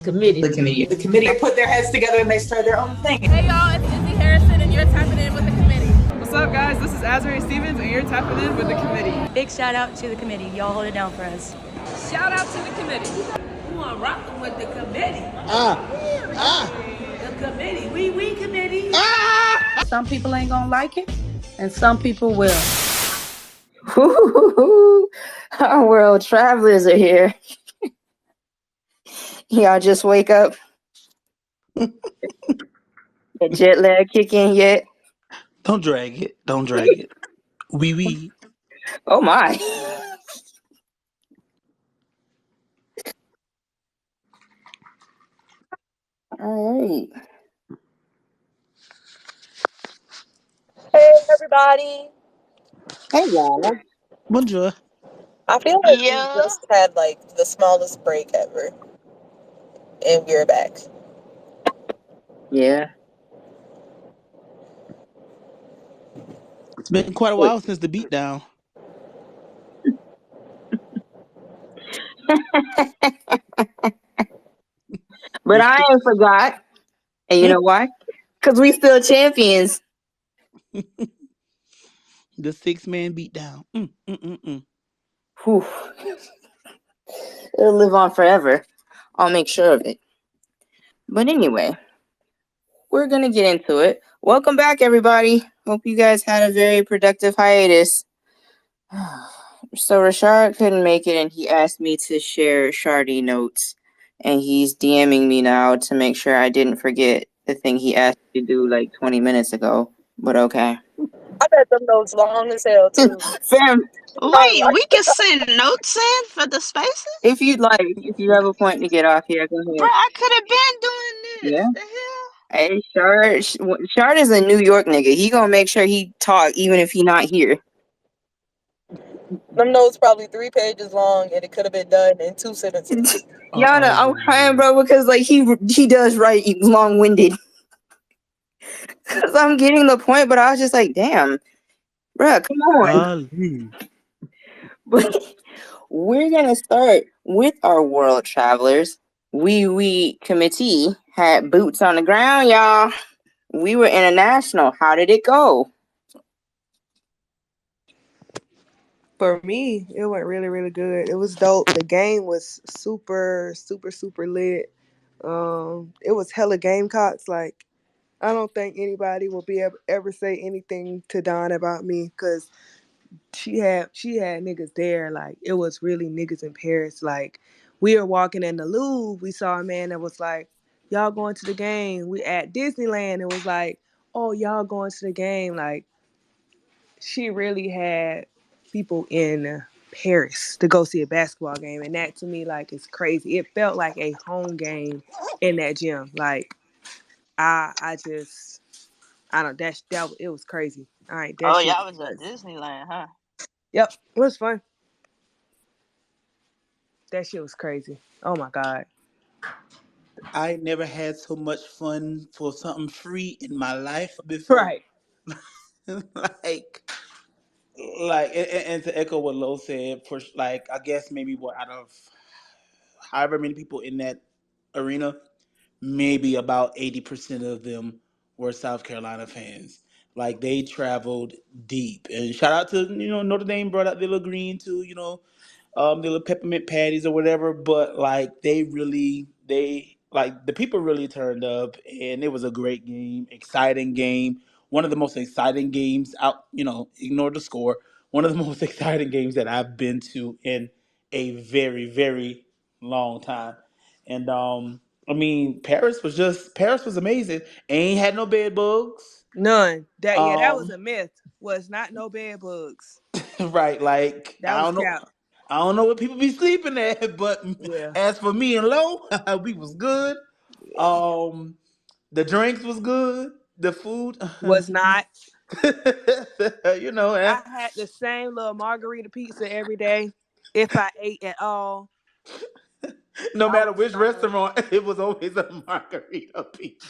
Committee. The committee put their heads together and they started their own thing. Hey y'all, it's Izzy Harrison and you're tapping in with the committee. What's up, guys? This is Azrae Stevens and you're tapping in with the committee. Big shout out to the committee. Y'all hold it down for us. Shout out to the committee. Who are rocking with the committee? The committee. We committee. Some people ain't gonna like it, and some people will. Our world travelers are here. Y'all just wake up. The jet lag kick in yet? Don't drag it. Don't drag it. Wee. Oh my. All right. Hey everybody! Hey y'all. Bonjour. I feel like we just had like the smallest break ever, and we're back. Yeah. It's been quite a while since the beatdown. But I ain't forgot. And you know why? Because we still champions. The 6-man beatdown. Whew. It'll live on forever. I'll make sure of it. But anyway, we're going to get into it. Welcome back, everybody. Hope you guys had a very productive hiatus. So Rashard couldn't make it, and he asked me to share Shardy notes. And he's DMing me now to make sure I didn't forget the thing he asked me to do like 20 minutes ago. But okay. I bet them notes long as hell too. Fam, Wait, we can send notes in for the spaces? if you'd like, if you have a point to get off here, go Bro, ahead. I could have been doing this. Yeah. The hell? Hey, Shard is a New York nigga. He gonna make sure he talk even if he not here. Them notes probably 3 pages long, and it could have been done in 2 sentences. Y'all know I'm crying, bro, because like he does write long winded. Cause I'm getting the point, but I was just like, damn, bruh, come on. But we're gonna start with our world travelers. We committee had boots on the ground, y'all. We were international. How did it go? For me, it went really, really good. It was dope. The game was super, super, super lit. It was hella Gamecocks. Like, I don't think anybody will be able ever say anything to Dawn about me because she had niggas there. Like, it was really niggas in Paris. Like, we were walking in the Louvre. We saw a man that was like, y'all going to the game. We at Disneyland. It was like, oh, y'all going to the game. Like, she really had people in Paris to go see a basketball game. And that to me, like, is crazy. It felt like a home game in that gym. Like, I don't, it was crazy. All right. That shit Y'all was at was, Disneyland, huh? yep. It was fun. That shit was crazy. Oh my God. I never had so much fun for something free in my life before. Right. like, and to echo what Lo said, for like, I guess maybe what out of however many people in that arena, maybe about 80% of them were South Carolina fans. Like they traveled deep. And shout out to, Notre Dame brought out the little green too, the little peppermint patties or whatever. But like they like the people really turned up and it was a great game, exciting game. One of the most exciting games out, ignore the score. One of the most exciting games that I've been to in a very, very long time. And I mean, Paris was amazing. Ain't had no bed bugs. None. That was Um, a myth. Was not no bed bugs. right, like That was cap. I don't know what people be sleeping at, but Yeah. as for me and Lo, we was good. Yeah. The drinks was good. The food, Was not. and I had the same little margarita pizza every day. If I ate at all, no I matter was which fine. restaurant, it was always a margarita pizza.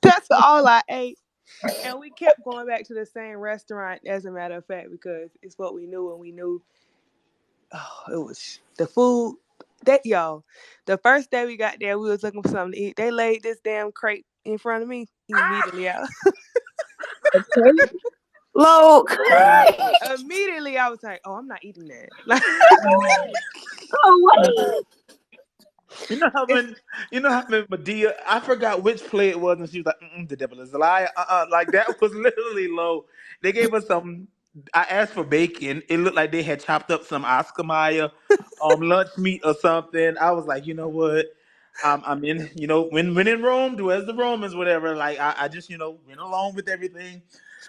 That's all I ate. And we kept going back to the same restaurant, as a matter of fact, because it's what we knew, and we knew it was the food. That y'all, the first day we got there, we was looking for something to eat. They laid this damn crate in front of me immediately. Okay. Look. Immediately, I was like, "Oh, I'm not eating that." Like, Oh, wait. You know how it's when Medea, I forgot which play it was, and she was like, "The devil is a liar." Like that was literally low. They gave us some. I asked for bacon. It looked like they had chopped up some Oscar Mayer, lunch meat or something. I was like, you know what? I'm in. When in Rome, do as the Romans, whatever. Like I just went along with everything.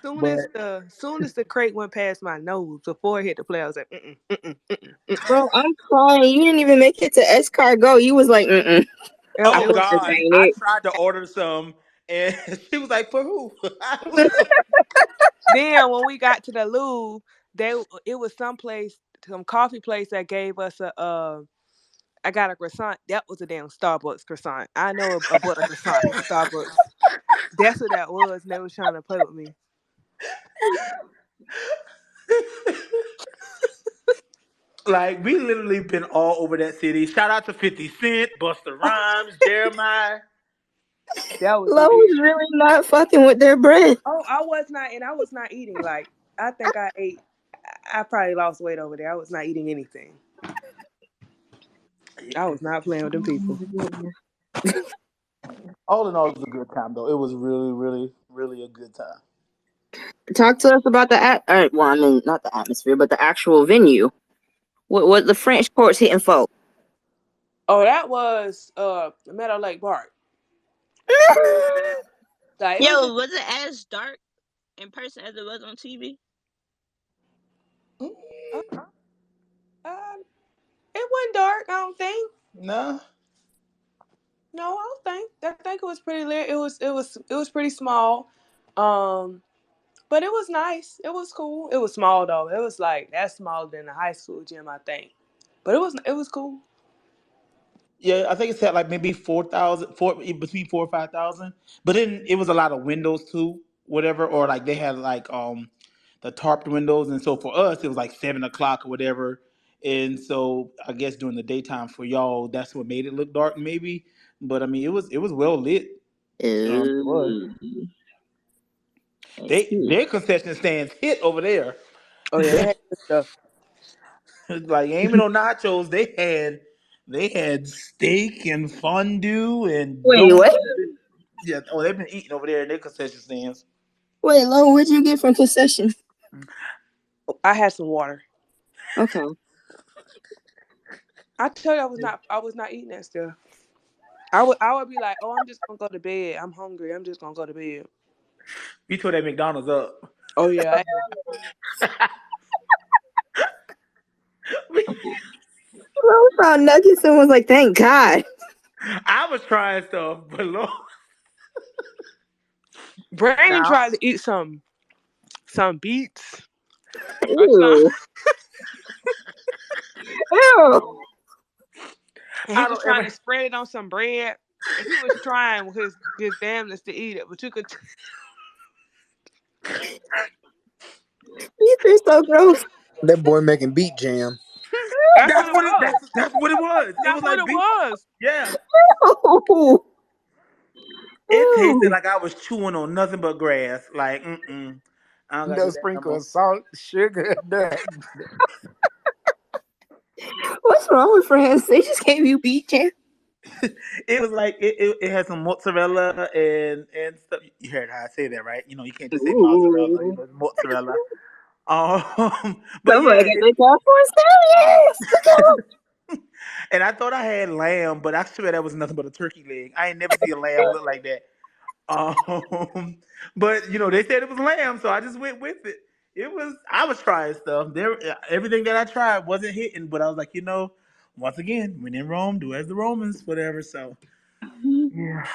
But soon as the crate went past my nose before it hit the plate, I was like, mm-mm, mm-mm, mm-mm, mm-mm. Bro, I'm crying. You didn't even make it to escargot. You was like, mm-mm. It oh was This God, ain't I it. tried to order some, and she was like, "For who?" I was then when we got to the Louvre, it was some coffee place that gave us I got a croissant. That was a damn Starbucks croissant. I know a butter croissant from Starbucks. That's what that was, and they was trying to play with me. like, we literally been all over that city. Shout out to 50 Cent, Busta Rhymes, Jeremiah. That was lit. Lowe's really not fucking with their bread. Oh, I was not eating. Like, I think I ate. I probably lost weight over there. I was not eating anything. I was not playing with them people. All in all, it was a good time, though. It was really, really, really a good time. Talk to us about well, I mean, not the atmosphere, but the actual venue. What the French courts hitting for? Oh, that was Meadow Lake Park. Like, it was just Yo, was it as dark in person as it was on TV? uh, uh, it wasn't dark. I don't think. Nah. No, I don't think. I think it was pretty lit. It was pretty small. Um, but it was nice. It was cool. It was small though. It was like that's smaller than the high school gym, I think. But it was cool. Yeah, I think it said like maybe 4,000, between 4 or 5,000. But then it was a lot of windows too, whatever, or like they had like the tarped windows, and so for us it was like 7 o'clock or whatever, and so I guess during the daytime for y'all that's what made it look dark maybe. But I mean it was well lit. It was. Ooh, I see. Their concession stands hit over there. Oh yeah, they had good stuff. Like aiming on nachos, they had steak and fondue and Wait, what? donuts. Yeah, oh, they've been eating over there in their concession stands. Wait, Lo, what'd you get from concession? I had some water. Okay. I tell you, I was not eating that stuff. I would be like, oh, I'm just gonna go to bed. I'm hungry. I'm just gonna go to bed. You tore that McDonald's up. Oh yeah, Lo saw nuggets and was like, thank God. I was trying stuff, but Lord, Brandon now tried to eat some beets or something, Ew. Ew. and he I was don't trying ever. to spread it on some bread. And he was trying with his damnness to eat it, but you could. These are so gross. That boy making beat jam. That's what That's it what it. was. That's what it was. It That's was what like it beef. was. Yeah, Ew. it tasted Ew. like I was chewing on nothing but grass. Like, I don't gotta No do that no sprinkle more. of salt, sugar, that. What's wrong with friends? They just gave you beat jam. It was like it had some mozzarella and stuff. You heard how I say that, right? You can't just say mozzarella. Ooh. It's mozzarella. But Somebody yeah, get the California Stallions. Look out. and I thought I had lamb, but I swear that was nothing but a turkey leg. I ain't never seen a lamb look like that. But they said it was lamb, so I just went with it. I was trying stuff. Everything that I tried wasn't hitting, but I was like, once again, when in Rome, do as the Romans, whatever. So yeah,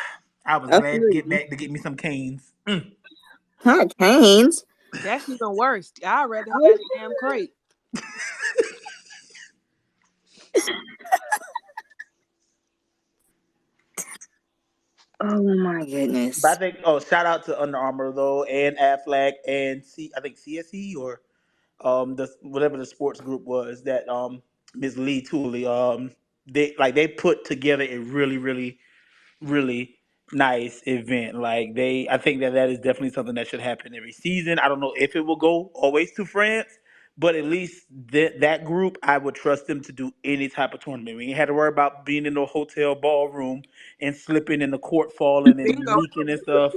I was I glad to feel get you. back to get me some canes. Hurricanes. That's even worse. I'd rather have the damn crate. Oh my But I goodness. think, shout out to Under Armour though, and Aflac, and I think CSE, or the whatever the sports group was that Miss Lee Tooley. they put together a really nice event. I think that is definitely something that should happen every season. I don't know if it will go always to France, but at least that group, I would trust them to do any type of tournament. We ain't had to worry about being in a hotel ballroom and slipping in the court, falling and Bingo. leaking and stuff.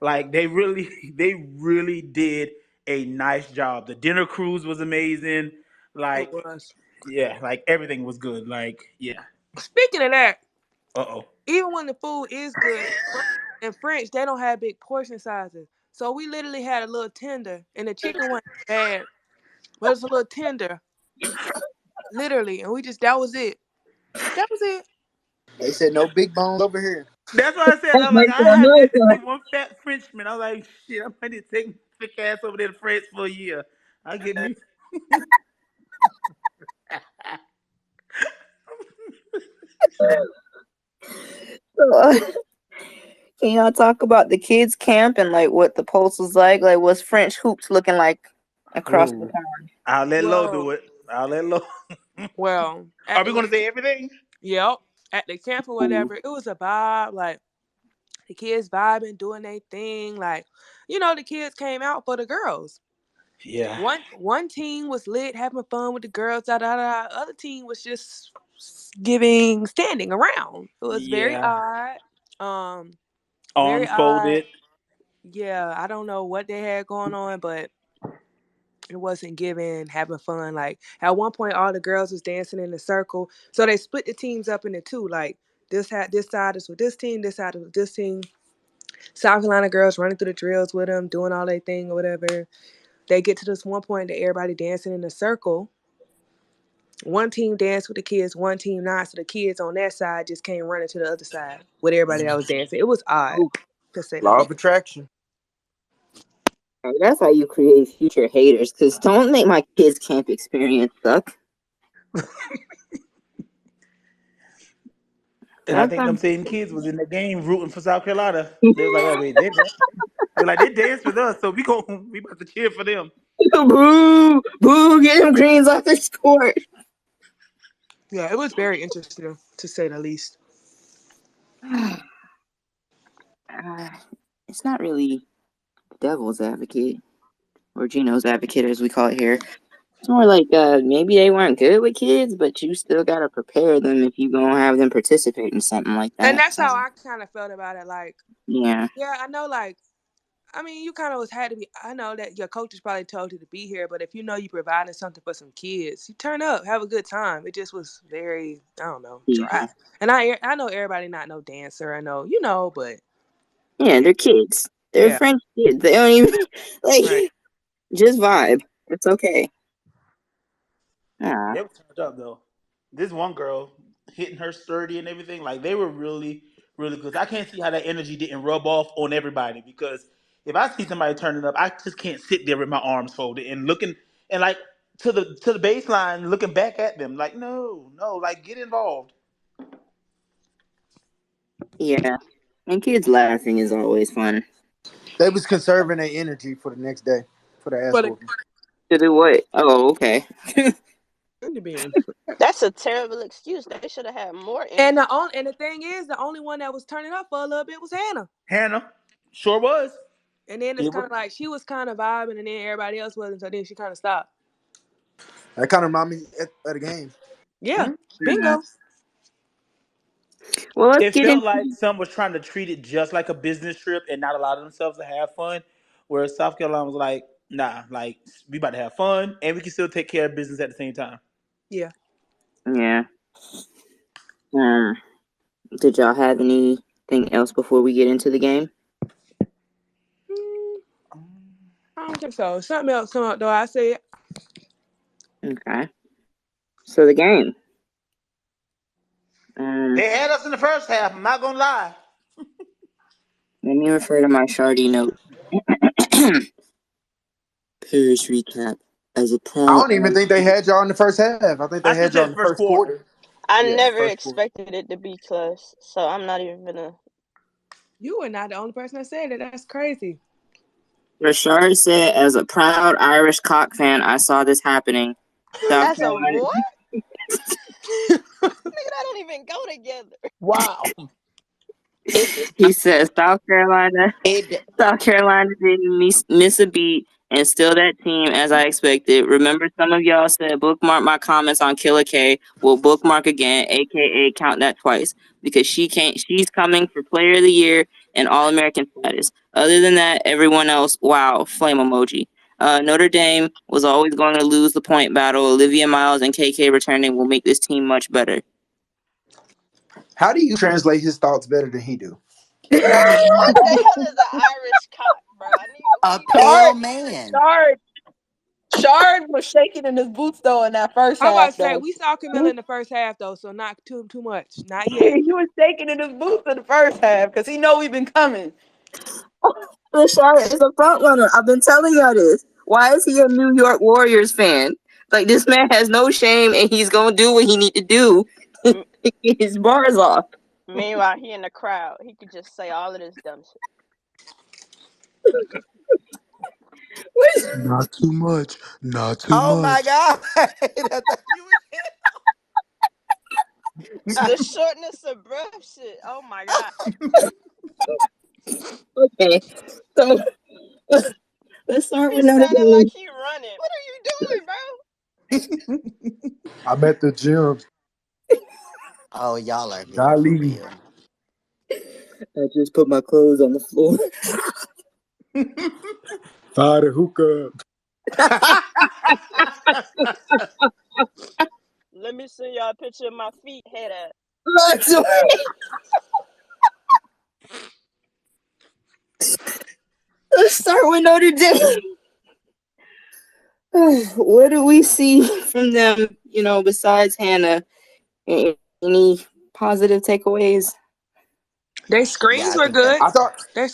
Like they really did a nice job. The dinner cruise was amazing. It Like, was. yeah, like everything was good. Like, yeah. Speaking of that, Uh oh. even when the food is good, in French they don't have big portion sizes. So we literally had a little tender, and the chicken wasn't bad, but it was a little tender, literally, and we just that was it. That was it. They said no big bones over here. That's what I said. I That was like, makes I it had met America. this one fat Frenchman. I was like, shit, I might need to take my thick ass over there to France for a year. I get me. So, can y'all talk about the kids' camp and like what the pulse was like? Like, what's French hoops looking like across the Oh, pond? I'll let Lo do Well, it. I'll let Lo. well, Are at we the gonna say everything? yep, at the camp or whatever, it was a vibe. Like the kids vibing, doing their thing. Like, the kids came out for the girls. Yeah. One team was lit, having fun with the girls. Da da da. Other team was just giving standing around. It was very Yeah. odd. Um, very Arms odd. folded. Yeah, I don't know what they had going on, but it wasn't giving having fun. Like at one point, all the girls was dancing in a circle, so they split the teams up into two. Like this side is with this team, this side is with this team. South Carolina girls running through the drills with them, doing all their thing or whatever. They get to this one point that everybody dancing in a circle. One team danced with the kids, one team not. So the kids on that side just came running to the other side with everybody that was dancing. It was odd, oh, to say the law least. of attraction. Hey, that's how you create future haters. Cause don't make my kids' camp experience suck. And I Have think them fun. same kids was in the game rooting for South Carolina. They was like, oh wait, they're like they danced with us, so we about to cheer for them. Boo! Boo! Get them greens off the court. Yeah, it was very interesting, to say the least. Uh, it's not really devil's advocate or Gino's advocate as we call it here. It's more like maybe they weren't good with kids, but you still gotta prepare them if you gonna have them participate in something like And that. that's So how I kind of felt about it. Like, yeah, yeah, I know, like, I mean, you kind of had to be. I know that your coaches probably told you to be here, but if you know you providing something for some kids, you turn up, have a good time. It just was very, I don't know, dry. yeah, And I know everybody not no dancer. I know, but yeah. They're kids. They're yeah, French kids. They don't even like right. just vibe. It's okay. Ah, They were turned up though. This one girl hitting her sturdy and everything, like they were really good. I can't see how that energy didn't rub off on everybody because if I see somebody turning up, I just can't sit there with my arms folded and looking and like to the baseline, looking back at them. Like, no, like get involved. yeah. And kids laughing is always fun. They was conserving their energy for the next day for the ass But it whooping. To do what? Oh, okay. couldn't have been. That's a terrible excuse. They should have had more And energy. the thing is, the only one that was turning up for a little bit was Hannah. Hannah sure was. And then it's It kind was of like she was kind of vibing, and then everybody else wasn't. So then she kind of stopped. That kind of remind me of the game. Yeah, hmm? Yeah. bingo. Well, let's It get felt into. like some was trying to treat it just like a business trip and not allow themselves to have fun. Whereas South Carolina was like, nah, like we about to have fun and we can still take care of business at the same time. Yeah. Yeah. Um. Did y'all have anything else before we get into the game? Mm, I don't think so. Something else come up though. I said, Okay. So the game. Um. They had us in the first half. I'm not gonna lie. Let me refer to my Shardy note. Paris recap. As a I proud don't even think they had y'all in the first half. I think I they should had y'all have in said the first first quarter. quarter. I Yeah, never first quarter. expected it to be close, so I'm not even gonna. you were not the only person that said it. That's crazy. Rashard said, as a proud Irish cock fan, I saw this happening. South As a Carolina. what? That don't even go together. Wow. He says It South Carolina didn't miss a beat and still that team as I expected. Remember, some of y'all said bookmark my comments on Killer K. Will bookmark again, aka count that twice because she can't. She's coming for Player of the Year and All American status. Other than that, everyone else, wow, flame emoji. Notre Dame was always going to lose the point battle. Olivia Miles and KK returning will make this team much better. How do you translate his thoughts better than he do? What the hell is an Irish cock, bro? We A need to know pale what Shard, that is. man. Shard, Shard was shaking in his boots though in that first I'm about half to say though. we saw Camilla in the first half though, so not too much. Not yet. He was shaking in his boots in the first half because he know we've been coming. Rashard is a front runner. I've been telling y'all this. Why is he a New York Warriors fan? Like this man has no shame and he's gonna do what he need to do M- to get his bars off. Meanwhile, he in the crowd. He could just say all of this dumb shit. Not too much. Not too Oh my much. God. I thought you The shortness of breath shit. Oh my god. Okay, so let's start He with Notre sounded like Dame. he running. What are you doing, bro? I'm at the gym. Oh, y'all are hell for Golly. real. I just put my clothes on the floor. Fire the hookah. Let me see y'all picture of my feet head at. Let's start with Notre Dame. What do we see from them? Besides Hannah, any positive takeaways? Their Yeah, screens I were think good. I that's thought Their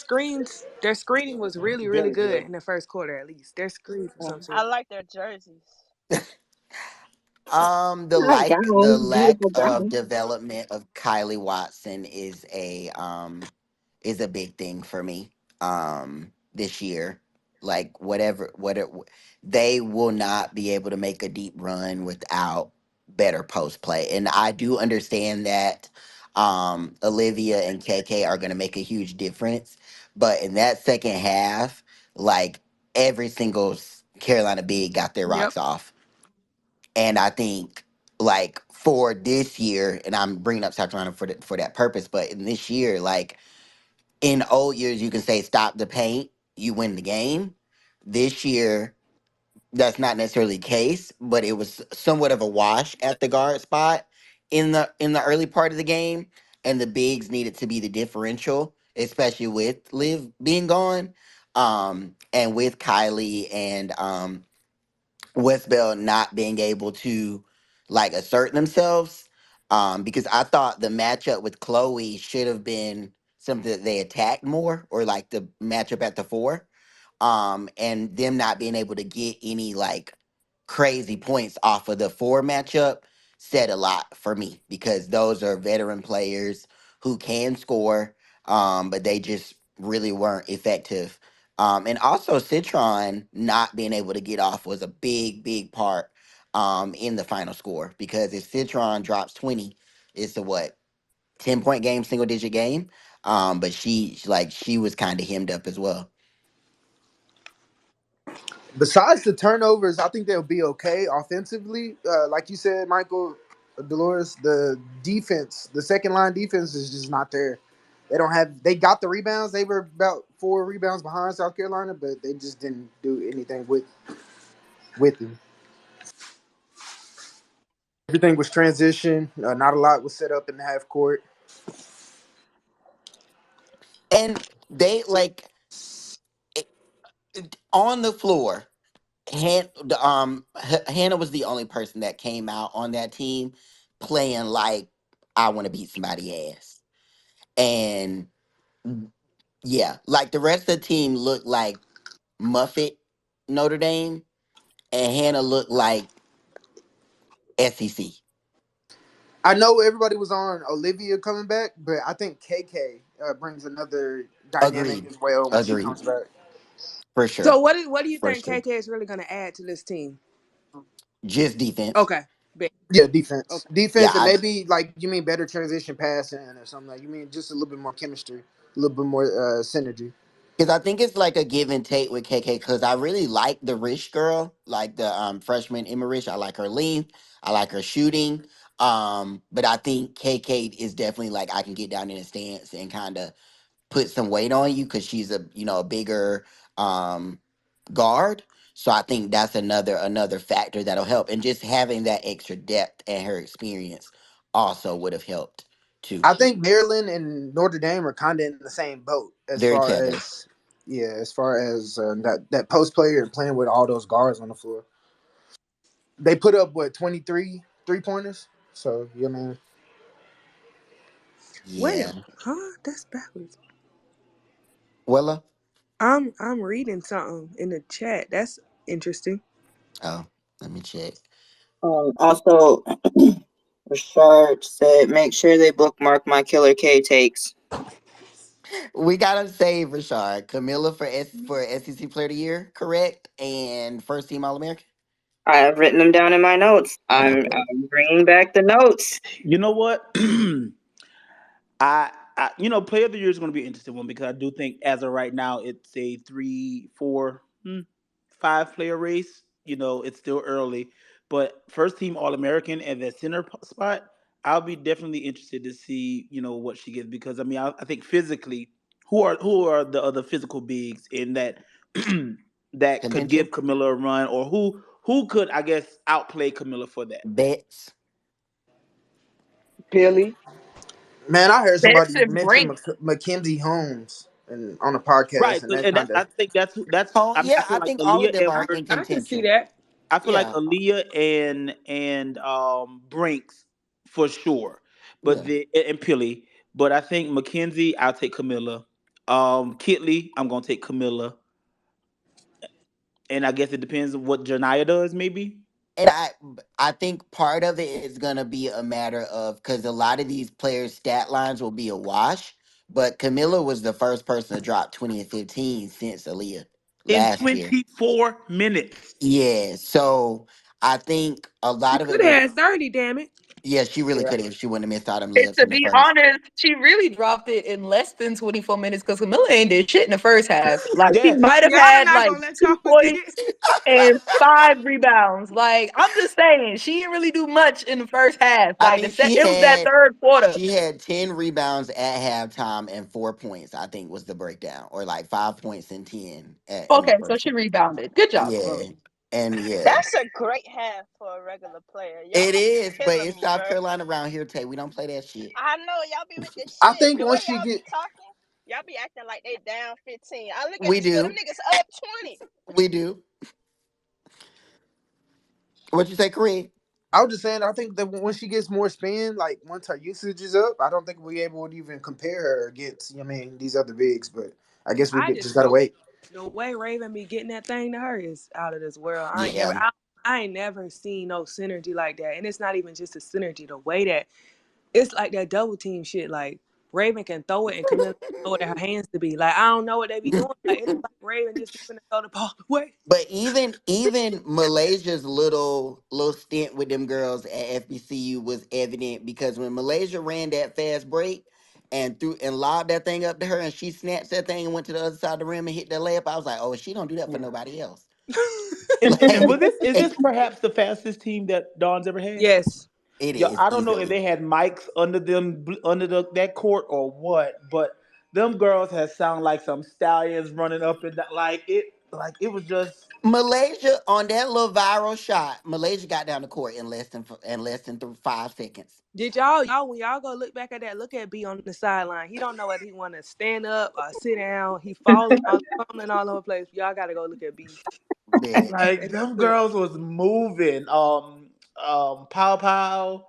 screening was really, really very good good. in the first quarter at least. Their screens were some I shit. like their jerseys. My the gown, lack beautiful of gown. development of Kylie Watson is a big thing for me this year. Like whatever they will not be able to make a deep run without better post play. And I do understand that Olivia and KK are going to make a huge difference, but in that second half, like every single Carolina big got their Yep. rocks off. And I think like for this year, and I'm bringing up South Carolina for that purpose, but in this year, like in old years, you can say stop the paint, you win the game. This year, that's not necessarily the case, but it was somewhat of a wash at the guard spot in the early part of the game, and the bigs needed to be the differential, especially with Liv being gone, and with Kylie and Westbell not being able to like assert themselves. Because I thought the matchup with Chloe should have been something that they attacked more, or like the matchup at the four. And them not being able to get any like crazy points off of the four matchup said a lot for me because those are veteran players who can score, but they just really weren't effective. And also Citron not being able to get off was a big, big part in the final score because if Citron drops 20, it's a what 10-point game, single digit game. But she was kind of hemmed up as well. Besides the turnovers, I think they'll be okay offensively. Like you said, Michael, Dolores, the defense, the second line defense is just not there. They don't have. They got the rebounds. They were about 4 rebounds behind South Carolina, but they just didn't do anything with them. Everything was transition. Not a lot was set up in the half court. And they like on the floor. Hannah was the only person that came out on that team playing like I want to beat somebody ass. And yeah, like the rest of the team looked like Muffet Notre Dame, and Hannah looked like SEC. I know everybody was on Olivia coming back, but I think KK brings another dynamic Agreed. as well when she Agreed. comes back. For So sure. what do you For think sure. KK is really gonna add to this team? Just defense. Okay. Bet. Yeah, defense, Okay. defense, and Yeah, maybe like you mean better transition passing or something like you mean just a little bit more chemistry, a little bit more synergy. because I think it's like a give and take with KK. Because I really like the Rich girl, like the freshman Emma Rich. I like her length. I like her shooting. But I think KK is definitely like I can get down in a stance and kind of put some weight on you because she's a a bigger um guard. So I think that's another factor that'll help. And just having that extra depth and her experience also would have helped too. I think Maryland and Notre Dame are kind of in the same boat as Very far tethered. as as far as that post player and playing with all those guards on the floor. They put up what 23 3 pointers. So yeah, man. Wait, Yeah. huh? That's backwards. Willa? I'm reading something in the chat. That's interesting. Oh, let me check. Also, Rashard said, make sure they bookmark my Killer K takes. We gotta save Rashard. Camilla for SEC Player of the Year, correct? And first team All American. I have written them down in my notes. Okay. I'm bringing back the notes. You know what? Player of the year is going to be an interesting one because I do think as of right now it's a three, four, five player race. It's still early, but first team All American at that center spot, I'll be definitely interested to see what she gets because I think physically, who are the other physical bigs in that that could Contention. give Camilla a run or who could I guess outplay Camilla for that. Bets. Billy. Man, I heard somebody Bets and mention Brink. Mackenzie Holmes and on a podcast, Right, and that and kind that's of I think that's Oh I yeah, feel I like think all of Aaliyah them and are in I can see contention. that. I feel like Yeah. Aaliyah and Brinks for sure, but Yeah. and Pilly, but I think Mackenzie I'll take Camilla. Kitley I'm gonna take Camilla, and I guess it depends on what Janaya does maybe. And I think part of it is gonna be a matter of because a lot of these players' stat lines will be a wash. But Camilla was the first person to drop 20 and 15 since Aaliyah In last year. 24 minutes. Yeah, so I think a She lot of it could have was had 30, damn it. yeah, she really yeah. could have if she wouldn't have missed all them And layups to in the be first. honest, she really dropped it in less than 24 minutes because Camilla ain't did shit in the first half. Like she Yes. might have Y'all had not like gonna let y'all 2 points forget. and 5 rebounds. Like I'm just saying, she didn't really do much in the first half. I Like mean, it was that third quarter. she had 10 rebounds at halftime and 4 points. I think was the breakdown, or like 5 points and 10 in the Okay, so first she half. rebounded. Good job, Yeah, Camilla. and yeah, That's a great half for a regular player. Y'all it be is. But killing it's me, South bro. Carolina around here, Tay. We don't play that shit. I know y'all be with this I shit. think The way once she y'all get, be talking, y'all be acting like they down 15. I look at We the score, them do. niggas up 20. We do. What you say, Kareem? I was just saying, I think that when she gets more spin, like once her usage is up, I don't think we able to even compare her against, these other bigs. But I guess I just just gotta wait. the way Raven be getting that thing to her is out of this world. Yeah, I ain't never seen no synergy like that. And it's not even just a synergy. The way that it's like that double team shit. Like Raven can throw it and Camilla can throw it at her hands to be. Like I don't know what they be doing. Like it look like Raven just be finna throw the ball away. but even Malaysia's little stint with them girls at FBCU was evident because when Malaysia ran that fast break and threw and lobbed that thing up to her and she snatched that thing and went to the other side of the rim and hit that layup, I was like, oh, she don't do that for Yeah. nobody else. And Like, was this is this perhaps the fastest team that Dawn's ever had? Yes. it Yeah, is I don't know if easily. they had mics under them under that court or what, but them girls had sound like some stallions running up and down, like it was just Malaysia on that little viral shot, Malaysia got down the court in less than 5 seconds. Did y'all when y'all go look back at that, look at B on the sideline. He don't know whether he want to stand up or sit down. He falling all over the place. Y'all got to go look at B. Bet. like And them girls was moving. Pow Pow,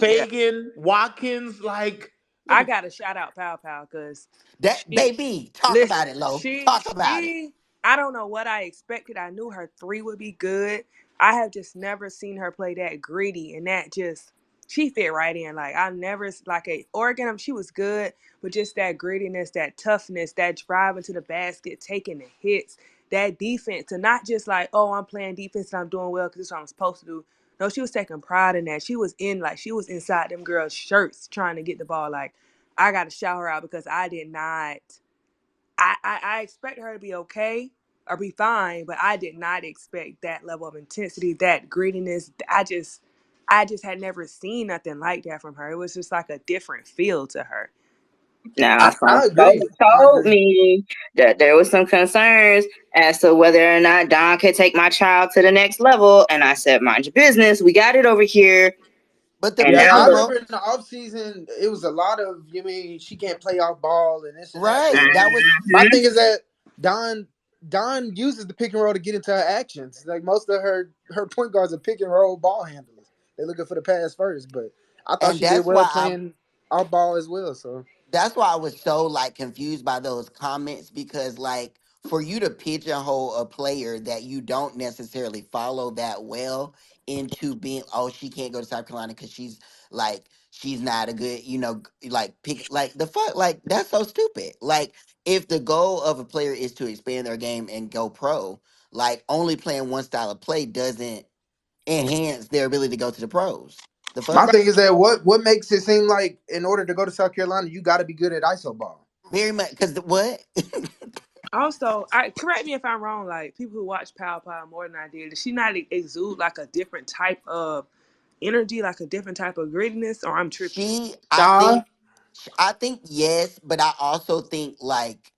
yeah, Fagan, Watkins, like I them. got to shout out Pow Pow because That she baby, talk about listen. it, Lo. Talk about it. She. I don't know what I expected. I knew her three would be good. I have just never seen her play that gritty and that just. She fit right in. Like I never like a Oregon. She was good, but just that grittiness, that toughness, that driving to the basket, taking the hits, that defense, and not just like, oh, I'm playing defense and I'm doing well because this is what I'm supposed to do. No, she was taking pride in that. She was in like she was inside them girls' shirts trying to get the ball. Like I got to shout her out because I did not. I expect her to be okay or be fine, but I did not expect that level of intensity, that grittiness. I just had never seen nothing like that from her. It was just like a different feel to her. Now, I some agree. I told agree. me that there was some concerns as to whether or not Don could take my child to the next level, and I said, "Mind your business. We got it over here." But the And Yeah, thing I now, is, remember in the off season, it was a lot of you mean she can't play off ball and this and that. But right? That was my thing is that Don Don uses the pick and roll to get into her actions. Like most of her point guards are pick and roll ball handlers. They're looking for the pass first. But I thought and she did that's well why I playing off ball as well. So that's why I was so like confused by those comments because like for you to pigeonhole a player that you don't necessarily follow that well into being oh she can't go to South Carolina because she's not a good like pick like the fuck like that's so stupid like if the goal of a player is to expand their game and go pro like only playing one style of play doesn't enhance their ability to go to the pros the my fuck thing is that what makes it seem like in order to go to South Carolina, you got to be good at iso ball. very much because what Also, I correct me if I'm wrong. Like people who watch Power Power more than I did, does she not exude like a different type of energy, like a different type of grittiness, or I'm tripping? she Nah, I think yes, but I also think like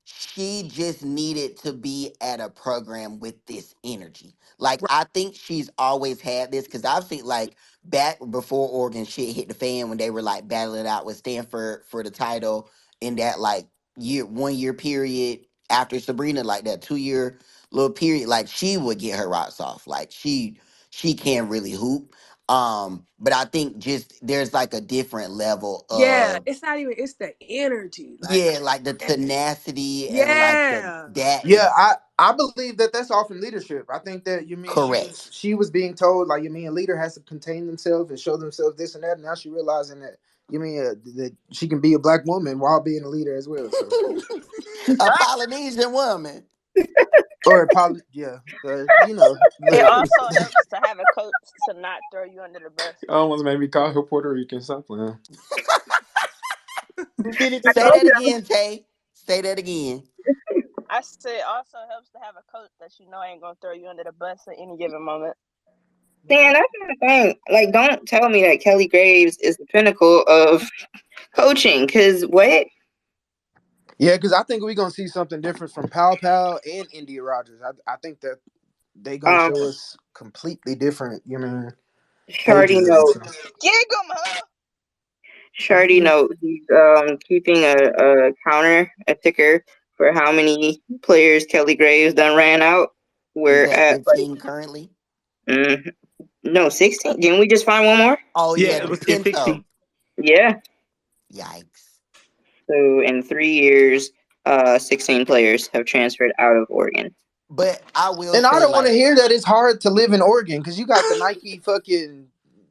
she just needed to be at a program with this energy. Like Right. I think she's always had this because I've seen like back before Oregon shit hit the fan when they were like battling it out with Stanford for the title in that like 1 year period after Sabrina, like that 2 year little period, like she would get her rocks off. Like she can really hoop. But I think just there's like a different level Yeah, of it's not even. It's the energy. Like, yeah, like the tenacity and like the yeah, that yeah, is I believe that that's all from leadership. I think that you mean correct. she was being told like you mean a leader has to contain themselves and show themselves this and that. And now she realizing that you mean that she can be a black woman while being a leader as well. So A Polynesian woman. or yeah, It look, also helps to have a coach to not throw you under the bus. You almost made me call her Puerto Rican. Stop playing. repeat it Say again. that again, Tay. Say that again. I said it also helps to have a coach that you know ain't gonna throw you under the bus at any given moment. Dan, that's not a thing. Like, don't tell me that Kelly Graves is the pinnacle of coaching. Because what? Yeah, because I think we're gonna see something different from Pow Pow and India Rogers. I think that they gonna Um, show us completely different. You mean Shardy pages of note. themselves. Gig 'em, huh? Shardy note. He's keeping a counter, a ticker for how many players Kelly Graves done ran out. He's We're at at like 15 currently. mm, no 16. Didn't we just find one more? Oh Yeah, yeah, the it's Pinto. 16. Yeah. Yikes. So in 3 years, 16 players have transferred out of Oregon. But I will And I say don't want to like hear that it's hard to live in Oregon because you got the Nike fucking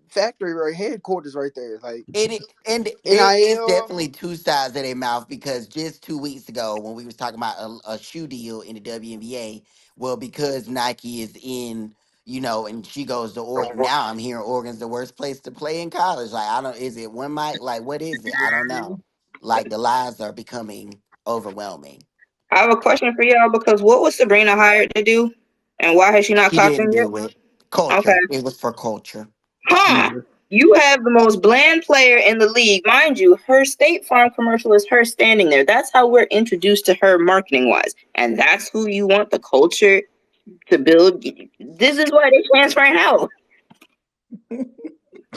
factory right headquarters right there. Like and there is NIL. definitely two sides of their mouth because just 2 weeks ago when we was talking about a shoe deal in the WNBA, well because Nike is in and she goes to Oregon. Now I'm hearing Oregon's the worst place to play in college. Like I don't is it one mic? Like what is it? I don't know. Like the lies are becoming overwhelming. I have a question for y'all because what was Sabrina hired to do, and why has she not She clocked didn't in yet? do it. Okay, Culture. It was for culture. huh? You have the most bland player in the league, mind you. Her State Farm commercial is her standing there. That's how we're introduced to her marketing wise, and that's who you want the culture to build. This is why they transferring out.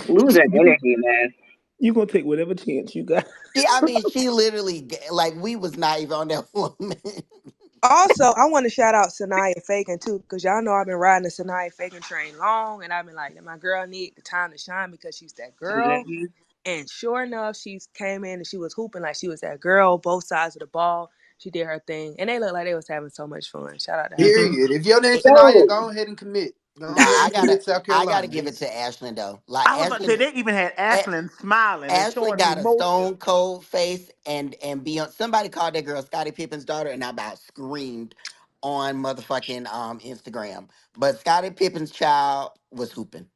Loser energy, man. You gonna take whatever chance you got. Yeah, I mean, she literally like we was not even on that woman. Also, I want to shout out Sanaya Fagan too, because y'all know I've been riding the Sanaya Fagan train long, and I've been like, my girl need the time to shine because she's that girl. Mhm. And sure enough, she came in and she was hooping like she was that girl, both sides of the ball. She did her thing, and they looked like they was having so much fun. Shout out to her. Hmm. Period. If your name's Tanaya, So go ahead and commit. Go Nah, ahead and commit South I gotta Carolina. give it to It's Ashlyn though. Like I was about to say Ashlyn, they even had A- Ashlyn smiling and Ashlyn showing got a emotion. stone cold face, and beyond. Somebody called that girl Scottie Pippen's daughter, and I about screamed on motherfucking Instagram. But Scottie Pippen's child was hooping.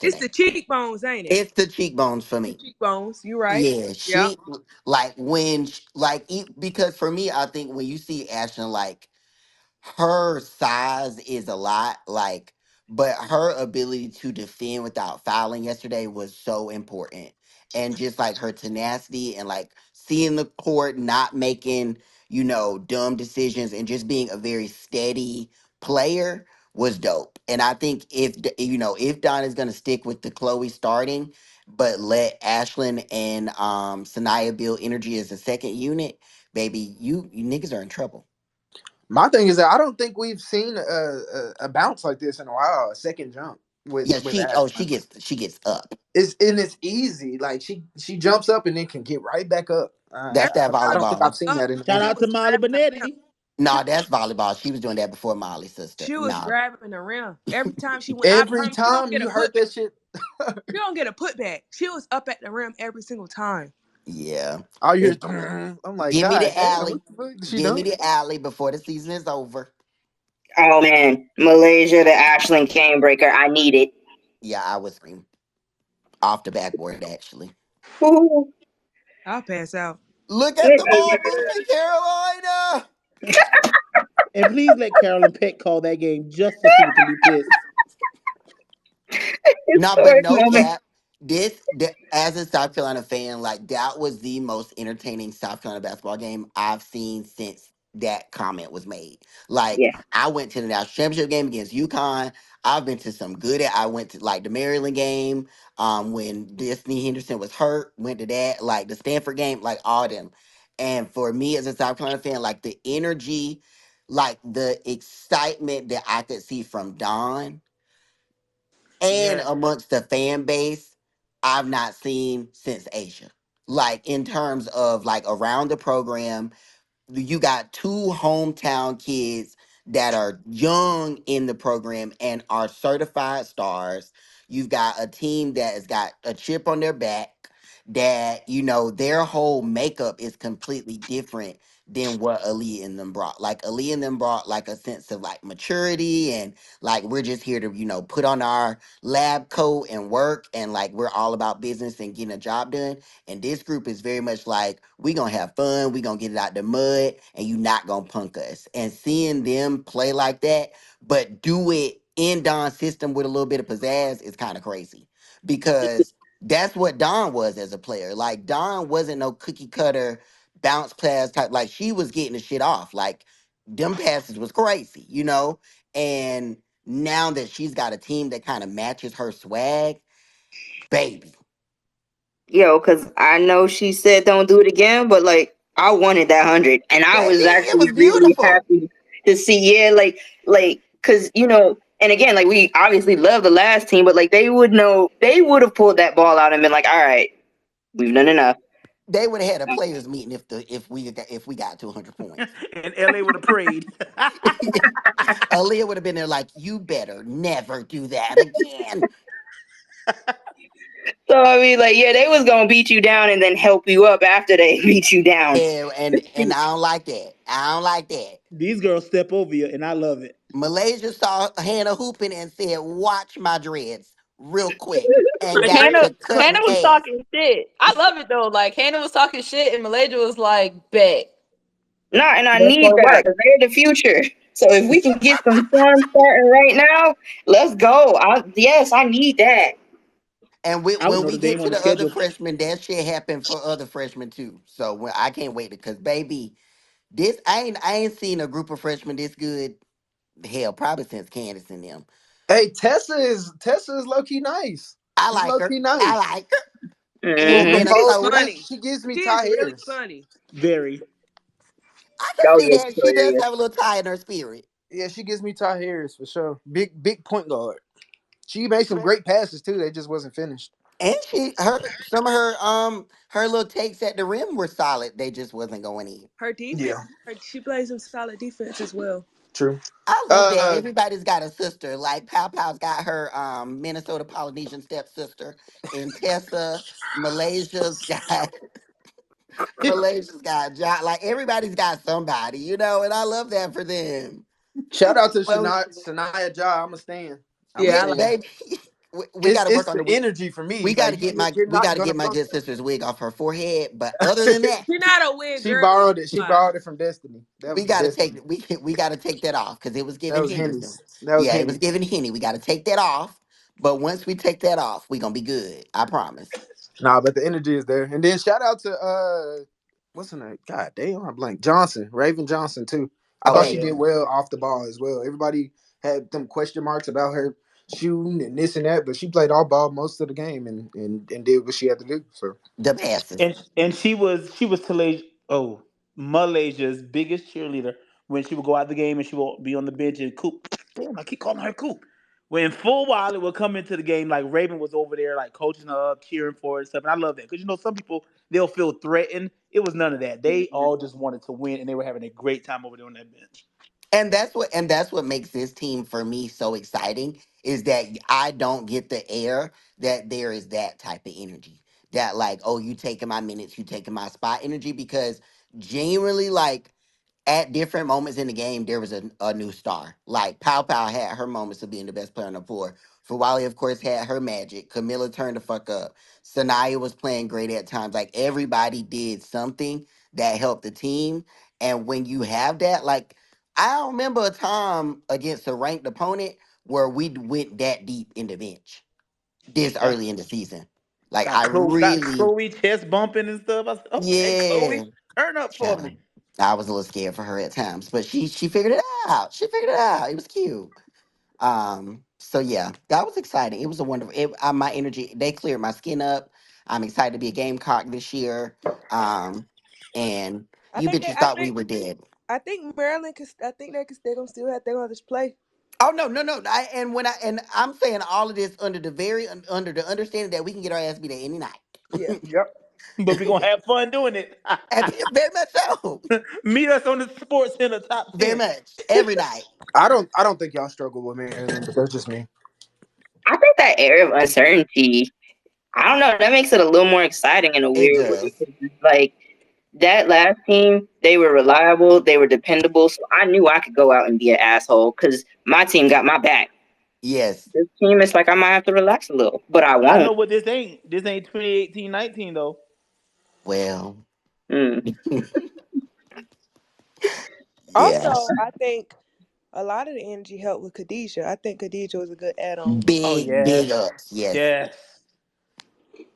It's yesterday. the cheekbones, ain't it? It's the cheekbones for The me. cheekbones. You right. Yeah, Yep. she like when like because for me, I think when you see Ashton like her size is a lot, like, but her ability to defend without fouling yesterday was so important. And just like her tenacity and like seeing the court, not making, dumb decisions and just being a very steady player was dope. And I think if Don is going to stick with the Chloe starting, but let Ashlyn and Sanaya build energy as a second unit, baby, you niggas are in trouble. My thing is that I don't think we've seen a bounce like this in a while. A second jump Yeah, with she Ashlyn. gets up. It's easy. Like she jumps up and then can get right back up. That's that I don't think I've volleyball. seen Up. that in a Shout She minute. out to was Molly grabbing the rim. Benetti. Nah, that's volleyball. She was doing that before Molly's sister. She was Nah. grabbing the rim. Every time she went, I Every promise she don't time get a you heard putback. that shit, She don't get a putback. She was up at the rim every single time. Yeah. all you hear It, is, I'm like, give me God the damn, what alley. the fuck? Did she Give me done? the alley before the season is over. Oh man, Malaysia, the Ashland cane breaker. I need it. Yeah, I was scream off the backboard actually. Woo. I'll pass out. Look at the ball moving, Carolina. And please let Carolyn Peck call that game just so people can be pissed. No, but Historic no moment. cap. As a South Carolina fan, like that was the most entertaining South Carolina basketball game I've seen since that comment was made. Like Yeah. I went to the national championship game against UConn. I've been to some good. I went to like the Maryland game. When Disney Henderson was hurt, went to that. Like the Stanford game, like all them. And for me as a South Carolina fan, like the energy, like the excitement that I could see from Don and Yeah, amongst the fan base I've not seen since Asia. Like in terms of like around the program, you got two hometown kids that are young in the program and are certified stars. You've got a team that has got a chip on their back, that their whole makeup is completely different than what Ali and them brought. Like Ali and them brought like a sense of like maturity and like we're just here to put on our lab coat and work, and like we're all about business and getting a job done. And this group is very much like, we gonna have fun, we gonna get it out the mud, and you not gonna punk us. And seeing them play like that, but do it in Don's system with a little bit of pizzazz is kind of crazy. Because that's what Don was as a player. Like Don wasn't no cookie cutter bounce pass type. Like she was getting the shit off. Like them passes was crazy. And now that she's got a team that kind of matches her swag, baby. Yo, because I know she said don't do it again, but like I wanted that 100, and I Baby, was it actually was really beautiful. happy to see. Yeah, like, because and again, like we obviously love the last team, but like they would have pulled that ball out and been like, all right, we've done enough. They would have had a players meeting if we got to 100 points. And LA would have prayed. Aaliyah would have been there like, you better never do that again. So I mean, like, yeah, they was gonna beat you down and then help you up after they beat you down. Yeah, and I don't like that. I don't like that. These girls step over you, and I love it. Malaysia saw Hannah hooping and said, "Watch my dreads real quick," and I got did. Hannah, to cutting Hannah was ass. talking shit. I love it though. Like Hannah was talking shit, and Malaysia was like, "Bet." No, and I That's need gonna that work. because they're the future. So if we can get some fun starting right now, let's go. Yes, I need that. And I would when we Notre get Dame to on the the other schedule. freshmen, that shit happened for other freshmen too. So I can't wait because baby, this I ain't seen a group of freshmen this good. Hell, probably since Candace and them. hey, Tessa is low key nice. I She's like low her. key I nice. like her in Hmm. She is Minnesota. funny. She gives me She is Ty really Harris. funny. Very. I can That see was that she does hilarious. have a little tie in her spirit. Yeah, she gives me Ty Harris for sure. Big point guard. She made some great passes too. They just wasn't finished. And some of her little takes at the rim were solid. They just wasn't going in. Her defense. Yeah, She plays some solid defense as well. true. I love that Uh, everybody's got a sister. Like Pow Pow's got her Minnesota Polynesian stepsister, and Tessa, Malaysia's got Malaysia's got John. Like everybody's got somebody, and I love that for them. shout out to Well, Sanaya Ja. I'm a stan. I'm a Yeah, I yeah, like. stan. baby. we got to It's work on the the wig. energy for We me. got Like to get my you're we got not to gonna get my funk good sister's wig off her forehead. But other than that, She not a weird she girl. She borrowed it. She fine. borrowed it from Destiny. That we was got to Destiny. take we got to take that off because it was That giving was Henderson. Henny's. That was Yeah, it was Henny's. giving Henny. We got to take that off. But once we take that off, we gonna be good. I promise. Nah, but the energy is there. And then shout out to what's her name? God damn, I blank. Johnson, Raven Johnson too. I Oh thought she Okay, yeah. did well off the ball as well. Everybody had them question marks about her shooting and this and that, but she played all ball most of the game and did what she had to do. So the passes. And she was Malaysia's biggest cheerleader when she would go out the game and she would be on the bench and Coop. Damn, I keep calling her Coop. When full while it would come into the game, like Raven was over there, like coaching her up, cheering for her and stuff. And I love that because some people they'll feel threatened. It was none of that. They all just wanted to win, and they were having a great time over there on that bench. And that's what makes this team for me so exciting is that I don't get the air that there is that type of energy. That like, oh, you taking my minutes, you taking my spot energy because genuinely like at different moments in the game, there was a new star. Like Pow Pow had her moments of being the best player on the floor. Fawali, of course, had her magic. Camilla turned the fuck up. Sanaya was playing great at times. Like everybody did something that helped the team. And when you have that, like I don't remember a time against a ranked opponent where we went that deep in the bench this Yep. early in the season. Like Got I really, Chloe chest bumping and stuff. I said, okay, Chloe, yeah. turn up for Child. me. I was a little scared for her at times, but she figured it out. She figured it out. It was cute. So yeah, that was exciting. It was a wonderful. My energy. They cleared my skin up. I'm excited to be a Gamecock this year. Um, and I you think they. bitches thought we were dead. I think Maryland. Cause I think they're gonna still have. They're gonna just play. Oh no, no, no. And I'm saying all of this under the understanding that we can get our ass beat at any night. Yeah. yep. But we're gonna have fun doing it. And very much so. Meet us on the Sports Center top Very 10. much every night. I don't think y'all struggle with Maryland, but that's just me. I think that air of uncertainty, I don't know, that makes it a little more exciting in a It weird way. does. It's like that last team, they were reliable, they were dependable, so I knew I could go out and be an asshole because my team got my back. Yes. This team, it's like I might have to relax a little, but I I won't. know what this ain't. This ain't 2018-19 though. Well. Mm. Yeah. Also, I think a lot of the energy helped with Khadijah. I think Khadijah was a good add-on Oh Big yes. ups. Yes. Yes.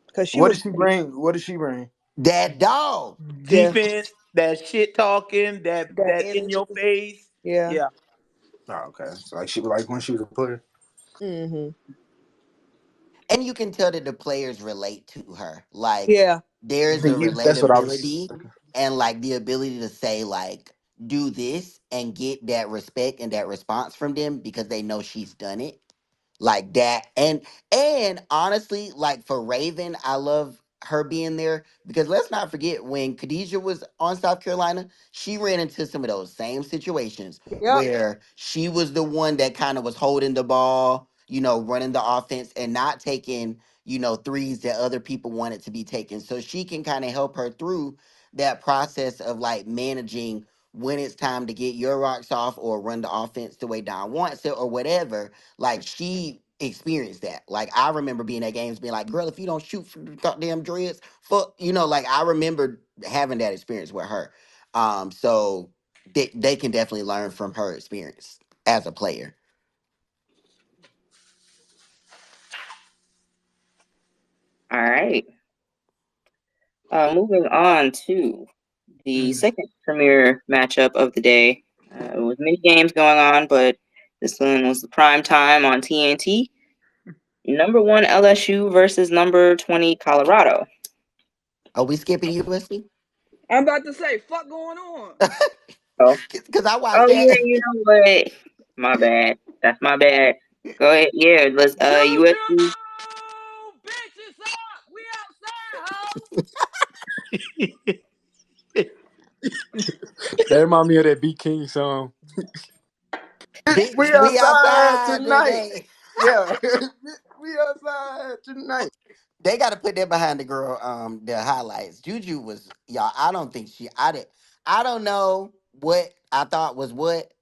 because she What was did she bring? What did she bring? That dog. yeah Defense, that shit talking, that that that in energy. your face. Yeah. Yeah. Oh, okay. So like she was like when she was a player. Mhm. And you can tell that the players relate to her. Like Yeah. there's a That's what I was. relatability and like the ability to say like do this and get that respect and that response from them because they know she's done it like that. And honestly, like for Raven, I love her being there because let's not forget when Khadijah was on South Carolina, she ran into some of those same situations Yep. where she was the one that kind of was holding the ball, running the offense and not taking, threes that other people wanted to be taken. So she can kind of help her through that process of like managing when it's time to get your rocks off or run the offense the way Don wants it or whatever. Like she experienced that. Like I remember being at games being like, girl, if you don't shoot for the goddamn dreads, fuck, like I remember having that experience with her. So they can definitely learn from her experience as a player. All right. Moving on to the Mm. second premier matchup of the day. With many games going on, but this one was the prime time on TNT. Number one LSU versus number 20 Colorado. Are we skipping USC? I'm about to say, fuck going on. Oh, Because I watched oh that. yeah, you know what? My bad. That's my bad. Go ahead. Yeah, let's Juju, USC. bitch, it's up. We outside, ho. That remind me of that B King song. We Bitch, we outside outside tonight. today. Yeah. We outside tonight. They got to put that behind the girl. The highlights. Juju was y'all. I don't think I did. I don't know what I thought was what,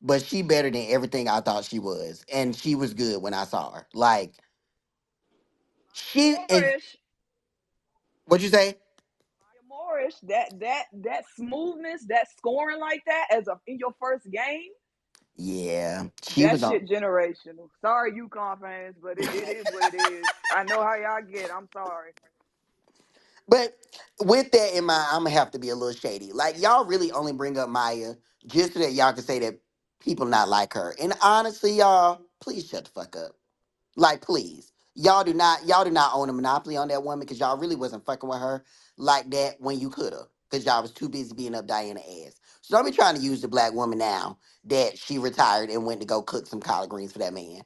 but she better than everything I thought she was, and she was good when I saw her. Like She and Morris, what you say? Morris, that smoothness, that scoring like that as a in your first game, Yeah, she that was on. shit generational. Sorry, UConn fans, but it is what it is. I know how y'all get. I'm sorry. But with that in mind, I'm gonna have to be a little shady. Like y'all really only bring up Maya just so that y'all can say that people not like her. And honestly, y'all, please shut the fuck up. Like, please. Y'all do not own a monopoly on that woman because y'all really wasn't fucking with her like that when you could have. Because y'all was too busy beating up Diana ass. So don't be trying to use the black woman now that she retired and went to go cook some collard greens for that man.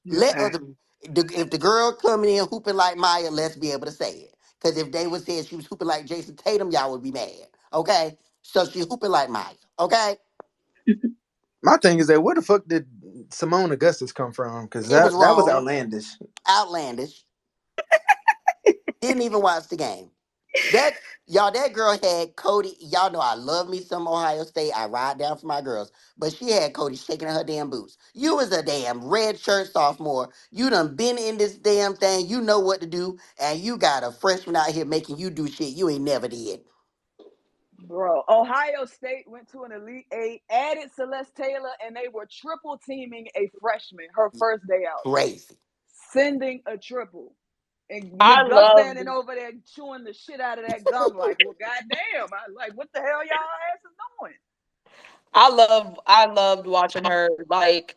Let Eh. other if the girl coming in hooping like Maya, let's be able to say it. Because if they was saying she was hooping like Jason Tatum, y'all would be mad. Okay? So she hooping like Maya. Okay? My thing is that where the fuck did Simone Augustus come from? Because It was that was wrong. outlandish. Outlandish. Didn't even watch the game. That y'all, that girl had Cody. Y'all know I love me some Ohio State. I ride down for my girls, but she had Cody shaking in her damn boots. You was a damn red shirt sophomore. You done been in this damn thing. You know what to do, and you got a freshman out here making you do shit you ain't never did. Bro, Ohio State went to an Elite Eight, added Celeste Taylor, and they were triple teaming a freshman her first day out, Crazy. sending a triple. And I with Gus loved standing over there chewing the shit out of that gum, like, well, goddamn, I like, what the hell y'all asses doing? I loved watching her. Like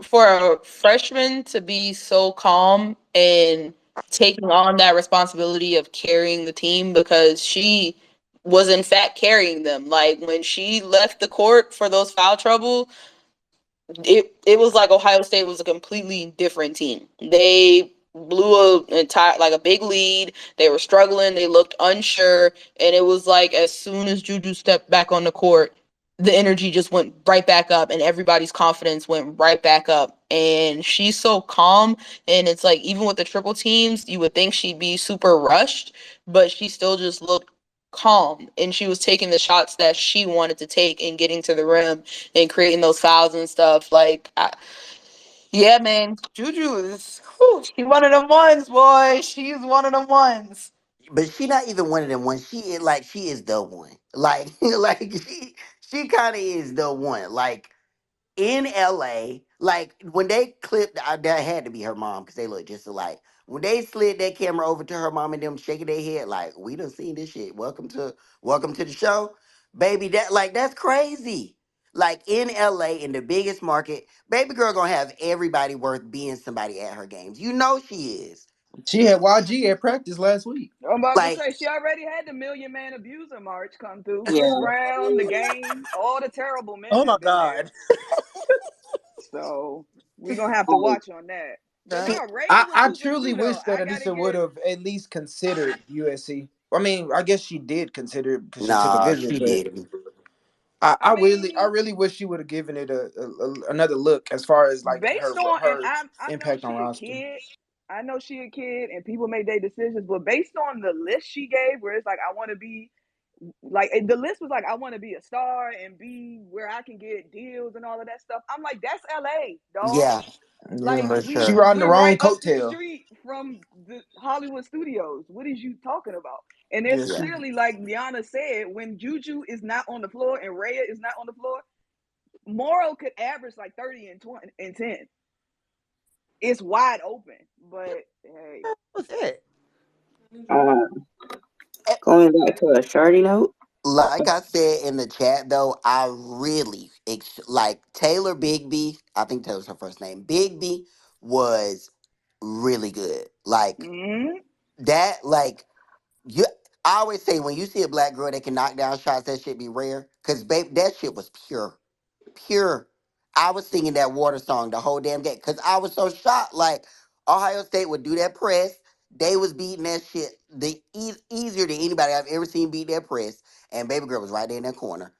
for a freshman to be so calm and taking on that responsibility of carrying the team because she was in fact carrying them. Like when she left the court for those foul trouble, it was like Ohio State was a completely different team. They blew a entire like a big lead. They were struggling. They looked unsure, and it was like as soon as Juju stepped back on the court, the energy just went right back up, and everybody's confidence went right back up. And she's so calm, and it's like even with the triple teams, you would think she'd be super rushed, but she still just looked calm, and she was taking the shots that she wanted to take and getting to the rim and creating those fouls and stuff. Yeah, man, Juju is she's one of them ones, boy. She's one of them ones. But she not even one of them ones. She is the one. Like like she kind of is the one. Like in LA, like when they clipped, that had to be her mom because they look just alike. When they slid that camera over to her mom and them shaking their head, like we done seen this shit. Welcome to the show, baby. That's crazy. Like in LA, in the biggest market, baby girl gonna have everybody worth being somebody at her games. You know she is. She had YG at practice last week. I'm about to Like say she already had the Million Man Abuser March come through. Chris Yeah. Brown, the game, all the terrible men Oh my have been there. god. So we're gonna have to watch on that. But no, she, Raya was I hooping truly too though. wish that I gotta Anissa would give have at least considered USC. I mean, I guess she did consider it because she took a nah, visit, she but didn't. I really, I mean, really wish she would have given it another look as far as like based on and her I know impact on she a roster. kid. I know she a kid and people make their decisions, but based on the list she gave, where it's like I want to be like the list was like I want to be a star and be where I can get deals and all of that stuff. I'm like, that's LA, dog. Yeah, Like Yeah, for she sure. riding the we're wrong right up the coattail. street from the Hollywood studios. What is you talking about? And there's Yes, Yeah. clearly, like Liana said, when Juju is not on the floor and Raya is not on the floor, Morrow could average like 30 and 20 and 10. It's wide open. But hey, What's that? Um, going back to a shorty note. Like I said in the chat, though, I really like Taylor Bigby. I think that was her first name. Bigby was really good. Like mm, that. Like you, I always say when you see a black girl that can knock down shots, that shit be rare. Cause babe, that shit was pure. I was singing that water song the whole damn game because I was so shocked. Like Ohio State would do that press. They was beating that shit easier than anybody I've ever seen beat that press. And baby girl was right there in that corner.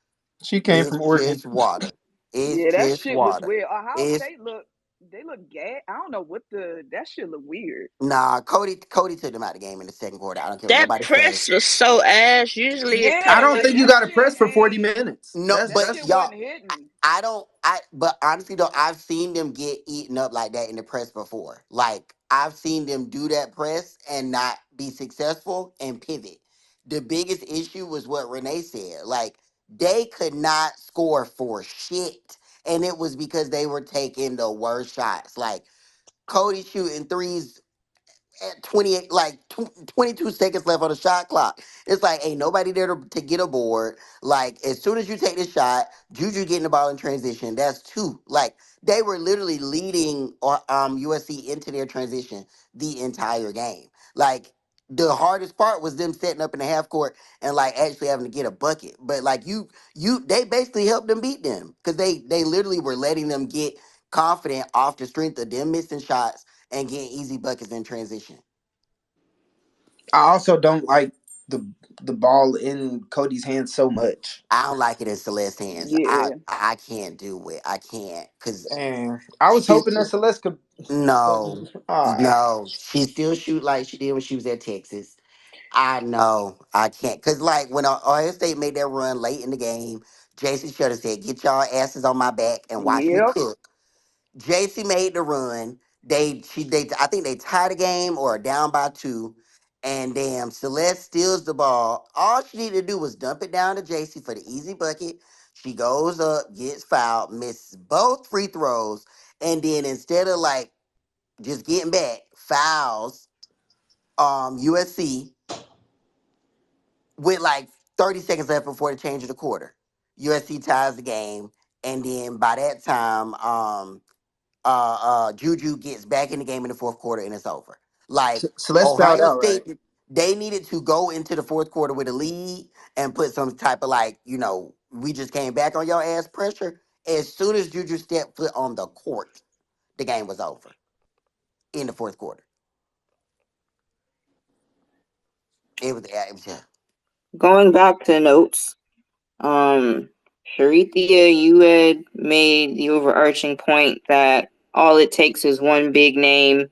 she came It's from Oregon. just water. It's yeah, that just shit was water. weird. Ohio It's State look. They look gay. I don't know what that shit look weird. Nah, Cody took them out of the game in the second quarter. I don't care what That nobody say. press was so ass. Usually it I Yeah, kind of don't look. like think you that got to shit press for 40 ain't minutes. No, that but shit y'all, wasn't hitting. I don't. But honestly though, I've seen them get eaten up like that in the press before. Like I've seen them do that press and not be successful and pivot. The biggest issue was what Renee said. Like they could not score for shit, and it was because they were taking the worst shots. Like Cody shooting threes at 28, like 22 seconds left on the shot clock. It's like ain't nobody there to get a board. Like as soon as you take the shot, Juju getting the ball in transition. That's two. Like they were literally leading USC into their transition the entire game. Like the hardest part was them setting up in the half court and like actually having to get a bucket. But like they basically helped them beat them because they literally were letting them get confident off the strength of them missing shots and getting easy buckets in transition. I also don't like the the ball in Cody's hands so much. I don't like it in Celeste's hands. I Yeah. I can't do it. I can't because And I was she hoping that Celeste could. no Ah, no she still shoot like she did when she was at Texas. I know I can't because like when Ohio State made that run late in the game, Jason Shutter said, "Get y'all asses on my back and watch me Yep. cook." JC made the run. They I think they tied the game or down by two. And damn, Celeste steals the ball. All she needed to do was dump it down to JC for the easy bucket. She goes up, gets fouled, misses both free throws, and then instead of like just getting back, fouls USC with like 30 seconds left before the change of the quarter. USC ties the game, and then by that time, Juju gets back in the game in the fourth quarter and it's over. Like Celeste fouled Ohio out, right? State, they needed to go into the fourth quarter with a lead and put some type of like, we just came back on your ass pressure. As soon as Juju stepped foot on the court, the game was over in the fourth quarter. Yeah. Going back to notes, um, Sharithia, you had made the overarching point that all it takes is one big name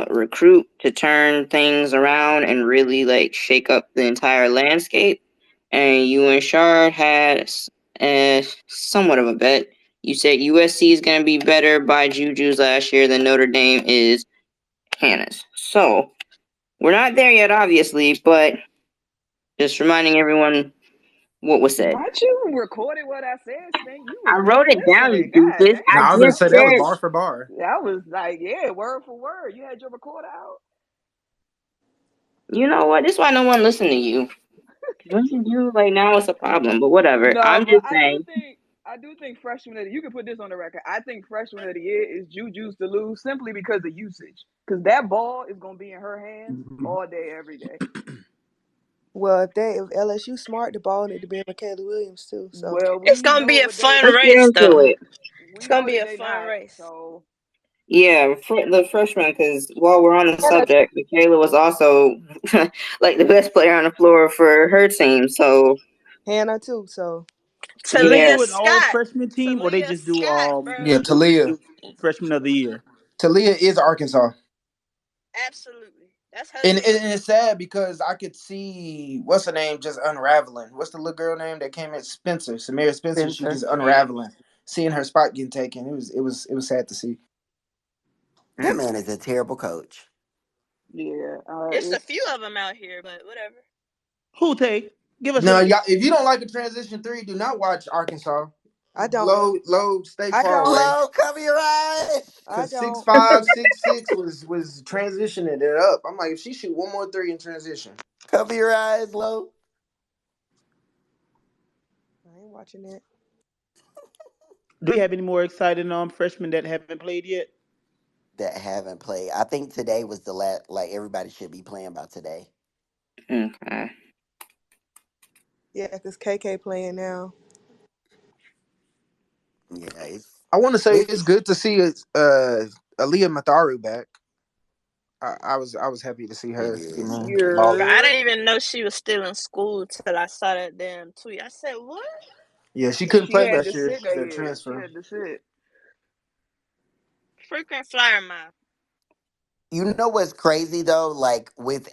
recruit to turn things around and really like shake up the entire landscape. And you and Shard had somewhat of a bet. You said USC is going to be better by Juju's last year than Notre Dame is Hannah's. So we're not there yet, obviously, but just reminding everyone what was said. Why you recorded what I said, Stink? I wrote it down, you Listening. God doofus. No, I I damn. was gonna just say that was said, bar for bar. That was like, yeah, word for word. You had your recorder out. you know what? This is why no one listened to you. When you do, like now it's a problem, but whatever. No, I'm but just saying. I do think freshman of the you can put this on the record. I think freshman of the year is Juju's to lose simply because of usage. Because that ball is gonna be in her hands all day, every day. Well, if LSU smart, the ball need to be in Michaela Williams too. So Well, It's we gonna be know a what they fun Let's get race, into though. it. It's we gonna know be that a they fun not. race. So Yeah, for the freshman, because while we're on the subject, Michaela was also like the best player on the floor for her team. So Hannah too. So Do they yeah, Talia do an all Scott. freshman team or they Talia just do Scott, bro. Yeah, Talia. freshman of the year? Talia is Arkansas. Absolutely. That's her And, team. and it's sad because I could see what's her name just unraveling. What's the little girl name that came in? Spencer, Samira Spencer. She Spencer. just unraveling, seeing her spot getting taken. It was sad to see. That man is a terrible coach. yeah, It's a it's few of them out here, but whatever. Who take? Give us No, a y'all, if you don't like a transition three, do not watch Arkansas. I don't. Low, stay I far don't. away. Low, cover your eyes. I Cause six don't. five, 6'6" was transitioning it up. I'm like, if she shoot one more three in transition, Cover your eyes, Low. I ain't watching that. Do we have any more exciting freshmen that haven't played yet? That haven't played. I think today was the last. Like everybody should be playing by today. okay. Yeah, because KK playing now. Yeah, I want to say it's it's good to see Aaliyah Matharu back. I was happy to see it her. is. Bro, Balling. I yeah. didn't even know she was still in school till I saw that damn tweet. I said, what? Yeah, she Cause couldn't she play had to last year. sit that The year. She transfer. had to sit. freaking flyer mouth. You know what's crazy though? Like with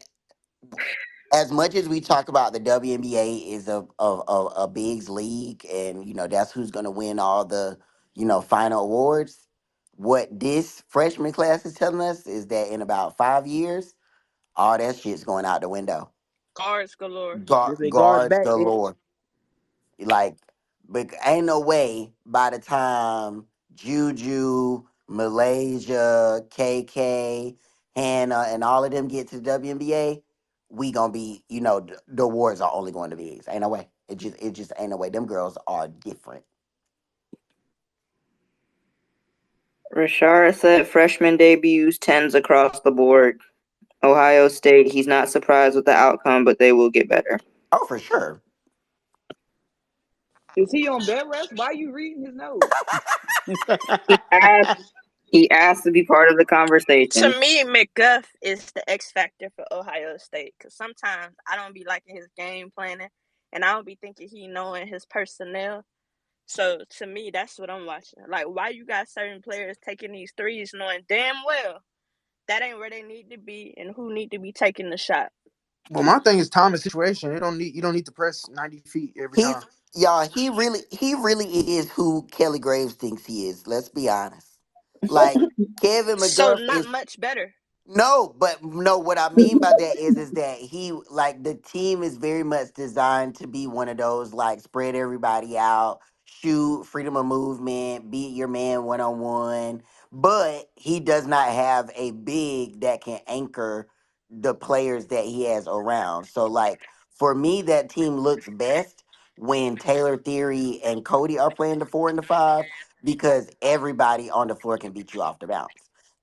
as much as we talk about the WNBA is a bigs league, and that's who's going to win all the final awards. What this freshman class is telling us is that in about 5 years, all that shit's going out the window. Guards galore. They say guards Guards back, bitch. galore. Like, but ain't no way by the time Juju, Malaysia, KK, Hannah, and all of them get to the WNBA, we gonna be, the awards are only going to be. Ain't no way. It just ain't no way. Them girls are different. Rashara said freshman debuts 10s across the board. Ohio State, he's not surprised with the outcome, but they will get better. Oh, for sure. Is he on bed rest? Why are you reading his notes? He asked to be part of the conversation. To me, McGuff is the X factor for Ohio State because sometimes I don't be liking his game planning, and I don't be thinking he knowing his personnel. So to me, that's what I'm watching. Like, why you got certain players taking these threes knowing damn well that ain't where they need to be and who need to be taking the shot. Well, my thing is time and situation. You don't need to press 90 feet every He's time. y'all. He really is who Kelly Graves thinks he is. Let's be honest. Like Kevin So McGuff not is. much better. No, but no, what I mean by that is that he like the team is very much designed to be one of those like spread everybody out, shoot, freedom of movement, beat your man one on one. But he does not have a big that can anchor the players that he has around. So like for me, that team looks best when Taylor Theory and Cody are playing the 4 and the 5 because everybody on the floor can beat you off the bounce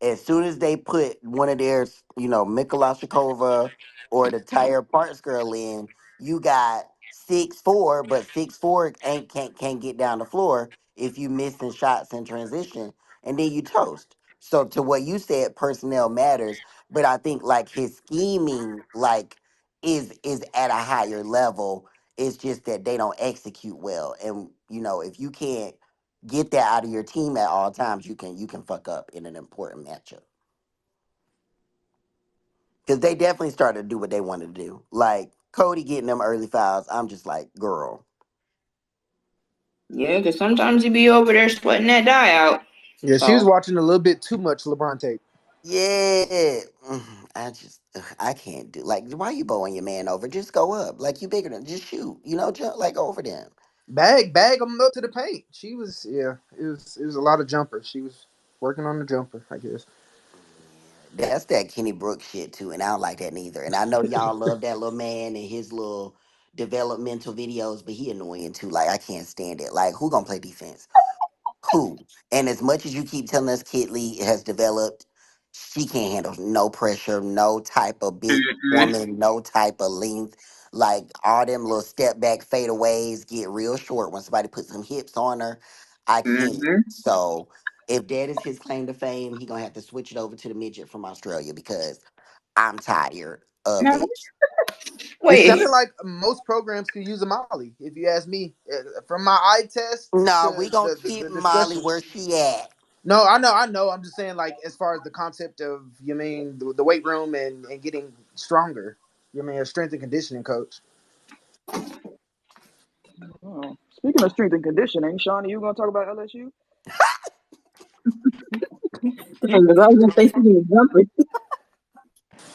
as soon as they put one of their, Mikola Shakova or the Tyre Parks girl in, you got 6'4", but 6'4" ain't can't get down the floor if you missing shots in transition, and then you toast. So to what you said, personnel matters, but I think like his scheming like is at a higher level. It's just that they don't execute well, and if you can't get that out of your team at all times, you can fuck up in an important matchup. Because they definitely started to do what they wanted to do. Like Cody getting them early fouls, I'm just like, girl. Yeah, because sometimes he be over there sweating that die out. Yeah, she was So watching a little bit too much LeBron tape. Yeah. I can't do like why you bowing your man over? Just go up. Like you bigger than just shoot. Jump like over them. Bag them up to the paint. She was It was a lot of jumpers. She was working on the jumper, I guess. Yeah, that's that Kenny Brooks shit too, and I don't like that neither. And I know y'all love that little man and his little developmental videos, but he annoying too. Like I can't stand it. Like who gonna play defense? Who? And as much as you keep telling us Kitley has developed, she can't handle no pressure, no type of big woman, no type of length. Like all them little step back fadeaways get real short when somebody puts some hips on her. I can't. So if that is his claim to fame, he gonna have to switch it over to the midget from Australia because I'm tired of now, it. It wait, sounded like most programs could use a Molly, if you ask me. From my eye test to No, we gonna the keep Molly discussion. where she at. No, I know. I'm just saying, like, as far as the concept of, you mean, the weight room and getting stronger. You mean a strength and conditioning coach. Oh. Speaking of strength and conditioning, Shawnee, you gonna talk about LSU? because I was gonna say something to jump it.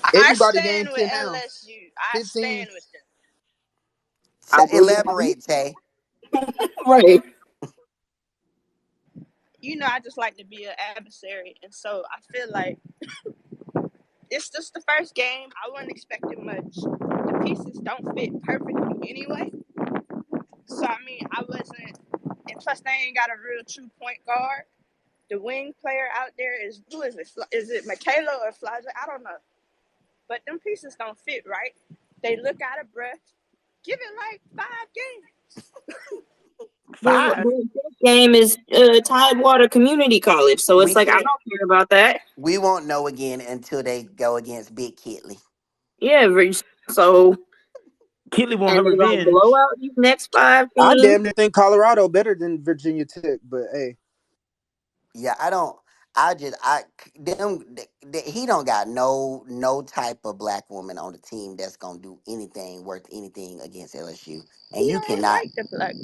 I Everybody stand gained with 10 pounds. LSU. I 15. stand with them. I believe Elaborate, Tay. right. I just like to be an adversary, and so I feel like it's just the first game. I wasn't expecting much. The pieces don't fit perfectly anyway. So I mean, I wasn't, and plus they ain't got a real true point guard. The wing player out there is who is it? Is it Michaela or Flaja? I don't know. But them pieces don't fit right. They look out of breath. Give it like 5 games. But 5. this game is Tidewater Community College, so it's We like I don't can't. care about that. We won't know again until they go against Big Kitley. Yeah, so Kitley want and her they're gonna blow revenge. out these next 5 I teams. damn near think Colorado better than Virginia Tech, but hey. Yeah, I don't. I them he don't got no type of black woman on the team that's gonna do anything worth anything against LSU, and He you don't cannot. like the black.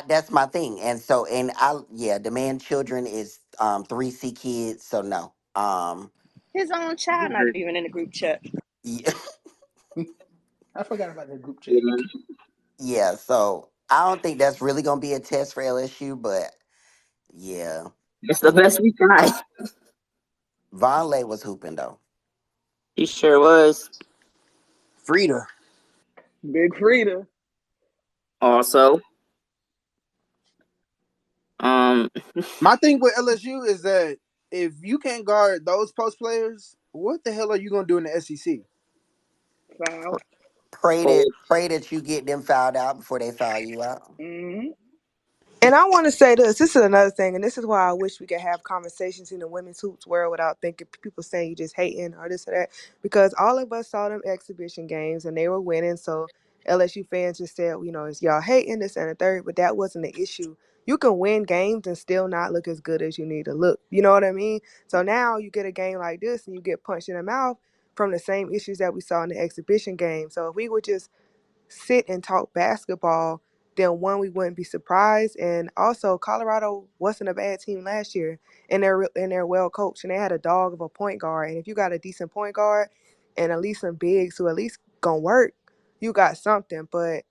That's my thing, and so and I yeah, demand children is 3C kids, so no. His own child not even in the group chat. Yeah, I forgot about that group chat. yeah, so I don't think that's really gonna be a test for LSU, but yeah, It's the best we got. Von Lay was hooping though. He sure was. Frida. Big Frida. Also, um, My thing with LSU is that if you can't guard those post players, what the hell are you gonna do in the SEC? Wow. Pray that you get them fouled out before they foul you out. Mm-hmm. And I want to say this. This is another thing, and this is why I wish we could have conversations in the women's hoops world without thinking people saying you just hating or this or that. Because all of us saw them exhibition games and they were winning. So LSU fans just said, it's y'all hating this and the third, but that wasn't the issue. You can win games and still not look as good as you need to look. You know what I mean? So now you get a game like this and you get punched in the mouth from the same issues that we saw in the exhibition game. So if we would just sit and talk basketball, then one, we wouldn't be surprised, and also Colorado wasn't a bad team last year, and they're well coached, and they had a dog of a point guard. And if you got a decent point guard and at least some bigs who at least gonna work, you got something. But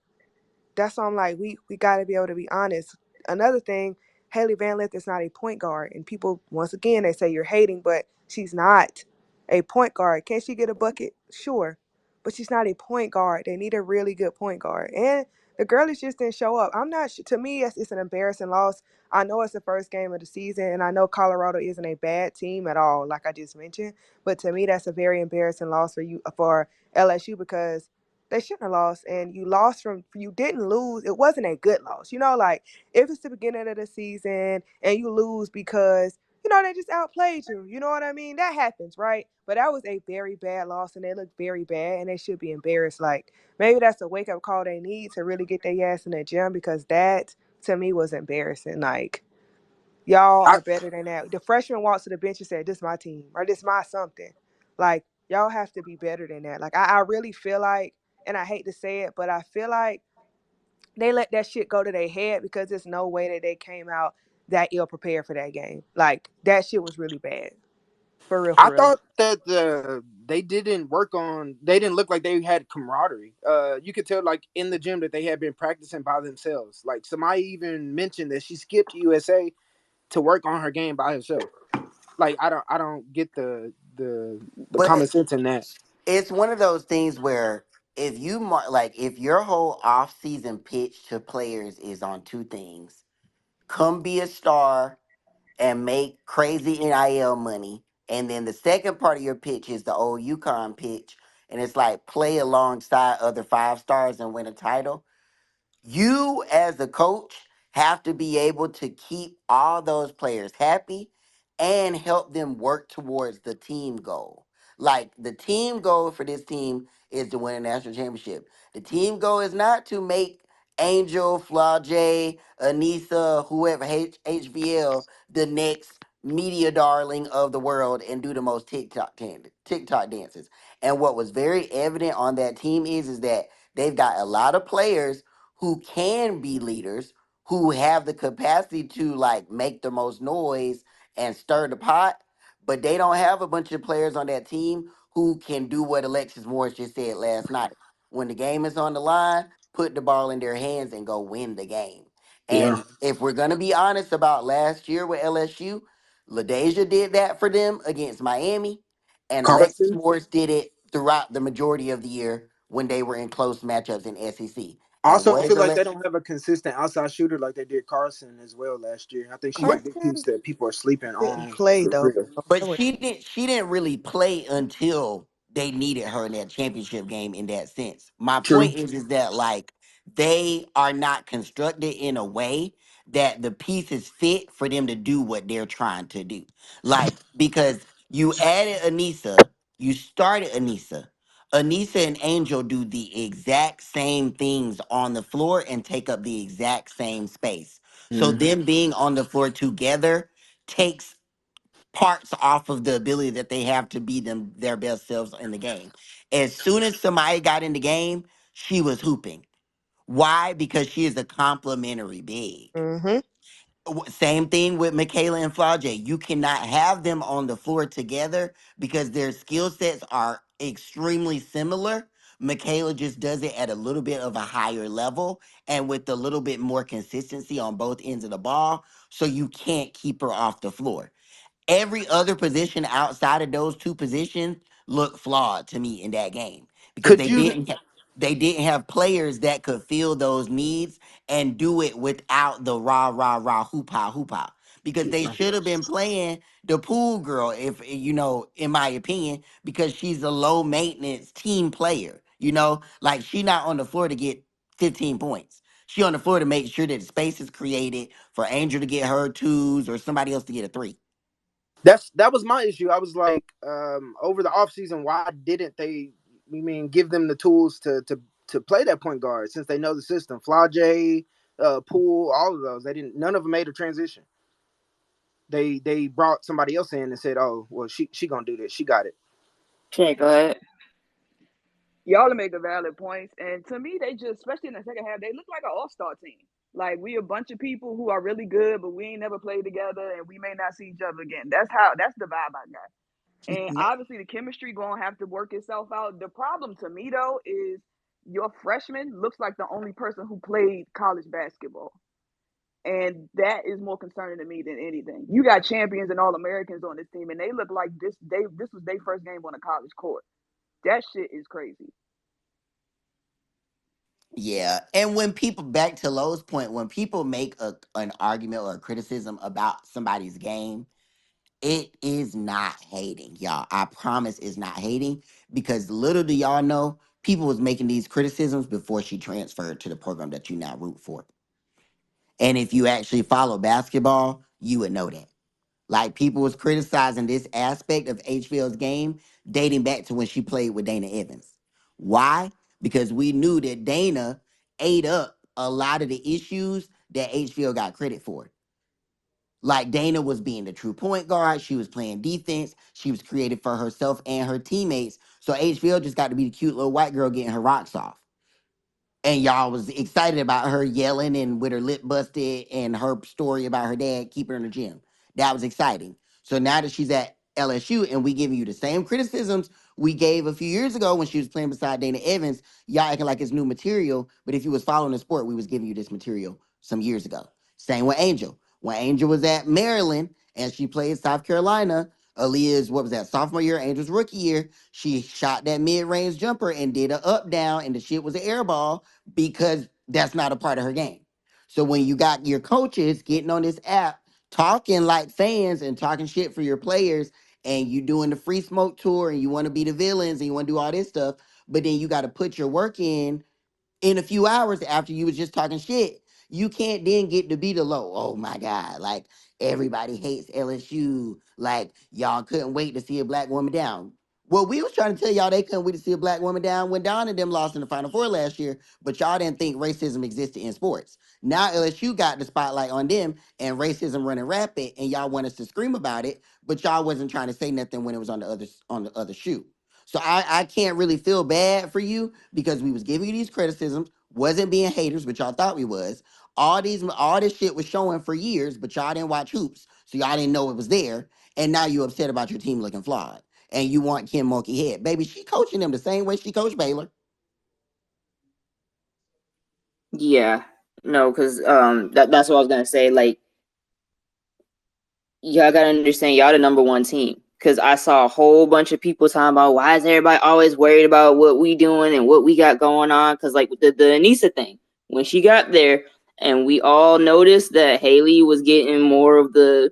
that's why I'm like, we got to be able to be honest. Another thing, Haley Van Lith is not a point guard, and people once again they say you're hating, but she's not a point guard. Can she get a bucket? Sure, but she's not a point guard. They need a really good point guard, and the girlies just didn't show up. I'm not. To me, it's an embarrassing loss. I know it's the first game of the season, and I know Colorado isn't a bad team at all, like I just mentioned. But to me, that's a very embarrassing loss for LSU because they shouldn't have lost, and you didn't lose. It wasn't a good loss. Like if it's the beginning of the season and you lose because they just outplayed you. You know what I mean? That happens, right? But that was a very bad loss, and they looked very bad, and they should be embarrassed. Like maybe that's a wake up call they need to really get their ass in the gym, because that to me was embarrassing. Like y'all I are better than that. The freshman walked to the bench and said, "This is my team," or "This is my something." Like y'all have to be better than that. Like I really feel like, and I hate to say it, but I feel like they let that shit go to their head, because there's no way that they came out that ill prepared for that game. Like that shit was really bad. For real, I for real. thought that they didn't work on. They didn't look like they had camaraderie. You could tell, like in the gym, that they had been practicing by themselves. Like somebody even mentioned that she skipped USA to work on her game by herself. Like I don't get the But common sense in that. it's one of those things where if your whole off season pitch to players is on two things: come be a star and make crazy NIL money, and then the second part of your pitch is the old UConn pitch, and it's like play alongside other 5 stars and win a title. You as a coach have to be able to keep all those players happy and help them work towards the team goal. Like the team goal for this team is to win a national championship. The team goal is not to make Angel, Flau'jae, Anissa, whoever HBL the next media darling of the world and do the most TikTok dances. And what was very evident on that team is that they've got a lot of players who can be leaders, who have the capacity to like make the most noise and stir the pot, but they don't have a bunch of players on that team who can do what Alexis Morris just said last night. When the game is on the line, put the ball in their hands and go win the game. Yeah, And if we're gonna be honest about last year with LSU, LaDeja did that for them against Miami, and Alexis Carson. Morris did it throughout the majority of the year when they were in close matchups in SEC. I And also what is feel like they Alexis? don't have a consistent outside shooter like they did Carson as well last year. I think she's a big piece Carson that people are sleeping didn't on play for though. real. But she didn't really play until they needed her in that championship game in that sense. My True. point is that like they are not constructed in a way that the pieces fit for them to do what they're trying to do. Like because you added Anissa, you started Anissa. Anissa and Angel do the exact same things on the floor and take up the exact same space. So Mm-hmm. them being on the floor together takes parts off of the ability that they have to be their best selves in the game. As soon as somebody got in the game, she was hooping. Why? Because she is a complimentary big. Mm-hmm. Same thing with Michaela and Flau'jae. You cannot have them on the floor together because their skill sets are extremely similar. Michaela just does it at a little bit of a higher level and with a little bit more consistency on both ends of the ball. So you can't keep her off the floor. Every other position outside of those two positions looked flawed to me in that game because Could you? they didn't have players that could fill those needs and do it without the rah rah rah hoop ha because they should have been playing the pool girl, if you know, in my opinion, because she's a low maintenance team player, you know, like she not on the floor to get 15 points. She on the floor to make sure that space is created for Angel to get her twos or somebody else to get a three. That was my issue. I was like, over the offseason, why didn't they? I mean, give them the tools to play that point guard since they know the system. Flau'jae, Poole, all of those. They didn't. None of them made a transition. They brought somebody else in and said, "Oh, well, she gonna do this. She got it." Okay, go ahead. Y'all make a valid points, and to me, they just, especially in the second half, they look like an all-star team. Like we a bunch of people who are really good, but we ain't never played together, and we may not see each other again. That's the vibe I got. And obviously, the chemistry gonna have to work itself out. The problem to me though is your freshman looks like the only person who played college basketball, and that is more concerning to me than anything. You got champions and all Americans on this team, and they look like this was their first game on a college court. That shit is crazy. Yeah, and when people, back to Lowe's point, when people make an argument or a criticism about somebody's game, it is not hating, y'all. I promise it's not hating because little do y'all know, people was making these criticisms before she transferred to the program that you now root for. And if you actually follow basketball, you would know that. Like people was criticizing this aspect of HVL's game dating back to when she played with Dana Evans. Why? Because we knew that Dana ate up a lot of the issues that HVL got credit for. Like Dana was being the true point guard, she was playing defense, she was creative for herself and her teammates. So HVL just got to be the cute little white girl getting her rocks off, and y'all was excited about her yelling and with her lip busted and her story about her dad keeping her in the gym. That was exciting. So now that she's at LSU and we giving you the same criticisms we gave a few years ago when she was playing beside Dana Evans, y'all acting like it's new material. But if you was following the sport, we was giving you this material some years ago. Same with Angel. When Angel was at Maryland and she played South Carolina, Aaliyah's, what was that, sophomore year, Angel's rookie year, she shot that mid-range jumper and did a up down and the shit was an air ball because that's not a part of her game. So when you got your coaches getting on this app talking like fans and talking shit for your players, and you doing the free smoke tour and you want to be the villains and you want to do all this stuff, but then you got to put your work in a few hours after you was just talking shit, you can't then get to be the low. Oh my God. Like everybody hates LSU. Like y'all couldn't wait to see a black woman down. Well, we was trying to tell y'all they couldn't wait to see a black woman down when Don and them lost in the Final Four last year, but y'all didn't think racism existed in sports. Now LSU got the spotlight on them and racism running rapid, and y'all want us to scream about it, but y'all wasn't trying to say nothing when it was on the other shoe. So I can't really feel bad for you because we was giving you these criticisms, wasn't being haters, but y'all thought we was. All this shit was showing for years, but y'all didn't watch hoops, so y'all didn't know it was there. And now you upset about your team looking flawed, and you want Kim Mulkey head, baby. She coaching them the same way she coached Baylor. Yeah, no, because that's what I was gonna say. Like, y'all gotta understand, y'all the number one team. Because I saw a whole bunch of people talking about why is everybody always worried about what we doing and what we got going on. Because like the Anissa thing, when she got there, and we all noticed that Haley was getting more of the,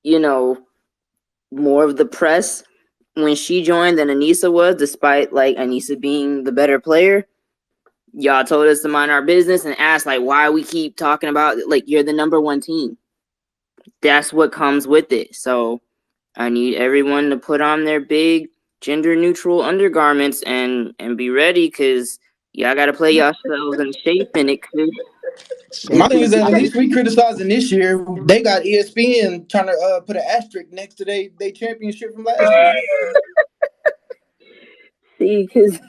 you know, more of the press when she joined than Anissa was, despite like Anissa being the better player. Y'all told us to mind our business and asked like why we keep talking about like you're the number one team. That's what comes with it. So I need everyone to put on their big gender neutral undergarments and be ready because y'all gotta play yourselves in shape and it My Shit. thing is that at least we criticizing this year. They got ESPN trying to put an asterisk next to they championship from last year. See, because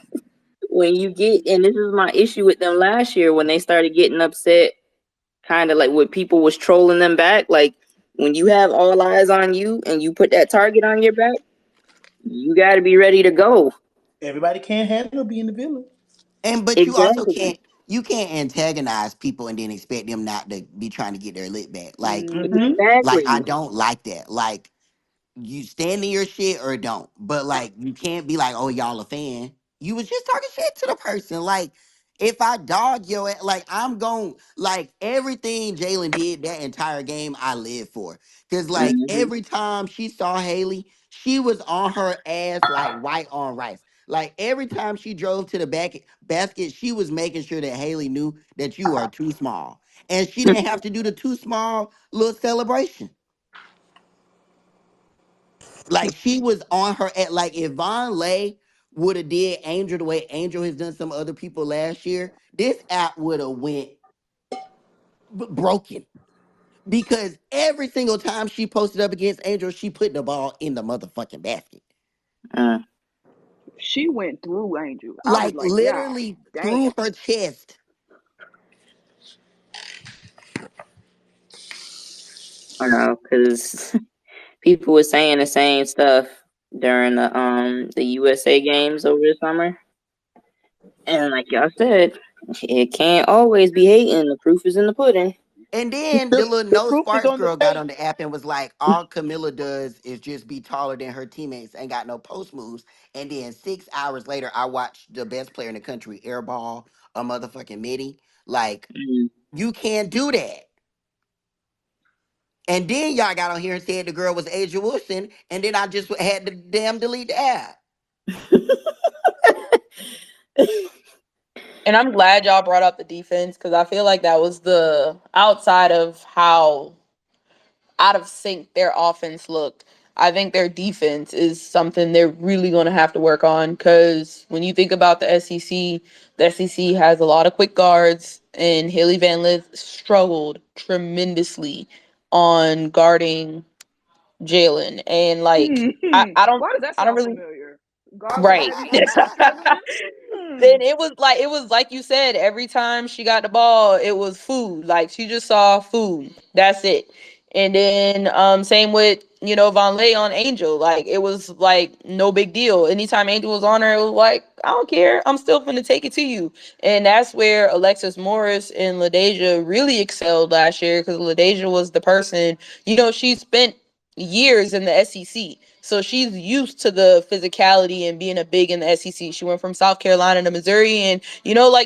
when you get, and this is my issue with them last year when they started getting upset, kind of like when people was trolling them back. Like when you have all eyes on you and you put that target on your back, you got to be ready to go. Everybody can't handle being the villain. And but you also Exactly. can't antagonize people and then expect them not to be trying to get their lit back. Mm-hmm. Like I Exactly. don't like that. Like you stand in your shit or don't. But like you can't be like, oh y'all a fan. You was just talking shit to the person. Like if I dog your like I'm going like everything Jalen did that entire game I live for. Cause like Hmm. every time she saw Haley, she was on her ass like white on rice. Like every time she drove to the basket, she was making sure that Haley knew that you are too small. And she didn't have to do the too small little celebration. Like she was on her at like if Von Lay would have did Angel the way Angel has done some other people last year, this app would have went broken because every single time she posted up against Angel, she put the ball in the motherfucking basket. Uh, She went through Angel. I was Like like, God literally damn. through her chest. I know, because people were saying the same stuff during the USA games over the summer. And like y'all said, it can't always be hating. The proof is in the pudding. And then the little The no proof is sparks on the girl got tape. on the app and was like, all Camilla does is just be taller than her teammates, ain't got no post moves. And then 6 hours later, I watched the best player in the country airball a motherfucking midi. Like, Mm. you can't do that. And then y'all got on here and said the girl was Asia Wilson, and then I just had to damn delete the app. And I'm glad y'all brought up the defense because I feel like that was the outside of how out of sync their offense looked. I think their defense is something they're really going to have to work on because when you think about the SEC has a lot of quick guards, and Haley Van Lith struggled tremendously on guarding Jalen. And like, Hmm. Why does that I don't sound really familiar? Guard with a right. heavy hand struggling? Hmm. Then it was like you said, every time she got the ball, it was food. Like she just saw food. That's it. And then same with, Von Lay on Angel. Like it was like no big deal. Anytime Angel was on her, it was like, I don't care. I'm still gonna take it to you. And that's where Alexis Morris and LaDeja really excelled last year because LaDeja was the person, she spent years in the SEC. So she's used to the physicality and being a big in the SEC. She went from South Carolina to Missouri, and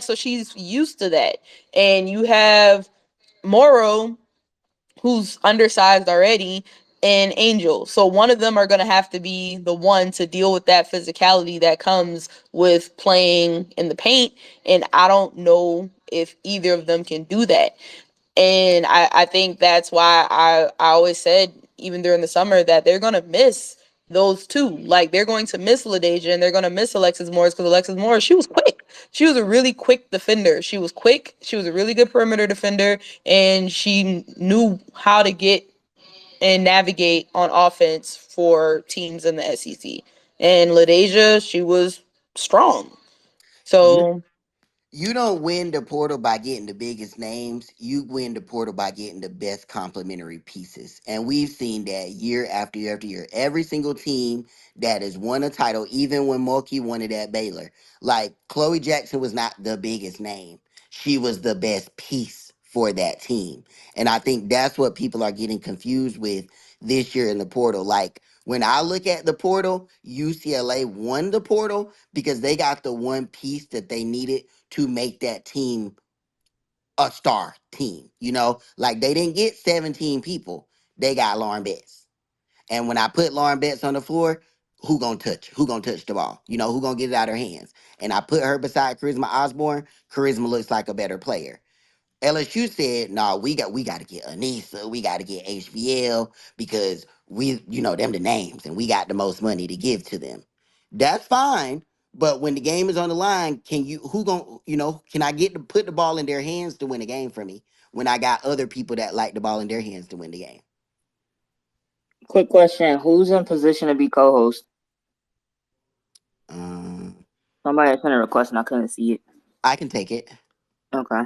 so she's used to that. And you have Morrow, who's undersized already, and Angel. So one of them are going to have to be the one to deal with that physicality that comes with playing in the paint. And I don't know if either of them can do that. And I think that's why I always said, even during the summer, that they're going to miss those two. Like, they're going to miss LaDeja and they're going to miss Alexis Morris because Alexis Morris, she was quick. She was a really quick defender. She was quick. She was a really good perimeter defender. And she knew how to get and navigate on offense for teams in the SEC. And LaDeja, she was strong. You So, You don't win the portal by getting the biggest names. You win the portal by getting the best complementary pieces. And we've seen that year after year after year. Every single team that has won a title, even when Mulkey won it at Baylor, like Chloe Jackson was not the biggest name. She was the best piece for that team. And I think that's what people are getting confused with this year in the portal. Like when I look at the portal, UCLA won the portal because they got the one piece that they needed to make that team a star team. Like they didn't get 17 people. They got Lauren Betts. And when I put Lauren Betts on the floor, who gonna touch? Who gonna touch the ball? Who gonna get it out of her hands? And I put her beside Charisma Osborne. Charisma looks like a better player. LSU said, "No, we got to get Anissa. We got to get HBL because them the names and we got the most money to give to them." That's fine, But when the game is on the line, can you who gon' can I get to put the ball in their hands to win a game for me when I got other people that like the ball in their hands to win the game? Quick question: who's in position to be co-host? Um, Somebody sent a request and I couldn't see it. I can take it. Okay.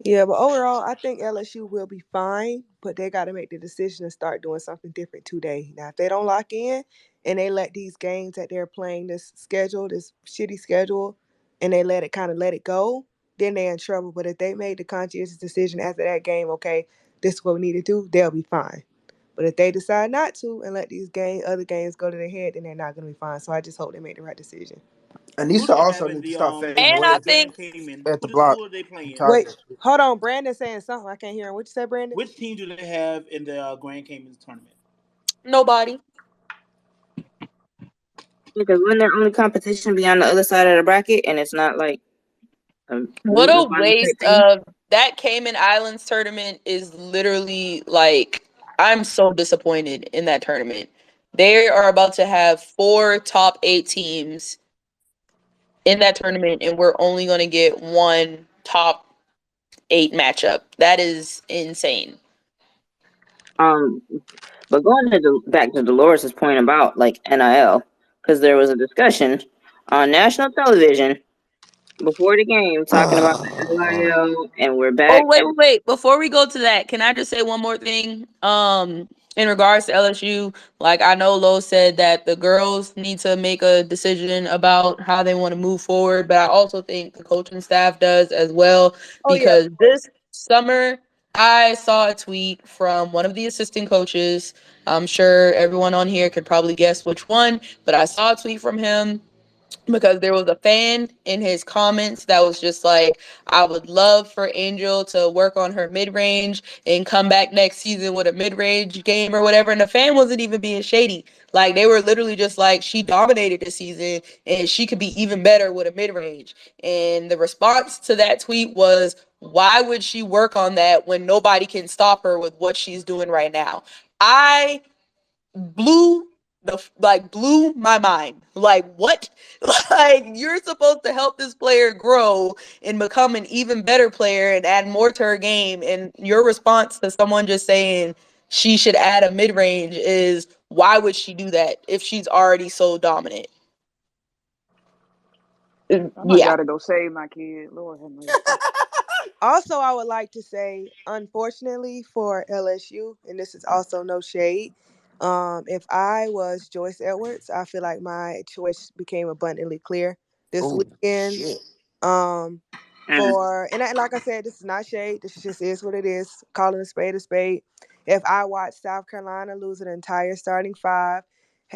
Yeah, but overall, I think LSU will be fine, but they got to make the decision and start doing something different today. Now, if they don't lock in and they let these games that they're playing, this schedule, this shitty schedule, and they let it kind of let it go, then they're in trouble. But if they made the conscientious decision after that game, okay, this is what we need to do, they'll be fine. But if they decide not to and let these other games go to their head, then they're not going to be fine. So I just hope they make the right decision. Who Anissa do they have also in need to the start fading And away I Grand think Cayman? at the Who block. are they I'm playing? tired Wait, of that shit. hold on. Brandon's saying something. I can't hear him. What you say, Brandon? Which team do they have in the Grand Cayman tournament? nobody. Because when their only competition be on the other side of the bracket, and it's not like a What meet the a finals type waste thing. of that Cayman Islands tournament is literally like I'm so disappointed in that tournament. They are about to have 4 top 8 teams in that tournament, and we're only going to get one top 8 matchup. That is insane. Um, but going to back to Dolores' point about like NIL, because there was a discussion on national television before the game talking about the NIL, and we're Oh back. wait. Before we go to that, can I just say one more thing? In regards to LSU, like I know Lo said that the girls need to make a decision about how they want to move forward, but I also think the coaching staff does as well Oh, yeah, of because course. this summer I saw a tweet from one of the assistant coaches. I'm sure everyone on here could probably guess which one, but I saw a tweet from him because there was a fan in his comments that was just like, I would love for Angel to work on her mid range and come back next season with a mid range game or whatever. And the fan wasn't even being shady. Like, they were literally just like, she dominated this season and she could be even better with a mid range. And the response to that tweet was, why would she work on that when nobody can stop her with what she's doing right now? I blew blew my mind. Like, what? Like, you're supposed to help this player grow and become an even better player and add more to her game, and your response to someone just saying she should add a mid-range is, why would she do that if she's already so dominant? I Yeah. gotta go save my kid. Lord have mercy. Also, I would like to say, unfortunately for LSU, and this is also no shade, if I was Joyce Edwards, I feel like my choice became abundantly clear this Oh weekend. shit. Um, like I said, this is not shade. This just is what it is. Calling a spade a spade. If I watch South Carolina lose an entire starting five,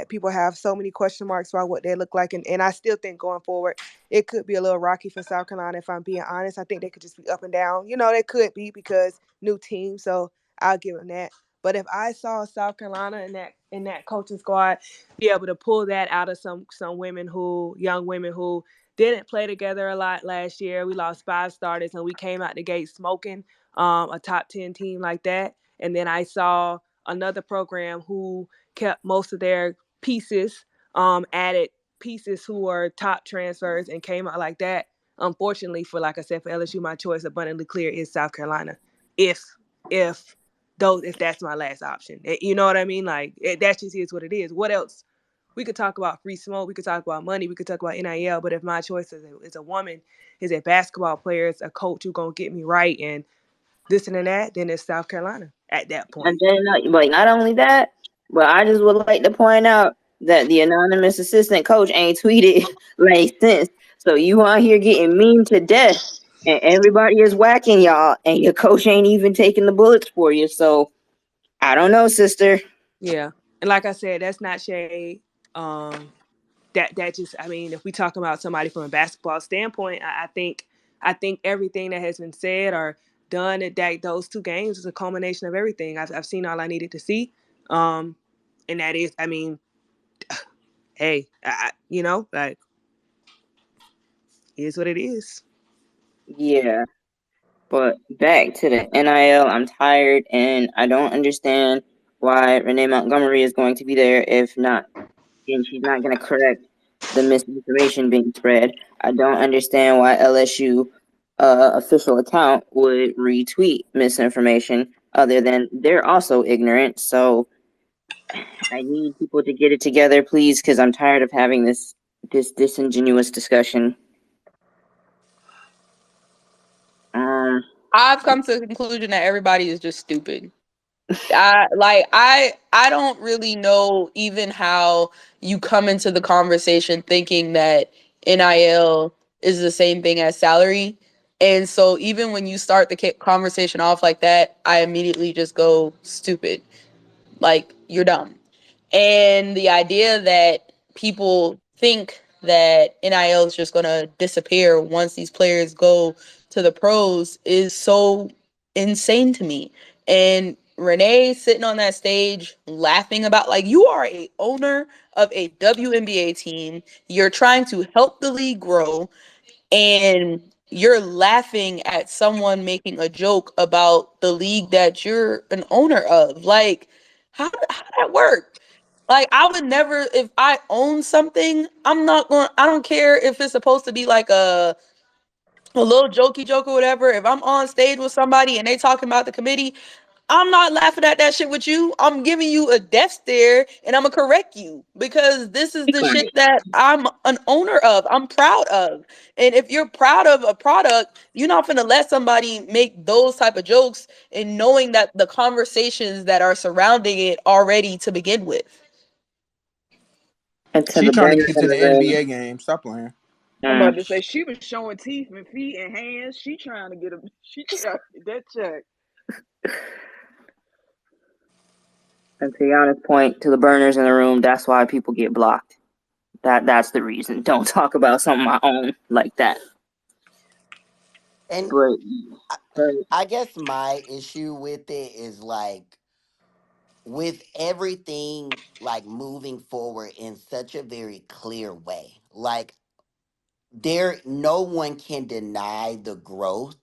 people have so many question marks about what they look like, and I still think going forward it could be a little rocky for South Carolina. If I'm being honest, I think they could just be up and down. They could be because new team, so I'll give them that. But if I saw South Carolina in that coaching squad be able to pull that out of some young women who didn't play together a lot last year. We lost 5 starters and we came out the gate smoking a top 10 team like that. And then I saw another program who kept most of their pieces, added pieces who were top transfers and came out like that. Unfortunately, like I said, for LSU, my choice abundantly clear is South Carolina. If if if that's my last option, you know what I mean? Like that just is what it is. What else? We could talk about free smoke. We could talk about money. We could talk about NIL. But if my choice is a woman, is a basketball player, is a coach who's gonna get me right, and this and that, then it's South Carolina at that And point. then, like, not only that, but I just would like to point out that the anonymous assistant coach ain't tweeted like since. So you out here getting mean to death, and everybody is whacking y'all, and your coach ain't even taking the bullets for you. So I don't know, sister. Yeah, and like I said, that's not shade. That just, I mean, if we talk about somebody from a basketball standpoint, I think everything that has been said or done at those 2 games is a culmination of everything. I've seen all I needed to see, and that is, I mean, hey, like, is what it is. Yeah, but back to the NIL. I'm tired, and I don't understand why Renee Montgomery is going to be there if not, and she's not going to correct the misinformation being spread. I don't understand why LSU official account would retweet misinformation other than they're also ignorant. So I need people to get it together, please, because I'm tired of having this disingenuous discussion. I've come to the conclusion that everybody is just stupid. I don't really know even how you come into the conversation thinking that NIL is the same thing as salary. And so even when you start the conversation off like that, I immediately just go stupid. Like, you're dumb. And the idea that people think that NIL is just going to disappear once these players go to the pros is so insane to me. And Renee sitting on that stage laughing about, like, you are a owner of a WNBA team. You're trying to help the league grow, and you're laughing at someone making a joke about the league that you're an owner of. Like, how that work? Like, I would never, if I own something, I don't care if it's supposed to be like a little jokey joke or whatever. If I'm on stage with somebody and they talking about the committee, I'm not laughing at that shit with you. I'm giving you a death stare and I'm gonna correct you because this is the shit that I'm an owner of. I'm proud of. And if you're proud of a product, you're not gonna let somebody make those type of jokes and knowing that the conversations that are surrounding it already to begin with. And to She the trying to burners get in to the the room. NBA game. Stop playing. I'm about to say she was showing teeth and feet and hands. She trying to get a she trying to get that check. And to Yana's point, to the burners in the room, that's why people get blocked. That's the reason. Don't talk about something I own like that. And But I guess my issue with it is like with everything like moving forward in such a very clear way. Like there no one can deny the growth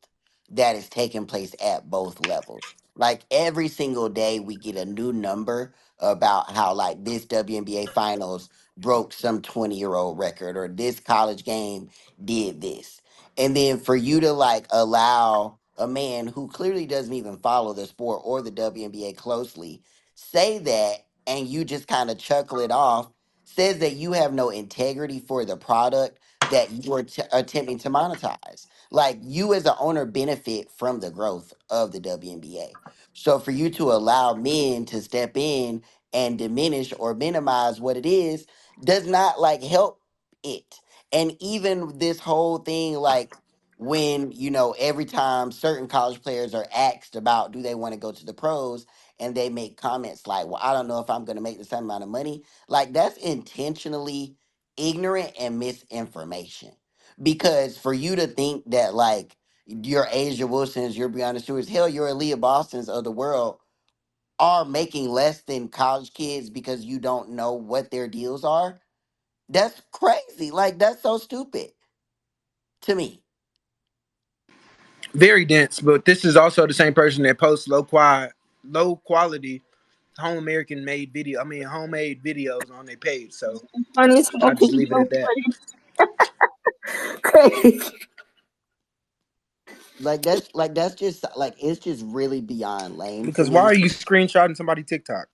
that is taking place at both levels. Like every single day we get a new number about how like this WNBA finals broke some 20-year-old record or this college game did this. And then for you to like allow a man who clearly doesn't even follow the sport or the WNBA closely say that and you just kind of chuckle it off says that you have no integrity for the product that you are attempting to monetize. Like you as an owner benefit from the growth of the WNBA. So for you to allow men to step in and diminish or minimize what it is does not like help it. And even this whole thing like when every time certain college players are asked about do they want to go to the pros and they make comments like, well, I don't know if I'm going to make the same amount of money, like that's intentionally ignorant and misinformation. Because for you to think that like your Asia Wilsons, your Breonna Stewart's, hell, your Aaliyah Bostons of the world are making less than college kids because you don't know what their deals are, that's crazy. Like that's so stupid to me. Very dense, but this is also the same person that posts low quality home American made video. I mean, homemade videos on their page. So funny, I just leave it so at that. crazy. Like that's just like it's just really beyond lame to Because why me. are you screenshotting somebody TikTok?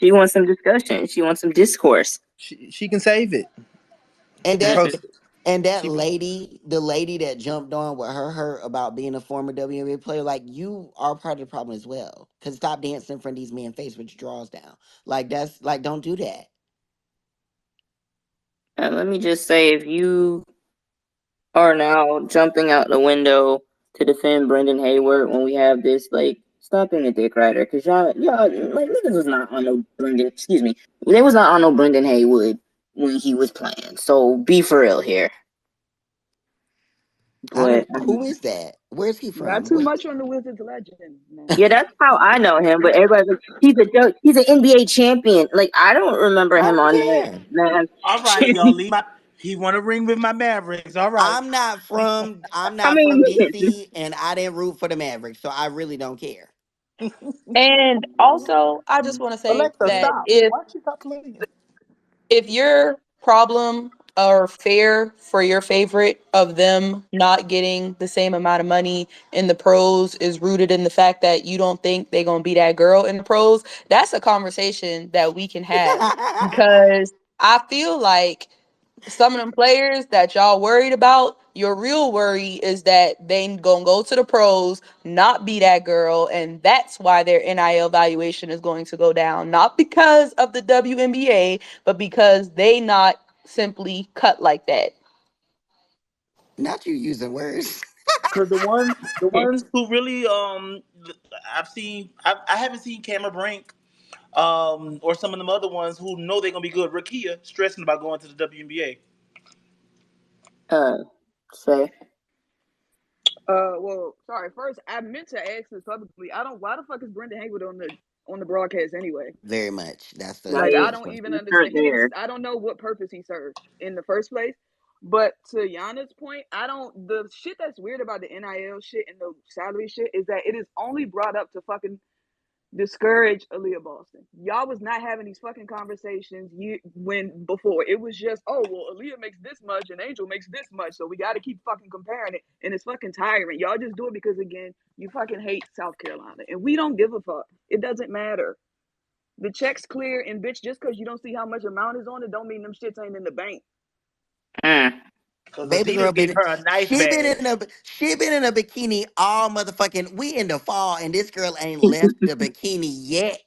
She wants some discussion. She wants some discourse. She can save it And and that post it. and that She, lady, the lady that jumped on with her about being a former WNBA player, like you are part of the problem as well. Cause stop dancing in front of these men's face with your drawers down. Like that's like don't do that. And let me just say, if you are now jumping out the window to defend Brendan Hayward when we have this, like, stop being a dick rider, because y'all, like, niggas was not on no Brendan, excuse me, they was not on no Brendan Hayward when he was playing, so be for real here. I But, don't. Who is that? Where's he Not from? too What? much on the Wizards legend, man. yeah, that's how I know him, but everybody's like, he's an NBA champion. Like, I don't remember I him don't on there, care. man. All right, y'all. Leave my. He want to ring with my Mavericks. All right. I'm I not from mean, DC, and I didn't root for the Mavericks, so I really don't care. And also, I just want to say Alexa, that stop. if Why she stop playing? if your problem or fear for your favorite of them not getting the same amount of money in the pros is rooted in the fact that you don't think they're gonna be that girl in the pros, that's a conversation that we can have. Because I feel like some of them players that y'all worried about, your real worry is that they gonna go to the pros, not be that girl, and that's why their NIL valuation is going to go down. Not because of the WNBA, but because they not simply cut like that. Not you using words. Cause the ones who really I haven't seen Cameron Brink or some of them other ones who know they're gonna be good. Rakia stressing about going to the WNBA. Uh, say. Well, sorry. First, I meant to ask this publicly. I don't. Why the fuck is Brenda Haywood on the broadcast anyway? Very much. That's the Like, Like, I first don't question. even let's start understand. He didn't. there. I don't know what purpose he served in the first place. But to Yana's point, I don't. The shit that's weird about the NIL shit and the salary shit is that it is only brought up to fucking discourage Aaliyah Boston. Y'all was not having these fucking conversations when before. It was just, oh well, Aaliyah makes this much and Angel makes this much, so we got to keep fucking comparing it, and it's fucking tiring. Y'all just do it because again, you fucking hate South Carolina, and we don't give a fuck. It doesn't matter. The check's clear, and bitch, just because you don't see how much amount is on it, don't mean them shits ain't in the bank. Mm. Cause Baby girl Adidas gave been her a nice bag. she been in a bikini all motherfucking. We in the fall and this girl ain't left the bikini yet.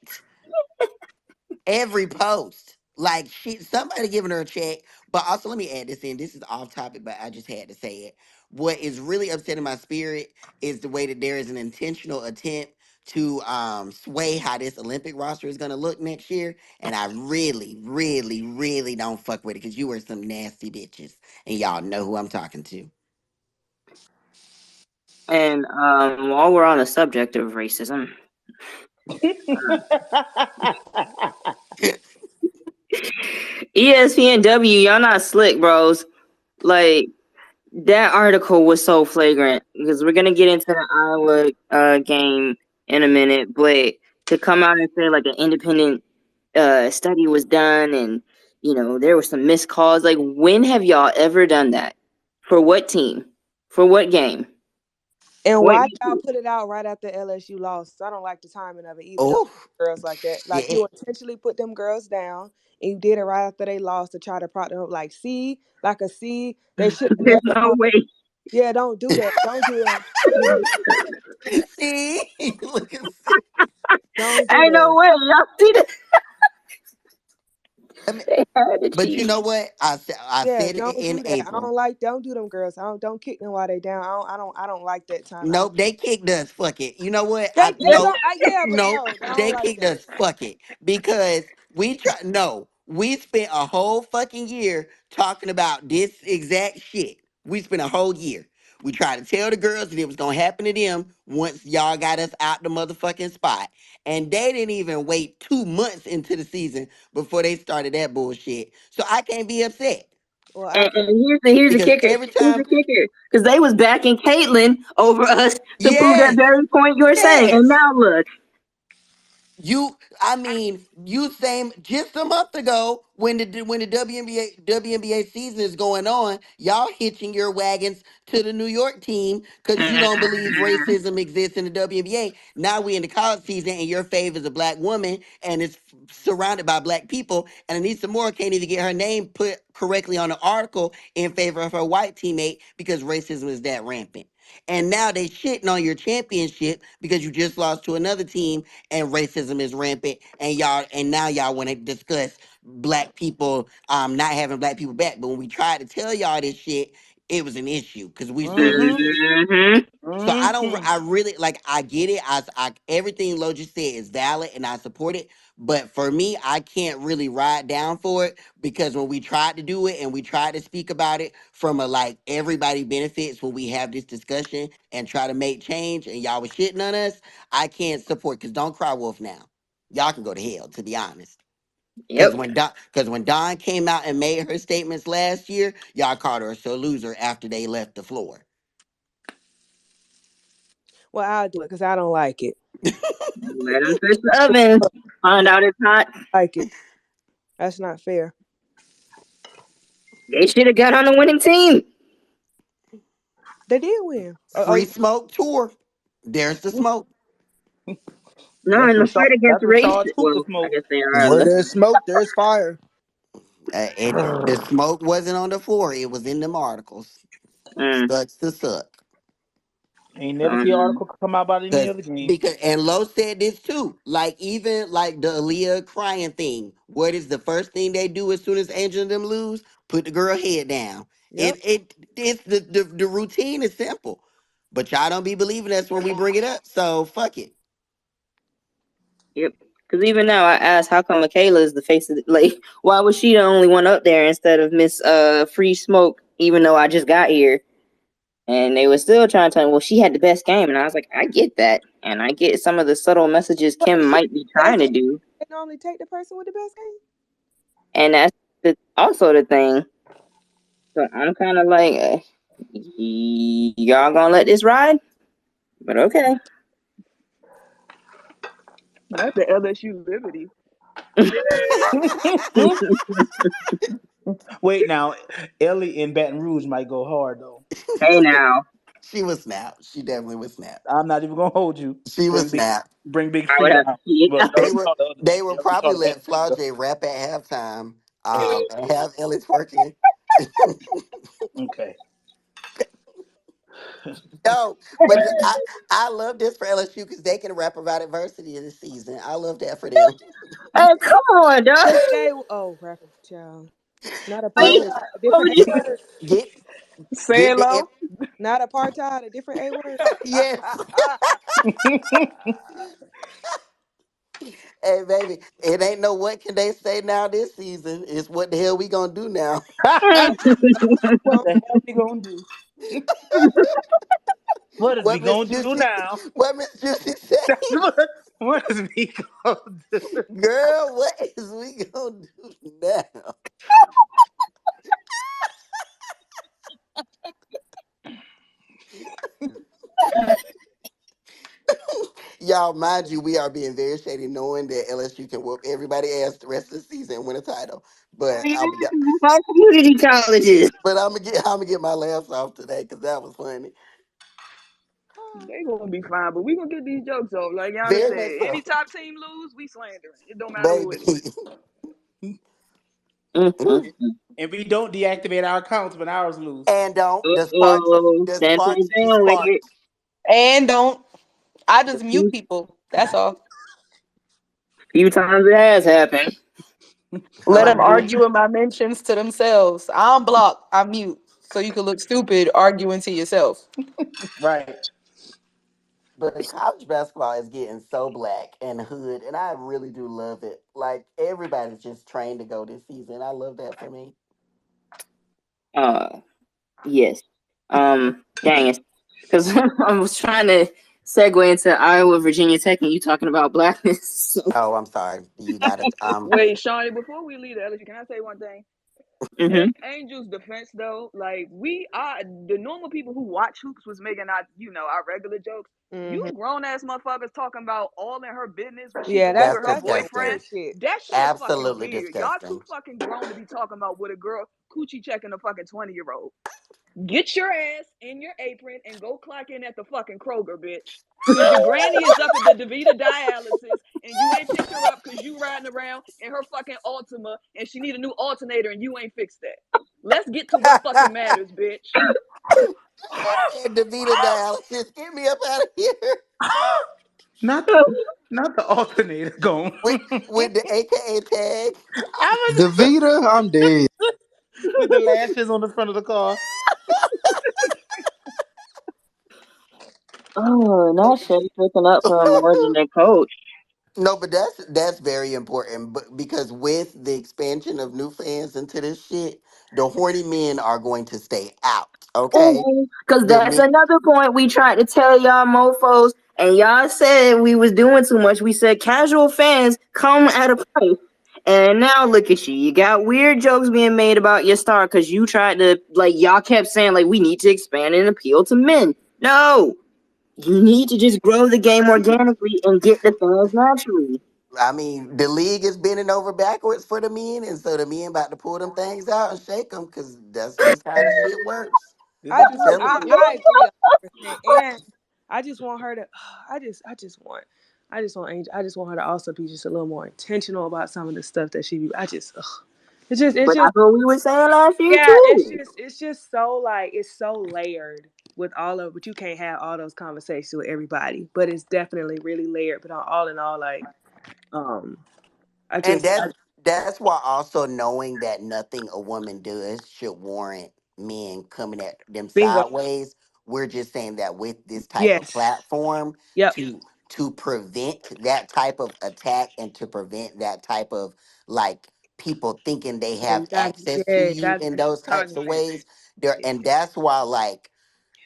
Every post. Like somebody giving her a check. But also let me add this in. This is off topic, but I just had to say it. What is really upsetting my spirit is the way that there is an intentional attempt to sway how this Olympic roster is gonna look next year. And I really, really, really don't fuck with it because you are some nasty bitches. And y'all know who I'm talking to. And while we're on the subject of racism, ESPNW, y'all not slick, bros. Like, that article was so flagrant because we're gonna get into the Iowa game in a minute, but to come out and say like an independent study was done and there were some missed calls. Like, when have y'all ever done that? For what team? For what game? And Point why me to y'all it. put it out right after LSU lost? I don't like the timing of it either. Don't Oh do girls like that. Like you shit. intentionally put them girls down, and you did it right after they lost to try to prop them up. Like see, like a see, they should have There's never no lost. way. Yeah, don't do that. Don't do them. See? Look at see. Don't do Ain't no them. way. Y'all see that? I mean, They had to but you cheat. know what? I Yeah, said it don't in do that. I April. don't like. Don't do them girls. Don't kick them while they down. I don't like that time. I don't. Nope, they kicked us. Fuck it. You know what? They They don't. Yeah, but Nope, no, I don't they like kicked that. us. Fuck it, because we try. No, we spent a whole fucking year talking about this exact shit. We spent a whole year. We tried to tell the girls that it was gonna happen to them once y'all got us out the motherfucking spot, and they didn't even wait 2 months into the season before they started that bullshit. So I can't be upset Well, And after here's the because kicker. every Here's the time, kicker. Because they was backing Caitlyn over us to prove that yes, very point you're saying. And yes. now look. I mean, you same just a month ago when the WNBA season is going on, y'all hitching your wagons to the New York team because you don't believe racism exists in the WNBA. Now we in the college season and your fave is a black woman and it's surrounded by black people. And Anissa Moore can't even get her name put correctly on the article in favor of her white teammate because racism is that rampant. And now they shitting on your championship because you just lost to another team and racism is rampant and now y'all want to discuss black people not having black people back. But when we tried to tell y'all this shit, it was an issue because we said this is Mm-hmm. so Mm-hmm. I really like I get it. Everything Lo just said is valid and I support it. But for me, I can't really ride down for it because when we tried to do it and we tried to speak about it from a like everybody benefits when we have this discussion and try to make change and y'all was shitting on us, I can't support because don't cry wolf now. Y'all can go to hell, to be honest. Because Yep. when Don came out and made her statements last year, y'all called her a loser after they left the floor. well, I'll do it because I don't like it. Let them touch the oven. Find out it's hot. Like it. That's not fair. They should have got on the winning team. They did win. Free smoke tour. There's the smoke. No, That's in the what fight against that's what race. Charles Hooper Well, I smoked. guess they are. Where there's smoke, there's fire. The smoke wasn't on the floor. It was in them articles. Mm, Sucks to suck. Ain't never see an mm, article come out about any Cause other game. because and Lo said this too. Like even like the Aaliyah crying thing. What is the first thing they do as soon as Angel and them lose? Put the girl head down. Yep. It's the routine is simple. But y'all don't be believing us when we bring it up. So fuck it. yep. Because even now, I asked, how come Michaela is the face of the, like? Why was she the only one up there instead of Miss Free Smoke? Even though I just got here, and they were still trying to tell me, well, she had the best game, and I was like, I get that, and I get some of the subtle messages But Kim she might be trying best to game. do, They normally take the person with the best game. and that's also the thing. So I'm kind of like, y'all gonna let this ride? But okay. That's the LSU Liberty. Wait now, Ellie in Baton Rouge might go hard though. Hey now, She was snapped. She definitely was snapped. I'm not even gonna hold you. She was snapped. Bring Big I Free would have to down. see But no, it. we saw the other. They will Yeah, we saw probably the better let team though. Flau'jae rap at halftime. And have Ellie twerking. Okay. No, but I love this for LSU because they can rap about adversity this season. I love that for them. Hey, come on, dog. Different A. Oh, rapper child. Not Like, apartheid. A what different would A you? word. Get Say get it the low. Not apartheid. A different A word. yes. Hey baby, it ain't no what can they say now this season. It's what the hell we gonna do now. What the hell we gonna do? What is we What Miss gonna do Juicy now? what Miss Juicy say? That's what is we gonna do? Girl, what is we gonna do now? Y'all, mind you, we are being very shady knowing that LSU can whoop everybody ass the rest of the season and win a title. But I'm gonna get My community colleges. I'm gonna get my laughs off today because that was funny. They gonna be fine, but we gonna get these jokes off. Like Yana Very much said, so. any top team lose, we slandering. It don't matter who Baby. it is. Mm. And we don't deactivate our accounts when ours lose. And don't Uh-oh. the Something's sparks be wrong with it. sparked. And don't. I A just mute few, people. That's all. few times it has happened. Let them Hilarious. argue in my mentions to themselves. I'm blocked. I mute. So you can look stupid arguing to yourself. Right. But college basketball is getting so black and hood, and I really do love it. Like everybody's just trained to go this season. I love that for me. Uh, yes. Dang it. Because I was trying to segue into Iowa, Virginia Tech, and you talking about blackness. So, Oh, I'm sorry. You got it. Wait, Shawnee, before we leave the LSU, can I say one thing? In mm-hmm. Angel's defense, though, like we are the normal people who watch hoops was making our, our regular jokes. You Hmm. grown ass motherfuckers talking about all in her business when she Yeah, could be that's with That's her that's some disgusting. boyfriend. weird shit. That shit is fucking Absolutely weird. Y'all too disgusting. fucking grown to be talking about with a girl coochie checking a fucking 20-year-old. Get your ass in your apron and go clock in at the fucking Kroger, bitch. Cause your granny is up at the DeVita dialysis and you ain't picked her up because you riding around in her fucking Altima and she need a new alternator and you ain't fixed that. Let's get to what fucking matters, bitch. And DeVita dialysis, get me up out of here Not not the alternator going. with the AKA tag. I was Davita, I'm dead. with the lashes on the front of the car. Oh, not Shay picking up for more than a coach. No, but that's very important. But because with the expansion of new fans into this shit, the horny men are going to stay out. Okay, Because the that's men. another point we tried to tell y'all mofos, and y'all said we was doing too much. We said casual fans come at a price. And now look at you. You got weird jokes being made about your star because you tried to, like, y'all kept saying, like, we need to expand and appeal to men. No, you need to just grow the game organically and get the fans naturally. I mean, the league is bending over backwards for the men, and so the men about to pull them things out and shake them because that's just how the shit works. Did I they just just say Telling I, that? you. I agree 100%. And I just want her to I just want her to also be just a little more intentional about some of the stuff that she be it's But just that's what we were saying last year yeah, too. it's just so like it's so layered with all of but you can't have all those conversations with everybody. But it's definitely really layered. But all in all, like um I And just that's why also knowing that nothing a woman does should warrant men coming at them bingo. sideways. We're just saying that with this type of Yes. platform Yep. to prevent that type of attack and to prevent that type of like people thinking they Yeah, have access to you you gotta in be those types of cognizant. ways. There and that's why like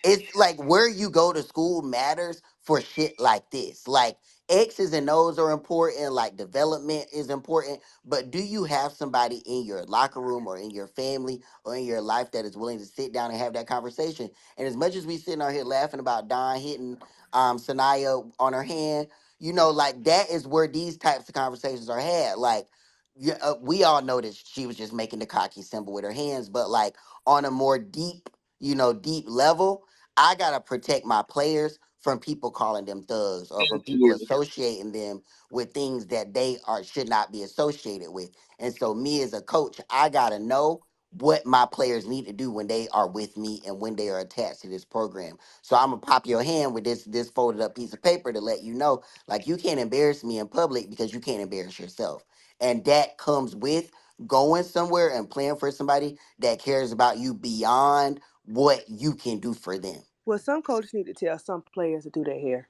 it's like where you go to school matters for shit like this. Like X's and O's are important, like development is important, but do you have somebody in your locker room or in your family or in your life that is willing to sit down and have that conversation? And as much as we sitting out here laughing about Don hitting Sanaya on her hand, you know, like that is where these types of conversations are had. Like we all know that she was just making the cocky symbol with her hands, but like on a more deep, you know, deep level, I gotta protect my players from people calling them thugs or from Thank people you. associating them with things that they are should not be associated with. And so me as a coach, I gotta know what my players need to do when they are with me and when they are attached to this program. So I'm gonna pop your hand with this folded up piece of paper to let you know, like you can't embarrass me in public because you can't embarrass yourself. And that comes with going somewhere and playing for somebody that cares about you beyond what you can do for them. Well, some coaches need to tell some players to do their hair.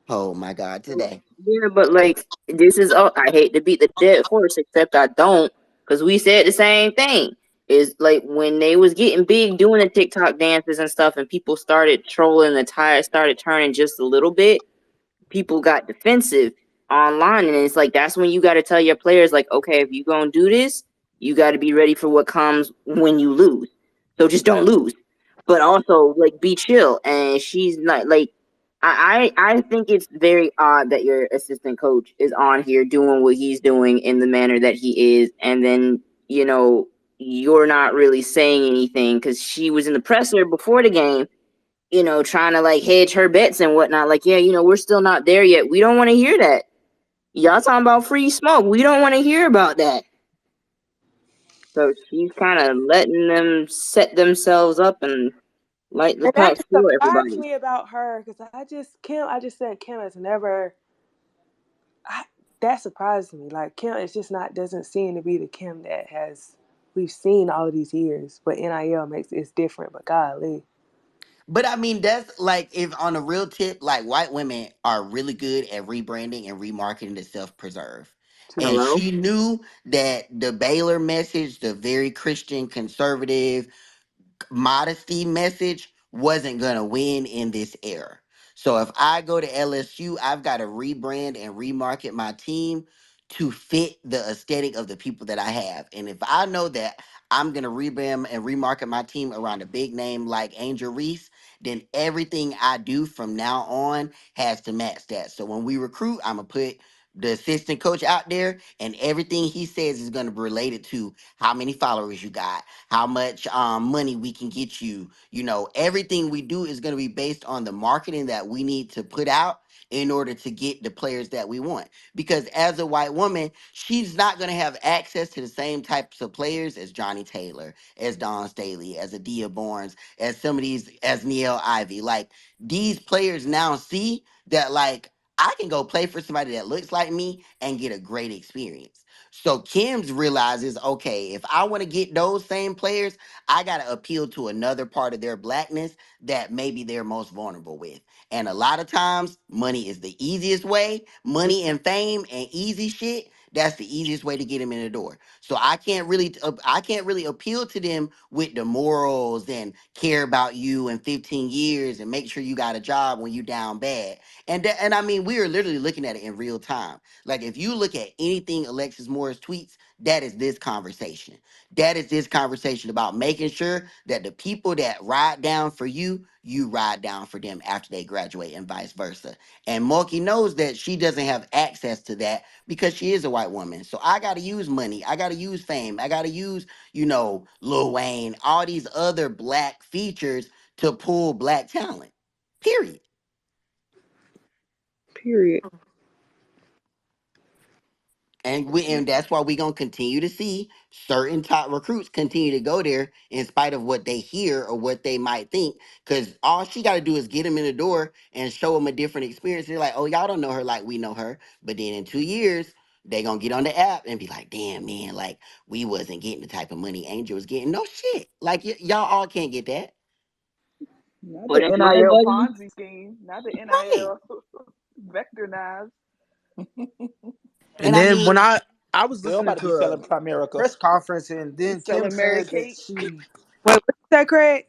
Oh my God, today. Yeah, but like this is all. I hate to beat the dead horse, except I don't, because we said the same thing. Is like when they was getting big doing the TikTok dances and stuff, and people started trolling, the tires started turning just a little bit. People got defensive online, and it's like that's when you got to tell your players, like, okay, if you gonna do this, you got to be ready for what comes when you lose. So just don't lose, but also like be chill. And she's not like I think it's very odd that your assistant coach is on here doing what he's doing in the manner that he is, and then you're not really saying anything because she was in the presser before the game, trying to like hedge her bets and whatnot. Like, yeah, we're still not there yet. We don't want to hear that. Y'all talking about free smoke. We don't want to hear about that. So she's kind of letting them set themselves up and light the And that pack just for surprised everybody. me about her because I just said Kim has never. I, that surprised me. Like Kim, it's just not doesn't seem to be the Kim that has we've seen all of these years. But NIL makes it's different. But golly, But I mean, that's like if on a real tip, like white women are really good at rebranding and remarketing to self preserve. too. And Hello? she knew that the Baylor message, the very Christian conservative modesty message wasn't going to win in this era. So if I go to LSU, I've got to rebrand and remarket my team to fit the aesthetic of the people that I have. And if I know that I'm going to rebrand and remarket my team around a big name like Angel Reese, then everything I do from now on has to match that. So when we recruit, I'm going to put the assistant coach out there and everything he says is going to be related to how many followers you got, how much money we can get you. You know, everything we do is going to be based on the marketing that we need to put out in order to get the players that we want. Because as a white woman, she's not going to have access to the same types of players as Johnny Taylor, as Don Staley, as Adia Barnes, as some of these, as Neil Ivy. Like these players now see that, like, I can go play for somebody that looks like me and get a great experience. So Kim's realizes, okay, if I want to get those same players, I got to appeal to another part of their blackness that maybe they're most vulnerable with. And a lot of times, money is the easiest way. Money and fame and easy shit. That's the easiest way to get them in the door. So I can't really appeal to them with the morals and care about you in 15 years and make sure you got a job when you down bad. And I mean, we are literally looking at it in real time. Like if you look at anything Alexis Morris tweets, That is this conversation. That is this conversation about making sure that the people that ride down for you, you ride down for them after they graduate and vice versa. And Morky knows that she doesn't have access to that because she is a white woman. So I got to use money. I got to use fame. I got to use, Lil Wayne, all these other black features to pull black talent. Period. Period. And that's why we're gonna continue to see certain top recruits continue to go there in spite of what they hear or what they might think. Cause all she gotta do is get them in the door and show them a different experience. They're like, oh, y'all don't know her like we know her. But then in 2 years, they gonna get on the app and be like, damn man, like we wasn't getting the type of money Angel was getting. No shit. Like y'all all can't get that. Not the Put in money, NIL buddy. Ponzi scheme, not the Right. NIL vector knives. And And I then when mean, I was Girl listening about to to be a selling Primerica. press conference, and They then Kim selling Mary said that Kate. Wait, what's that, Craig?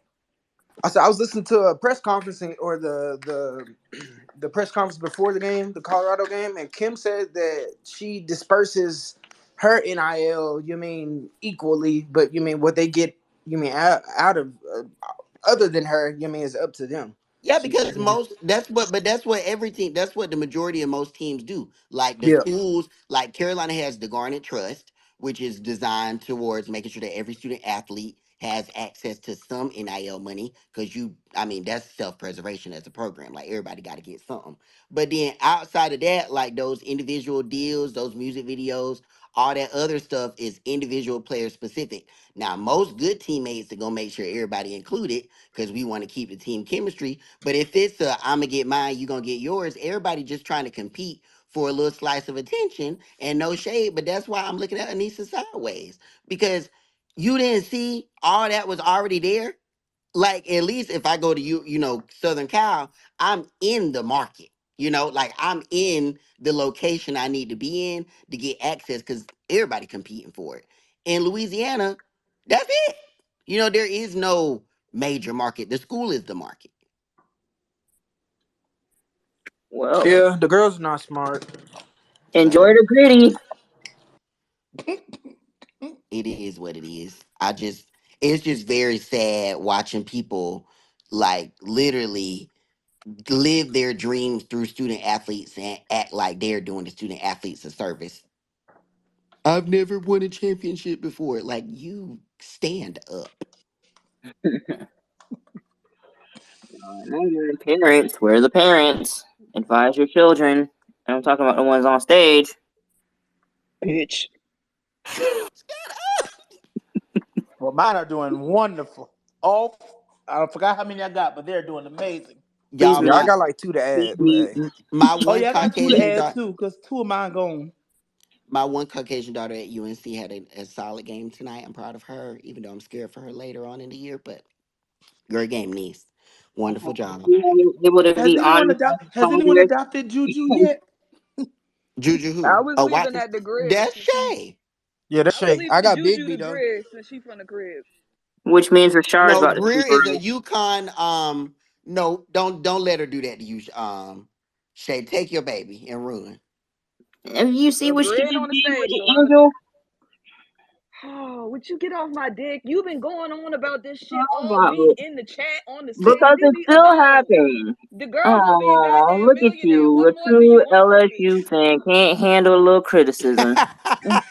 I said I was listening to a press conference or the press conference before the game, the Colorado game, and Kim said that she disperses her NIL. You mean equally, but you mean what they get. You mean out of other than her. You mean is up to them. yeah, She because said, that's what everything, that's what the majority of most teams do. Like the yeah, schools, like Carolina has the Garnet Trust, which is designed towards making sure that every student athlete has access to some NIL money. Because I mean, that's self preservation as a program. Like everybody got to get something. But then outside of that, like those individual deals, those music videos, all that other stuff is individual player specific. Now, most good teammates are gonna make sure everybody included because we want to keep the team chemistry. But if it's I'm gonna get mine, you gonna get yours, everybody just trying to compete for a little slice of attention and no shade. But that's why I'm looking at Anissa sideways because you didn't see all that was already there. Like at least if I go to Southern Cal, I'm in the market. Like I'm in the location I need to be in to get access because everybody competing for it. In Louisiana, that's it. There is no major market. The school is the market. Well, yeah. The girls are not smart. enjoy So the gritty. it is what it is. It's just very sad watching people like literally live their dreams through student athletes and act like they're doing the student athletes a service. I've never won a championship before. Like you stand up. Parents, we're the parents. Advise your children. And I'm talking about the ones on stage. Bitch. Well, mine are doing wonderful. All I forgot how many I got, but they're doing amazing. Please Y'all, Yeah, I mute. got like two to Please add, but mute. hey. my Oh one yeah, I got two to Caucasian add daughter, too, because two of mine gone. my one Caucasian daughter at UNC had a solid game tonight. I'm proud of her, even though I'm scared for her later on in the year. But great game, niece. Wonderful job, You able to Has be anyone honest adopted? Has on anyone here? adopted Juju yet? Juju. I Who? was Oh, leaving Watson. at the crib That's since she. Shay. Yeah, that's I was Shay. I leaving got Juju Bigby the though. Grizz since she from the crib. Which means Rashard's No, about to Greer sleep is a around. Yukon. No, don't let her do that to you. Shay, take your baby and run. Have you see what she just Grid did on the with stage, the Delana. angel? Oh, would you get off my dick? You've been going on about this shit How all about week it? in the chat, on the stage. Because Leave it's me still alone. happening. The girl gonna be a Oh, goddamn look at millionaire. you, What a more do true you want from me? LSU fan. Can't handle a little criticism. Mm.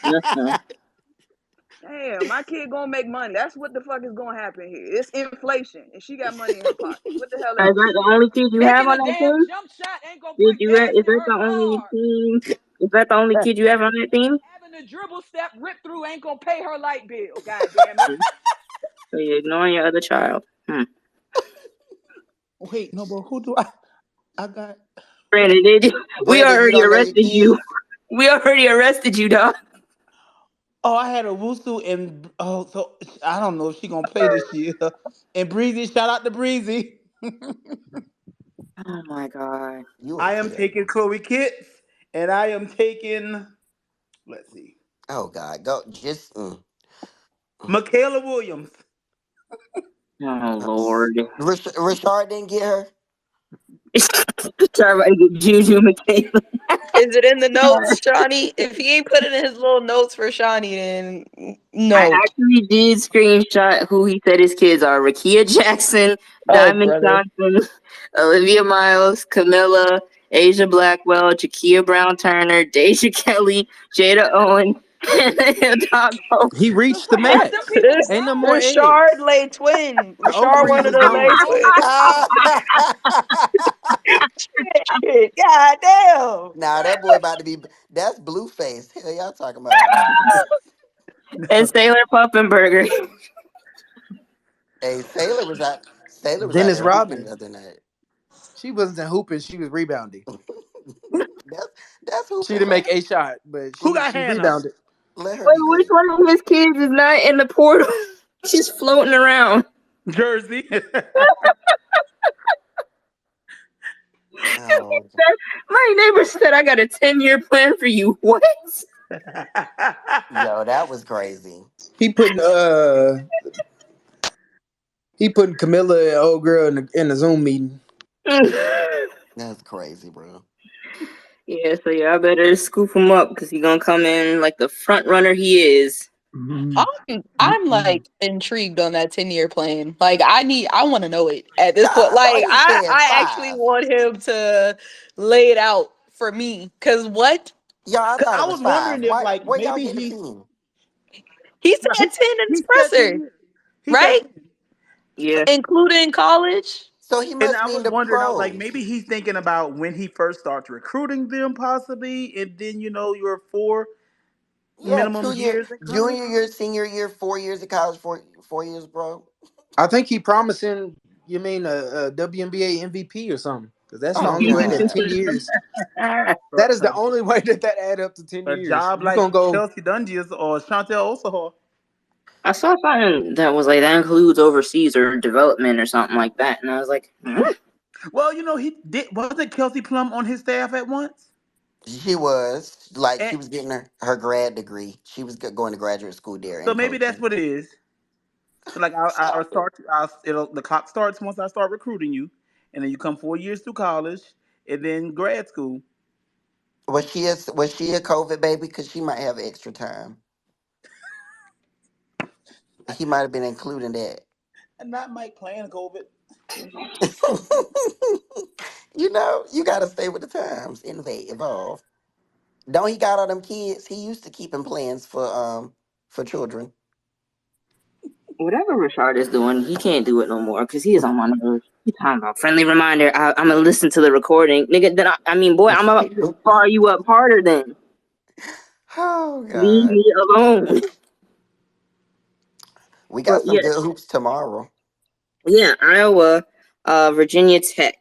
Damn, my kid gonna make money. That's what the fuck is gonna happen here. It's inflation, and she got money in her pocket. What the hell Is else? that the only kid you have Making on a that damn team? jump shot ain't gonna Did put you? gas Is in that her the only car. team? Is that the only kid you have on that team? Having a dribble step ripped through ain't gonna pay her light bill. God damn it. So you're ignoring your other child. Wait, no, but who do I got? Brandon, did you? We Brandon, you already don't know your arrested you. kids. We already arrested you, dog. Oh, I had a Wusu and so I don't know if she gonna play this year. And Breezy, shout out to Breezy. Oh my god. You are I am taking terrible. Chloe Kitts, and I am taking. Let's see, Oh God, go just. Michaela Williams. Oh Lord. Rashard didn't get her. Try to get Juju McKayla. Is it in the notes, Shawnee? If he ain't put it in his little notes for Shawnee, then I no. actually did screenshot who he said his kids are: Rakia Jackson, Oh, Diamond brother. Johnson, Olivia Miles, Camilla, Asia Blackwell, Jakia Brown Turner, Deja Kelly, Jada Owen, and Don He reached the What? Them max. people This Ain't no more grown? Rashard eggs. lay twin. The Rashard ovaries wanted is to lay gone. twin. Shit, God damn. Nah, that boy about to be. That's Blueface. Hell, y'all talking about? and Sailor Puppenberger. Hey, Sailor was out Dennis there hooping the Rodman. other night. She wasn't hooping. She was rebounding. that's that's She hooping, didn't man. make a shot, but Who she got she Hannah? rebounded. Let her Wait, be which great. one of his kids is not in the portal? She's floating around. Jersey. Oh, My neighbor said I got a 10-year plan for you. What? yo, that was crazy. He putting he putting Camilla and old girl in the Zoom meeting. That's crazy, bro. Yeah, so y'all better scoop him up because he gonna come in like the front runner he is. I'm like intrigued on that 10-year plan. Like I want to know it at this Nah, point. I Like thought he I said I actually 5. want him to lay it out for me. Cause what? Yo, I Cause thought I it was was 5. wondering if Why? like Where y'all maybe getting the he 10? He no, said 10 in his he said 10 presser, years. He said right? 10. So, Yeah. Including college. So he and must I mean was the wondering, I was like, maybe pros. he's thinking about when he first starts recruiting them, possibly, and then your 4 Yeah, minimum 2 year, years in college. junior year, senior year, 4 years of college, 4 years, bro. I think he promising. You mean a WNBA MVP or something? Because that's the Oh only way that God. 10 years. So, That is the so only way that add up to ten a years. job You gonna like go? Chelsea Dungeons or Chantel Osahor. I saw something that was like that includes overseas or development or something like that, and I was like, Well, he did. Wasn't Kelsey Plum on his staff at once? She was like And she was getting her grad degree. She was going to graduate school there so in maybe that's coaching. what it is. So like I'll Stop it. start. The clock starts once I start recruiting you, and then you come 4 years through college, and then grad school. Was she a COVID baby? Because she might have extra time. He might have been including that. And not Mike playing COVID. You gotta stay with the times. Innovate, evolve. Don't he got all them kids? He used to keeping plans for children. whatever Richard is doing, he can't do it no more because he is on my nerves. He talking about friendly reminder. I'm gonna listen to the recording, nigga. Then I mean, boy, I'm gonna fire you up harder. Then Oh leave God. me alone. We But got some yes, good hoops tomorrow. yeah, Iowa, Virginia Tech.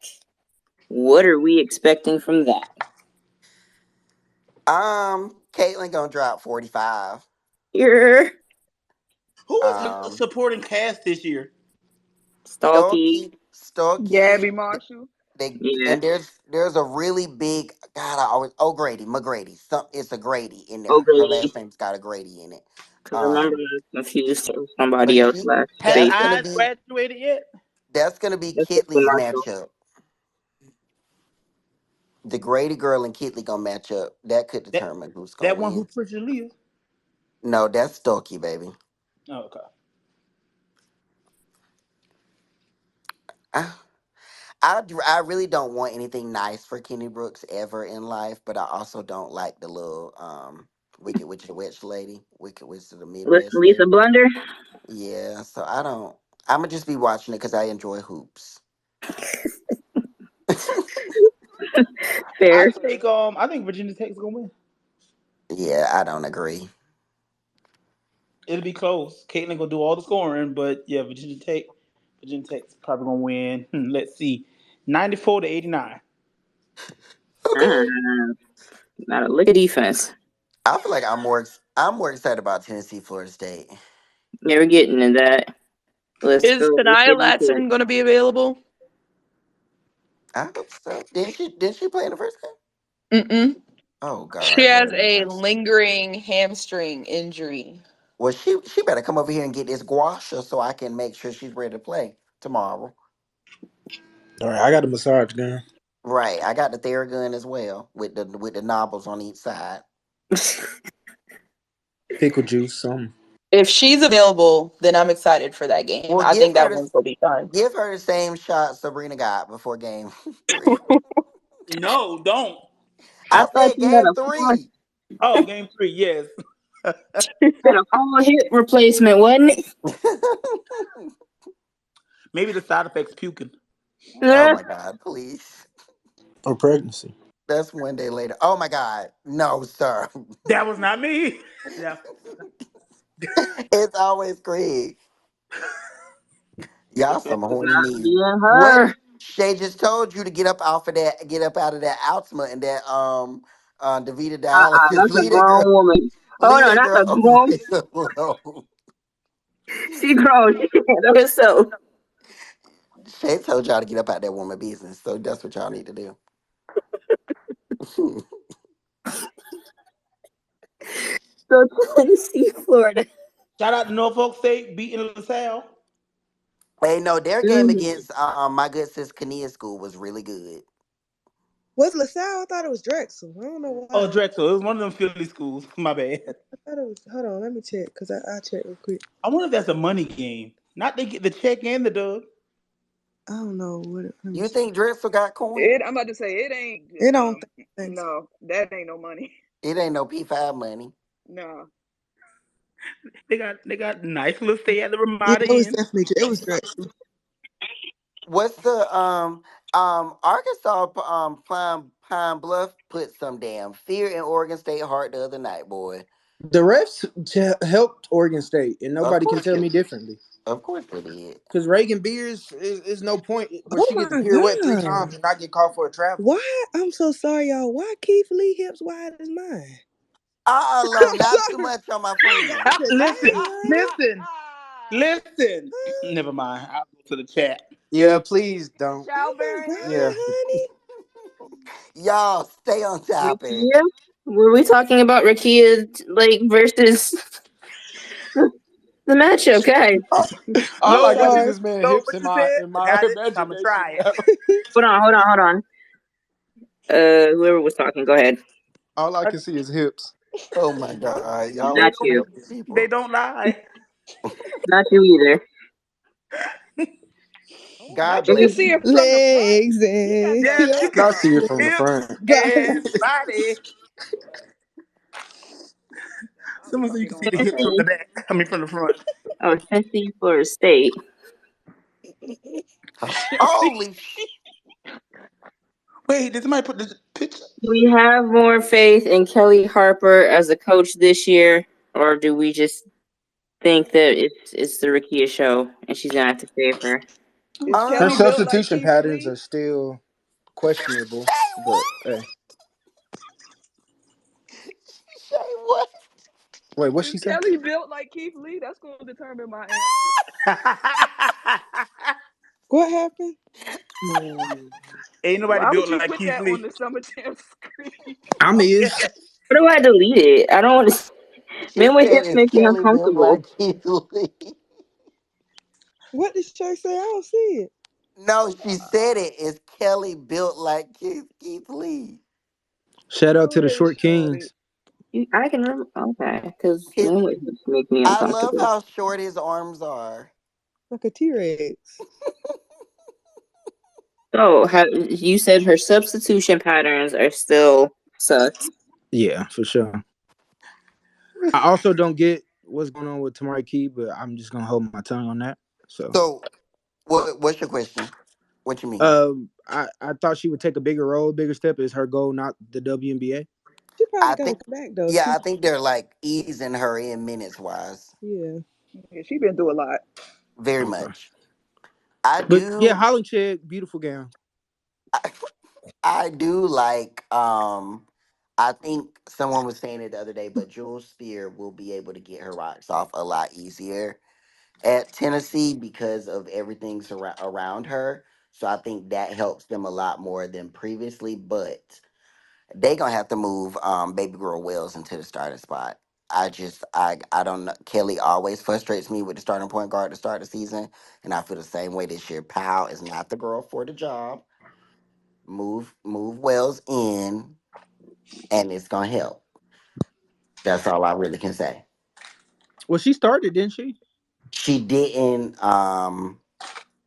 What are we expecting from that? Caitlin gonna drop 45. Here, Who is the Um supporting cast this year? Stalky. Gabby Stokey. Marshall. They Yeah, and there's a really big God. I always O'Grady, McGrady. It's a Grady in there. Her okay. last name's got a Grady in it. Because remember, Um, I was confused to but somebody else last Has that's space. gonna Eyes be graduated yet? that's gonna be That's just the Kitley's Marshall. matchup. The Grady girl and Kitley gonna match up. That could That determine who's gonna that one who win. pushed Leah. No, that's Stokey, baby. Oh, okay. I, I really don't want anything nice for Kenny Brooks ever in life, but I also don't like the little Wicked Witch of the Witch lady, Wicked Witch of the Midwest Lisa lady. Blunder. Yeah, so I don't. I'm gonna just be watching it because I enjoy hoops. Fair. I think Virginia Tech's gonna win. Yeah, I don't agree. It'll be close. Caitlin gonna do all the scoring, but yeah, Virginia Tech's probably gonna win. Let's see, 94-89. Okay. Not a lick of defense. I feel like I'm more excited about Tennessee, Florida State. Never getting into that. Let's Is go. Let's Kanaya get into it. Latson going to be available? I hope so. Didn't she play in the first game? Mm-mm. Oh She God, has Lord have a mercy. lingering hamstring injury. Well, she better come over here and get this guasha so I can make sure she's ready to play tomorrow. All right, I got a massage gun. Right. I got the Theragun as well with the knobbles on each side. Pickle juice, something. If she's available, then I'm excited for that game. Well, I think that one will be fun. give her the same shot Sabrina got before game 3. No, don't. I I thought said you had game a full, 3. Oh, game 3, yes. had a full hip replacement, wasn't Maybe the side effects puking. Oh it? my God, please. Or pregnancy. That's one day later. Oh my God. No, sir. That was not me. Yeah. It's always Craig. Y'all some horny Not knees. being What her. Shay just told you to get up off of that, get up out of that Altima and that Davita dialysis. That's a grown woman. Oh Leave no, that that's girl a over grown. there alone. She grown. She can handle herself. Shay told y'all to get up out that woman business, so that's what y'all need to do. So Tennessee, Florida. Shout out to Norfolk State beating LaSalle. Hey, no, their game Mhm. against my good sis Kania school was really good. Was LaSalle? I thought it was Drexel. I don't know Oh, why. Drexel. It was one of them Philly schools. My bad. I thought it was. Hold on, let me check because I checked real quick. I wonder if that's a money game. Not they get the check and the dub. I don't know what. Let me You see. think Drexel got coin? It. I'm about to say it ain't. It don't think so. No, that ain't no money. It ain't no P5 money. No. They got nice little stay at the Yeah, Ramada it was Inn. definitely. It was Drexel. What's the Arkansas Pine Bluff put some damn fear in Oregon State heart the other night, boy. The refs helped Oregon State, and Of nobody can course tell they me differently. of course they did. Because Reagan Beers is no point where Oh she get to my pirouette three god! times and not get called for a travel. Why? I'm so sorry, y'all. Why Keith Lee hips wide as mine? Love, I'm not too sorry. much on my I got friend. to Listen, die, listen, listen. Never mind. I'll go to the chat. Yeah, please don't. Oh my Childbearing hips. Yeah. god, honey. Y'all stay on topic. Rakia? Were we talking about Rakia like versus the matchup, guys? All Lo, I can what see you, Sorry. this man Lo, hips what in you said? in I my got it. I'm gonna imagination try now. it. Hold on. Whoever was talking, go ahead. All I can see is hips. Oh my God, y'all are They Not don't. you. crazy They people. don't lie. Not you either. God Let you bless see you. it from the front. Legs You got and that Yes, you can I booty. see it hips. from the hips front. God. and body. I'll be Someone said you fucking can see going the off. hips from the Okay. back. I mean, from the front. Oh, Tennessee, Florida State. Holy Wait, did somebody put the picture? Do we have more faith in Kelly Harper as a coach this year, or do we just think that it's the Rakia show and she's gonna have to save her? Is Her Kelly um built like substitution Keith patterns Lee? are still questionable, Say but what? hey. Say what? Wait, what Is she say? Kelly built like Keith Lee? That's going to determine my answer. What happened? Hmm. Ain't nobody Why would built you like put Keith that on Lee. the summer jam screen? I'm Okay. is. What do I delete it? I don't want to. She Men with said hips it's make me Kelly built uncomfortable. like Keith Lee. What did Shay say? I don't see it. No, she said it. It's Kelly built like Keith Lee. Shout out to Go the ahead, short Shorty. kings. I can remember. Okay, because His, men with hips make me I love uncomfortable. how short his arms are. Like a T-Rex. So, you said her substitution patterns are still sus. Yeah, for sure. I also don't get what's going on with Tamari Key, but I'm just gonna hold my tongue on that. So, So, what's your question? What you mean? I thought she would take a bigger role, bigger step. Is her goal not the WNBA? She probably I gonna think, come back though. yeah, She, I think they're like easing her in minutes wise, yeah. Yeah, she been through a lot. very Okay, much. I but yeah, do, Holland Chegg, beautiful gown. I do like. I think someone was saying it the other day, but Jules Spear will be able to get her rocks off a lot easier at Tennessee because of everything around her. So I think that helps them a lot more than previously. But they gonna have to move Baby Girl Wells into the starting spot. I don't know. Kelly always frustrates me with the starting point guard to start the season, and I feel the same way this year. Powell is not the girl for the job. Move Wells in, and it's gonna help. That's all I really can say. Well, she started, didn't she? She didn't.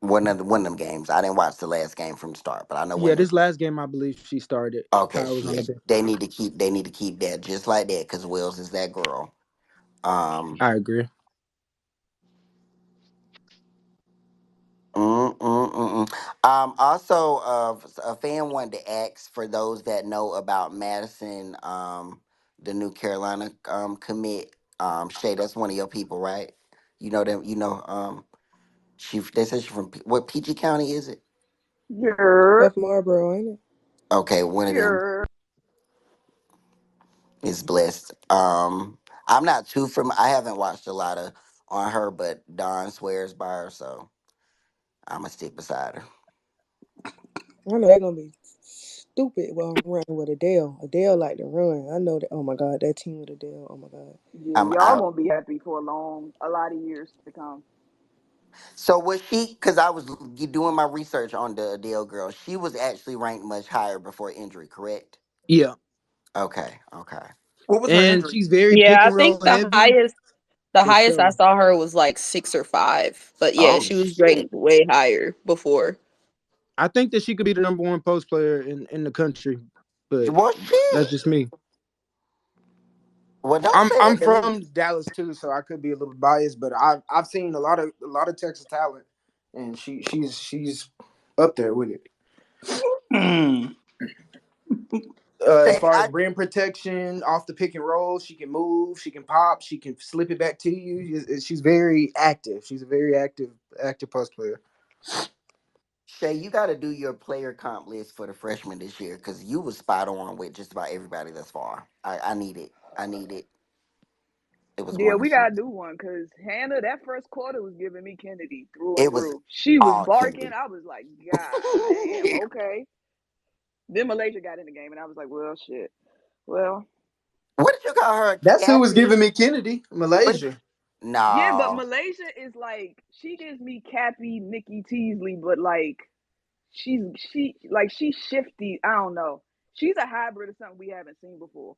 One of them games. I didn't watch the last game from the start, but I know Yeah, one of this them. last game I believe she started. Okay, Kyra was on the yeah, bench. they need to keep that just like that because Wells is that girl. Um, I agree. mm, mm, mm, mm. Also, a fan wanted to ask for those that know about Madison, the new Carolina commit. Shay, that's one of your people, right? You know them. You know, they said she's from what PG County is it? You're, F Marlboro, ain't it? Okay, one of them you're. is blessed. I'm not too from. I haven't watched a lot of on her, but Dawn swears by her, so I'm gonna stick beside her. I know they're gonna be stupid while I'm running with Adele. Adele like to run. I know that. Oh my god, that team with Adele. Oh my god. Yeah, I'm y'all I gonna be happy for a lot of years to come. So was she? Because I was doing my research on the Adele girl. She was actually ranked much higher before injury, correct? Yeah, Okay, okay. What was her and injury? she's very Yeah, pick I and think roll heavy the for highest I sure. saw her was like 6 or 5. But yeah, Oh she was shit. ranked way higher before. I think that she could be the number one post player in the country, but Well, that's shit. just me. Well, don't I'm say I'm that to me. from Dallas too, so I could be a little biased, but I've seen a lot of Texas talent, and she's up there with it. Hmm. As Shay, far as I rim protection, off the pick and roll, she can move, she can pop, she can slip it back to you. She's very active. She's a very active post player. Shay, you got to do your player comp list for the freshmen this year because you was spot on with just about everybody thus far. I need it. I need it. It was Yeah, we wonderful. gotta do one because Hannah, that first quarter was giving me Kennedy through and It was through. She was all barking. Kennedy. I was like, God damn, okay. Then Malaysia got in the game, and I was like, well, shit. Well, What did you call her? That's who was Cappy? giving me Kennedy, What did Malaysia. yeah, but No. Malaysia is like she gives me Cappy, Nikki Teasley, but like she's shifty. I don't know. She's a hybrid of something we haven't seen before.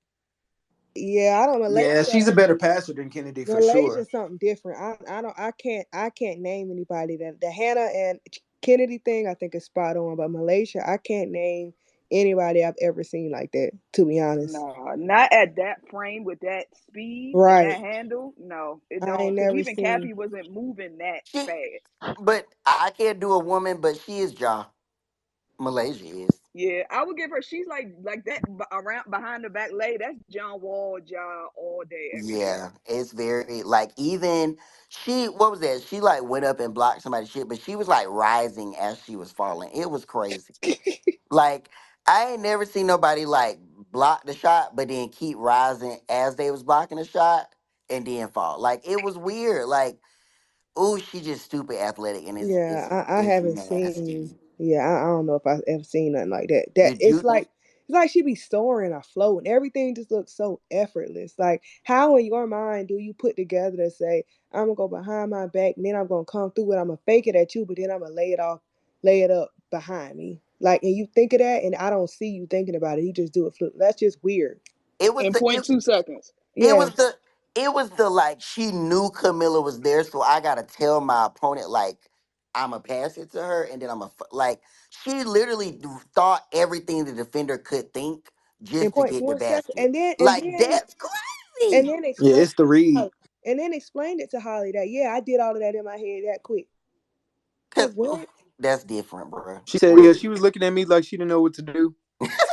Yeah, I don't Yeah, Malaysia. she's a better passer than Kennedy for sure. Malaysia's something different. I can't name anybody that the Hannah and Kennedy thing I think is spot on, but Malaysia I can't name anybody I've ever seen like that, to be honest. No, not at that frame with that speed and that Right. handle. No, it I don't. ain't Because never even seen Cappy wasn't moving that She, fast. but I can't do a woman, but she is Ja. Malaysia is. Yeah, I would give her. She's like that around behind the back lay. That's John Wall job all day, every day. Yeah, it's very like even she. What was that? She like went up and blocked somebody's shit, but she was like rising as she was falling. It was crazy. Like I ain't never seen nobody like block the shot, but then keep rising as they was blocking the shot and then fall. Like it was weird. Like oh, she just stupid athletic and Yeah, I it's haven't seen. nasty. Yeah, I don't know if I've ever seen nothing like that. That Did you? it's like she be soaring or floating. Everything just looks so effortless. Like how in your mind do you put together to say I'm gonna go behind my back and then I'm gonna come through and I'm gonna fake it at you, but then I'm gonna lay it up behind me. Like and you think of that and I don't see you thinking about it. You just do it fluke. That's just weird. It was In the point two seconds. it Yeah. was the it was the like she knew Camilla was there, so I gotta tell my opponent like I'ma pass it to her, and then like she literally thought everything the defender could think In just to point get the four seconds. basket. Like that's And crazy. then Yeah, explain it's the read. and then explained it to Holly that yeah, I did all of that in my head that quick. Like Cause what? that's different, bro. She said, yeah, Really, she was looking at me like she didn't know what to do.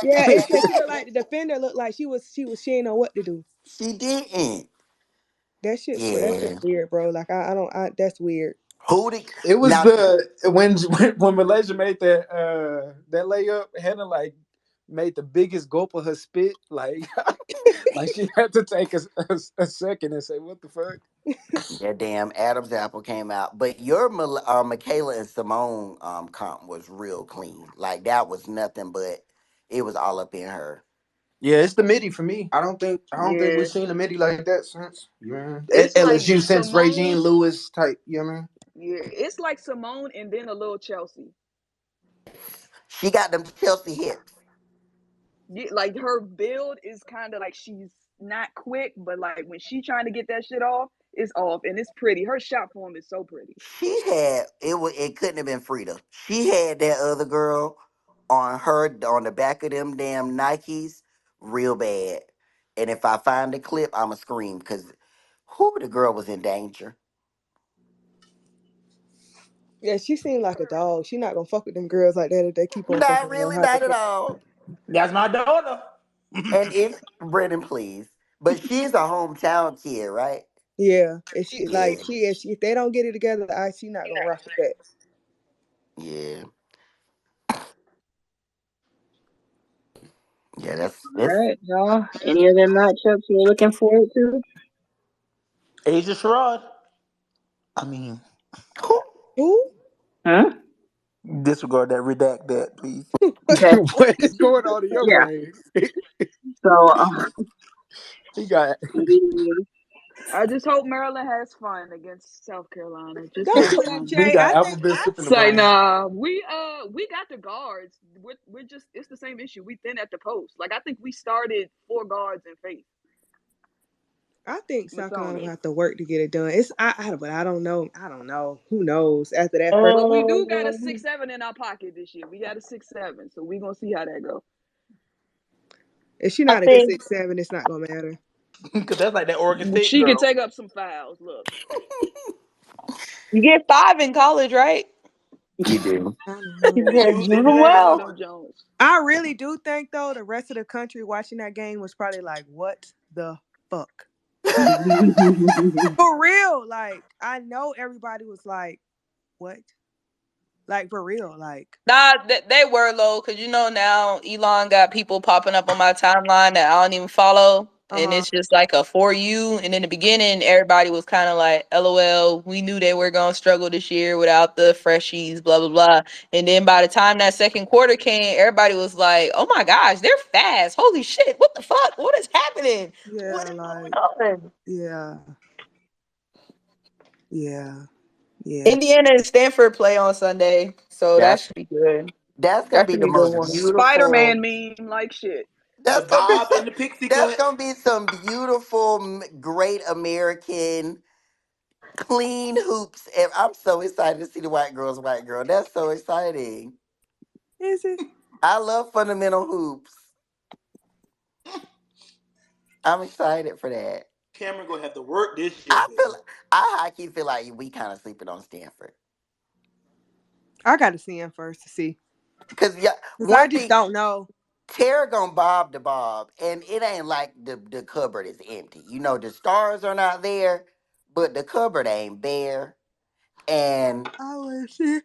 Yeah, it's because she looked like the defender looked like she ain't know what to do. she didn't. That's just Yeah. weird, bro. Like I don't I that's weird. Who did It was now? the when Malaysia made that layup, Hannah like made the biggest gulp of her spit, like like she had to take a second and say, "What the fuck?" That damn Adam's apple came out. But your Michaela and Simone comp was real clean. Like that was nothing but it was all up in her. Yeah, it's the midi for me. I don't think we've Yeah, seen a midi like that since at it's like LSU since Regine Simone. Lewis type. You know what I mean? Yeah, it's like Simone and then a little Chelsea. She got them Chelsea hips. Yeah, like her build is kind of like she's not quick, but like when she trying to get that shit off, it's off and it's pretty. Her shot form is so pretty. She had it. It couldn't have been Frida. She had that other girl on the back of them damn Nikes real bad. And if I find the clip, I'ma scream because who the girl was in danger. Yeah, she seemed like a dog. She not gonna fuck with them girls like that if they keep on Not fucking with her. really, not at all. That's my daughter. And if Brendan, please, but she's a hometown kid, right? Yeah, and she like Yeah, she if they don't get it together, she not gonna rock with that. yeah, yeah. All That's right, y'all. Any other matchups you're looking forward to? Asia Sherrod. I mean, Who? Huh? disregard that, redact that, please. Okay. What is going on in your Yeah. brain? So, He got I just hope Maryland has fun against South Carolina. Just Don't have do that, fun. he Jay. got alphabet soup in the Say brain. nah, we got the guards. We're just it's the same issue. We thin at the post. Like I think we started 4 guards in faith. I think South Carolina Masoni. gonna have to work to get it done. But I don't know. I don't know. Who knows? After that first, But we do got a um, 6'7" in our pocket this year. We got a 6'7", so we gonna see how that go. if she I not a good think 6'7", it's not gonna matter. Because that's like that Oregon State She could girl. take up some fouls. Look, You get 5 in college, right? you do. I don't know. he's they gonna use use they them use one of well. them Jones. I really do think though the rest of the country watching that game was probably like, "What the fuck?" For real. Like I know everybody was like, "What?" Like for real. Like Nah, they were low because now Elon got people popping up on my timeline that I don't even follow, and uh it's just like a for you. And in the beginning, everybody was kind of like, "LOL, we knew they were gonna struggle this year without the freshies, blah blah blah." And then by the time that second quarter came, everybody was like, "Oh my gosh, they're fast! Holy shit, what the fuck? What is happening? What yeah, is like going on?" yeah, yeah, yeah. Indiana and Stanford play on Sunday, so that That's should be good. that's gonna That be should the be a good most one. beautiful. Spider-Man meme like shit. The That's gonna be Bob some. and the Pixie That's Cut. gonna be some beautiful, great American clean hoops. And I'm so excited to see the white girls, white girl. That's so exciting. Is it? I love fundamental hoops. I'm excited for that. Cameron gonna have to work this year, I feel baby. I high key feel like we kind of sleeping on Stanford. I got to see him first to see, Cause yeah, cause I one just thing don't know. Tara gonna bob the bob, and it ain't like the cupboard is empty. The stars are not there, but the cupboard ain't bare. And I want to see.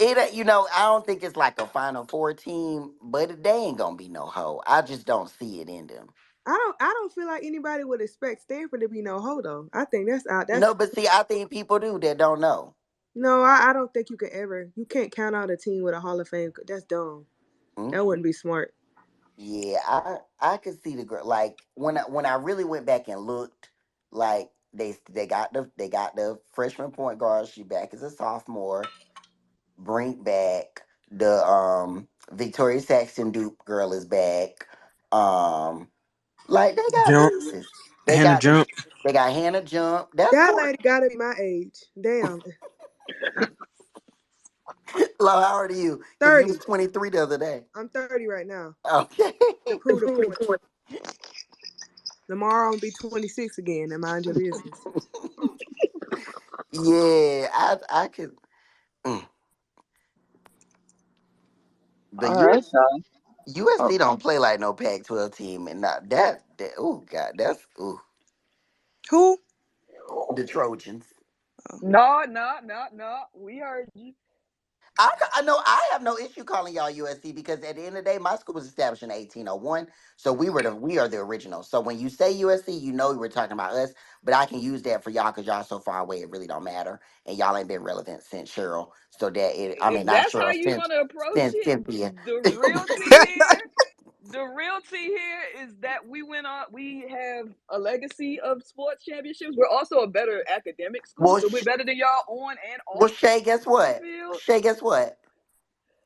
I don't think it's like a Final Four team, but they ain't gonna be no hoe. I just don't see it in them. I don't feel like anybody would expect Stanford to be no hoe though. I think that's out. That's No, but see, I think people do that don't know. no. I don't think you can ever. You can't count out a team with a Hall of Fame. That's dumb. That Hmm. wouldn't be smart. Yeah, I could see the girl. Like when I really went back and looked, like they got the freshman point guard. She back as a sophomore. Bring back the Victoria Saxton Duke girl is back. Um, like they got Jump. pieces. They Hannah got the jump. they got Hannah Jump. That's That four. lady gotta be my age. Damn, Low, how old are you? Because you was 30. 23 the other day. I'm 30 right now. Okay. To prove the point. Tomorrow I'm gonna be 26 again. And mind your business. Yeah, I could. Mm. The All right, US, y'all. Oh, USC don't play like no Pac-12 team, and not that. Oh God, that's Who? the Trojans. No, no, no, no. We heard you. I know I have no issue calling y'all USC because at the end of the day, my school was established in 1801, so we are the original. So when you say USC, you know we were talking about us, but I can use that for y'all because y'all so far away, it really don't matter, and y'all ain't been relevant since Cheryl. So I mean If not that's how Cheryl, you since want to approach since it, Cynthia. the realty here, the realty here is that we have a legacy of sports championships. We're also a better academic school, well, so we're better than y'all on and well, off Shay, guess the what? field. Shay, guess what?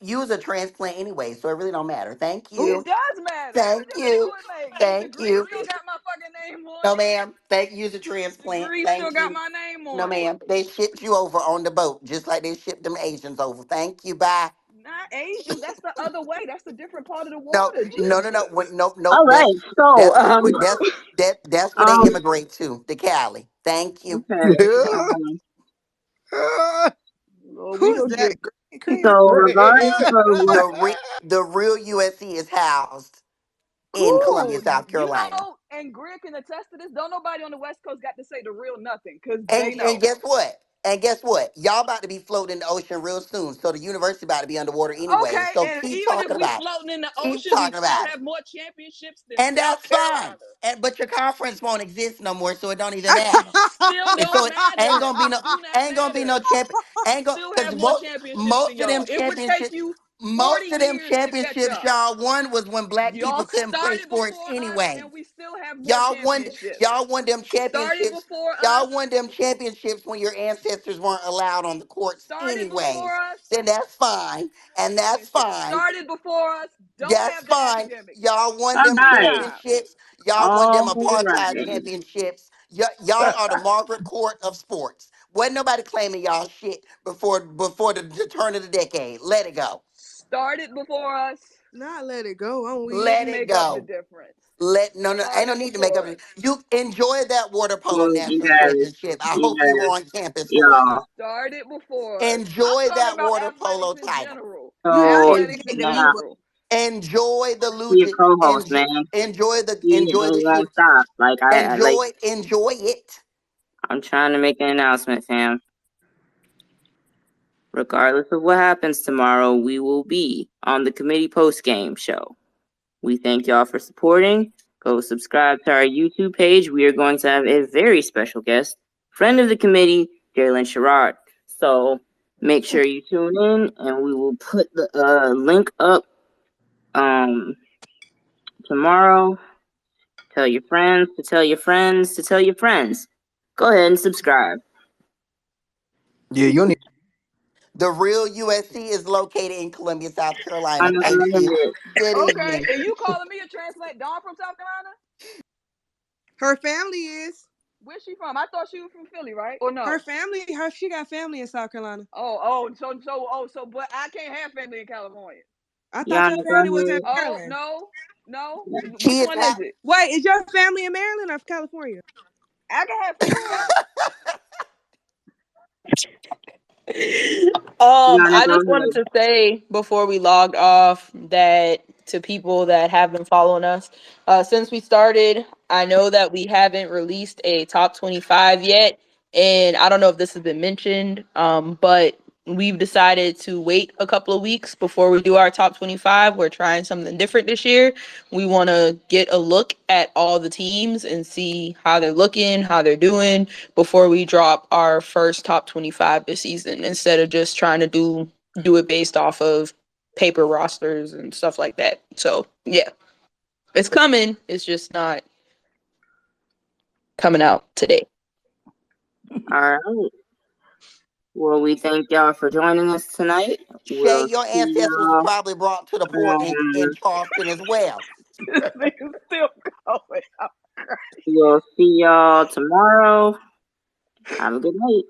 use a transplant anyway, so it really don't matter. Thank It you. does matter. What Thank difference do you. it make? The Thank degree you. still got my fucking name on No, it. ma'am. Thank you. Use a transplant. Degree still Thank got you. my name No, on it. ma'am. They shipped you over on the boat, just like they shipped them Asians over. Thank you. Bye. Not Asians. That's the other way. That's a different part of the No, water. no, no, no, Jesus. no, no. All right. So, That's where they um, immigrate to Cali. Thank you. okay. Um, Well, we Who's go that? get. Crazy. so regardless of what, The real USC is housed in Columbia, Cool. South You Carolina. know, and Greer can attest to this. Don't nobody on the West Coast got to say the real nothing because they And know. guess what? And guess what? Y'all about to be floating in the ocean real soon. So the university about to be underwater anyway. Okay, So and keep even if talking we about it. floating in the Keep ocean, we talking still about it. have more championships than And South that's fine. Carolina. But your conference won't exist no more, so it don't even matter. Still And so don't it ain't matter. gonna be no Do not ain't gonna be no matter. champ We ain't gonna still because have more championships than most of them y'all. It would take championships you 40 most of them years to catch championships up. y'all won was when black people Y'all couldn't play started sports before us, anyway. and we still have more Y'all won championships. y'all won them Started championships. before us. Y'all won them championships when your ancestors weren't allowed on the courts Started before anyways. us. Then that's fine. And that's Championships fine. started before us. Don't That's have the fine. academics. Y'all won all them Good right, job. championships. Y'all won them all apartheid right. championships. Y'all are the Margaret Court of sports. Wasn't nobody claiming y'all shit before the turn of the decade. Let it go. Started before us. Not let it go. I'm weak. Let Didn't it make up the go. difference. No, ain't no Started need to make up. before us. You enjoy that water polo Well, national championship. I hope you were on campus for it. y'all. Started before us. I'm Enjoy talking that about water polo athletics in title. general. You So Athletics aggravating in the people. now, general. Enjoy the be a Lugia. co-host, Enjoy, man. enjoy You the ain't gonna shit. stop. Enjoy it. I'm trying to make an announcement, fam. Regardless of what happens tomorrow, we will be on the committee post game show. We thank y'all for supporting. Go subscribe to our YouTube page. We are going to have a very special guest, friend of the committee, Jalen Sherrod. So make sure you tune in, and we will put the link up tomorrow. Tell your friends to tell your friends to tell your friends. Go ahead and subscribe. Yeah, you need. The real USC is located in Columbia, South I Carolina. know Thank you. it. Good Okay, evening. and you calling me a transplant? Dawn from South Carolina? Her family is. Where's she from? I thought she was from Philly, right? Or no? Her family. She got family in South Carolina. But I can't have family in California. I thought your Yana, go family was in ahead. Oh Maryland. no. She Which is one ha- is it? Wait, is your family in Maryland or California? I can have family. Yana, I go just wanted ahead. to say before we logged off that to people that have been following us, since we started, I know that we haven't released a top 25 yet. And I don't know if this has been mentioned, but we've decided to wait a couple of weeks before we do our top 25. We're trying something different this year. We want to get a look at all the teams and see how they're looking, how they're doing before we drop our first top 25 this season instead of just trying to do it based off of paper rosters and stuff like that. So, yeah. It's coming. It's just not coming out today. All right. Well, we thank y'all for joining us tonight. Shay, We'll your see ancestors was y'all. probably brought to the port in Charleston as well. This nigga's still going. We'll see y'all tomorrow. Have a good night.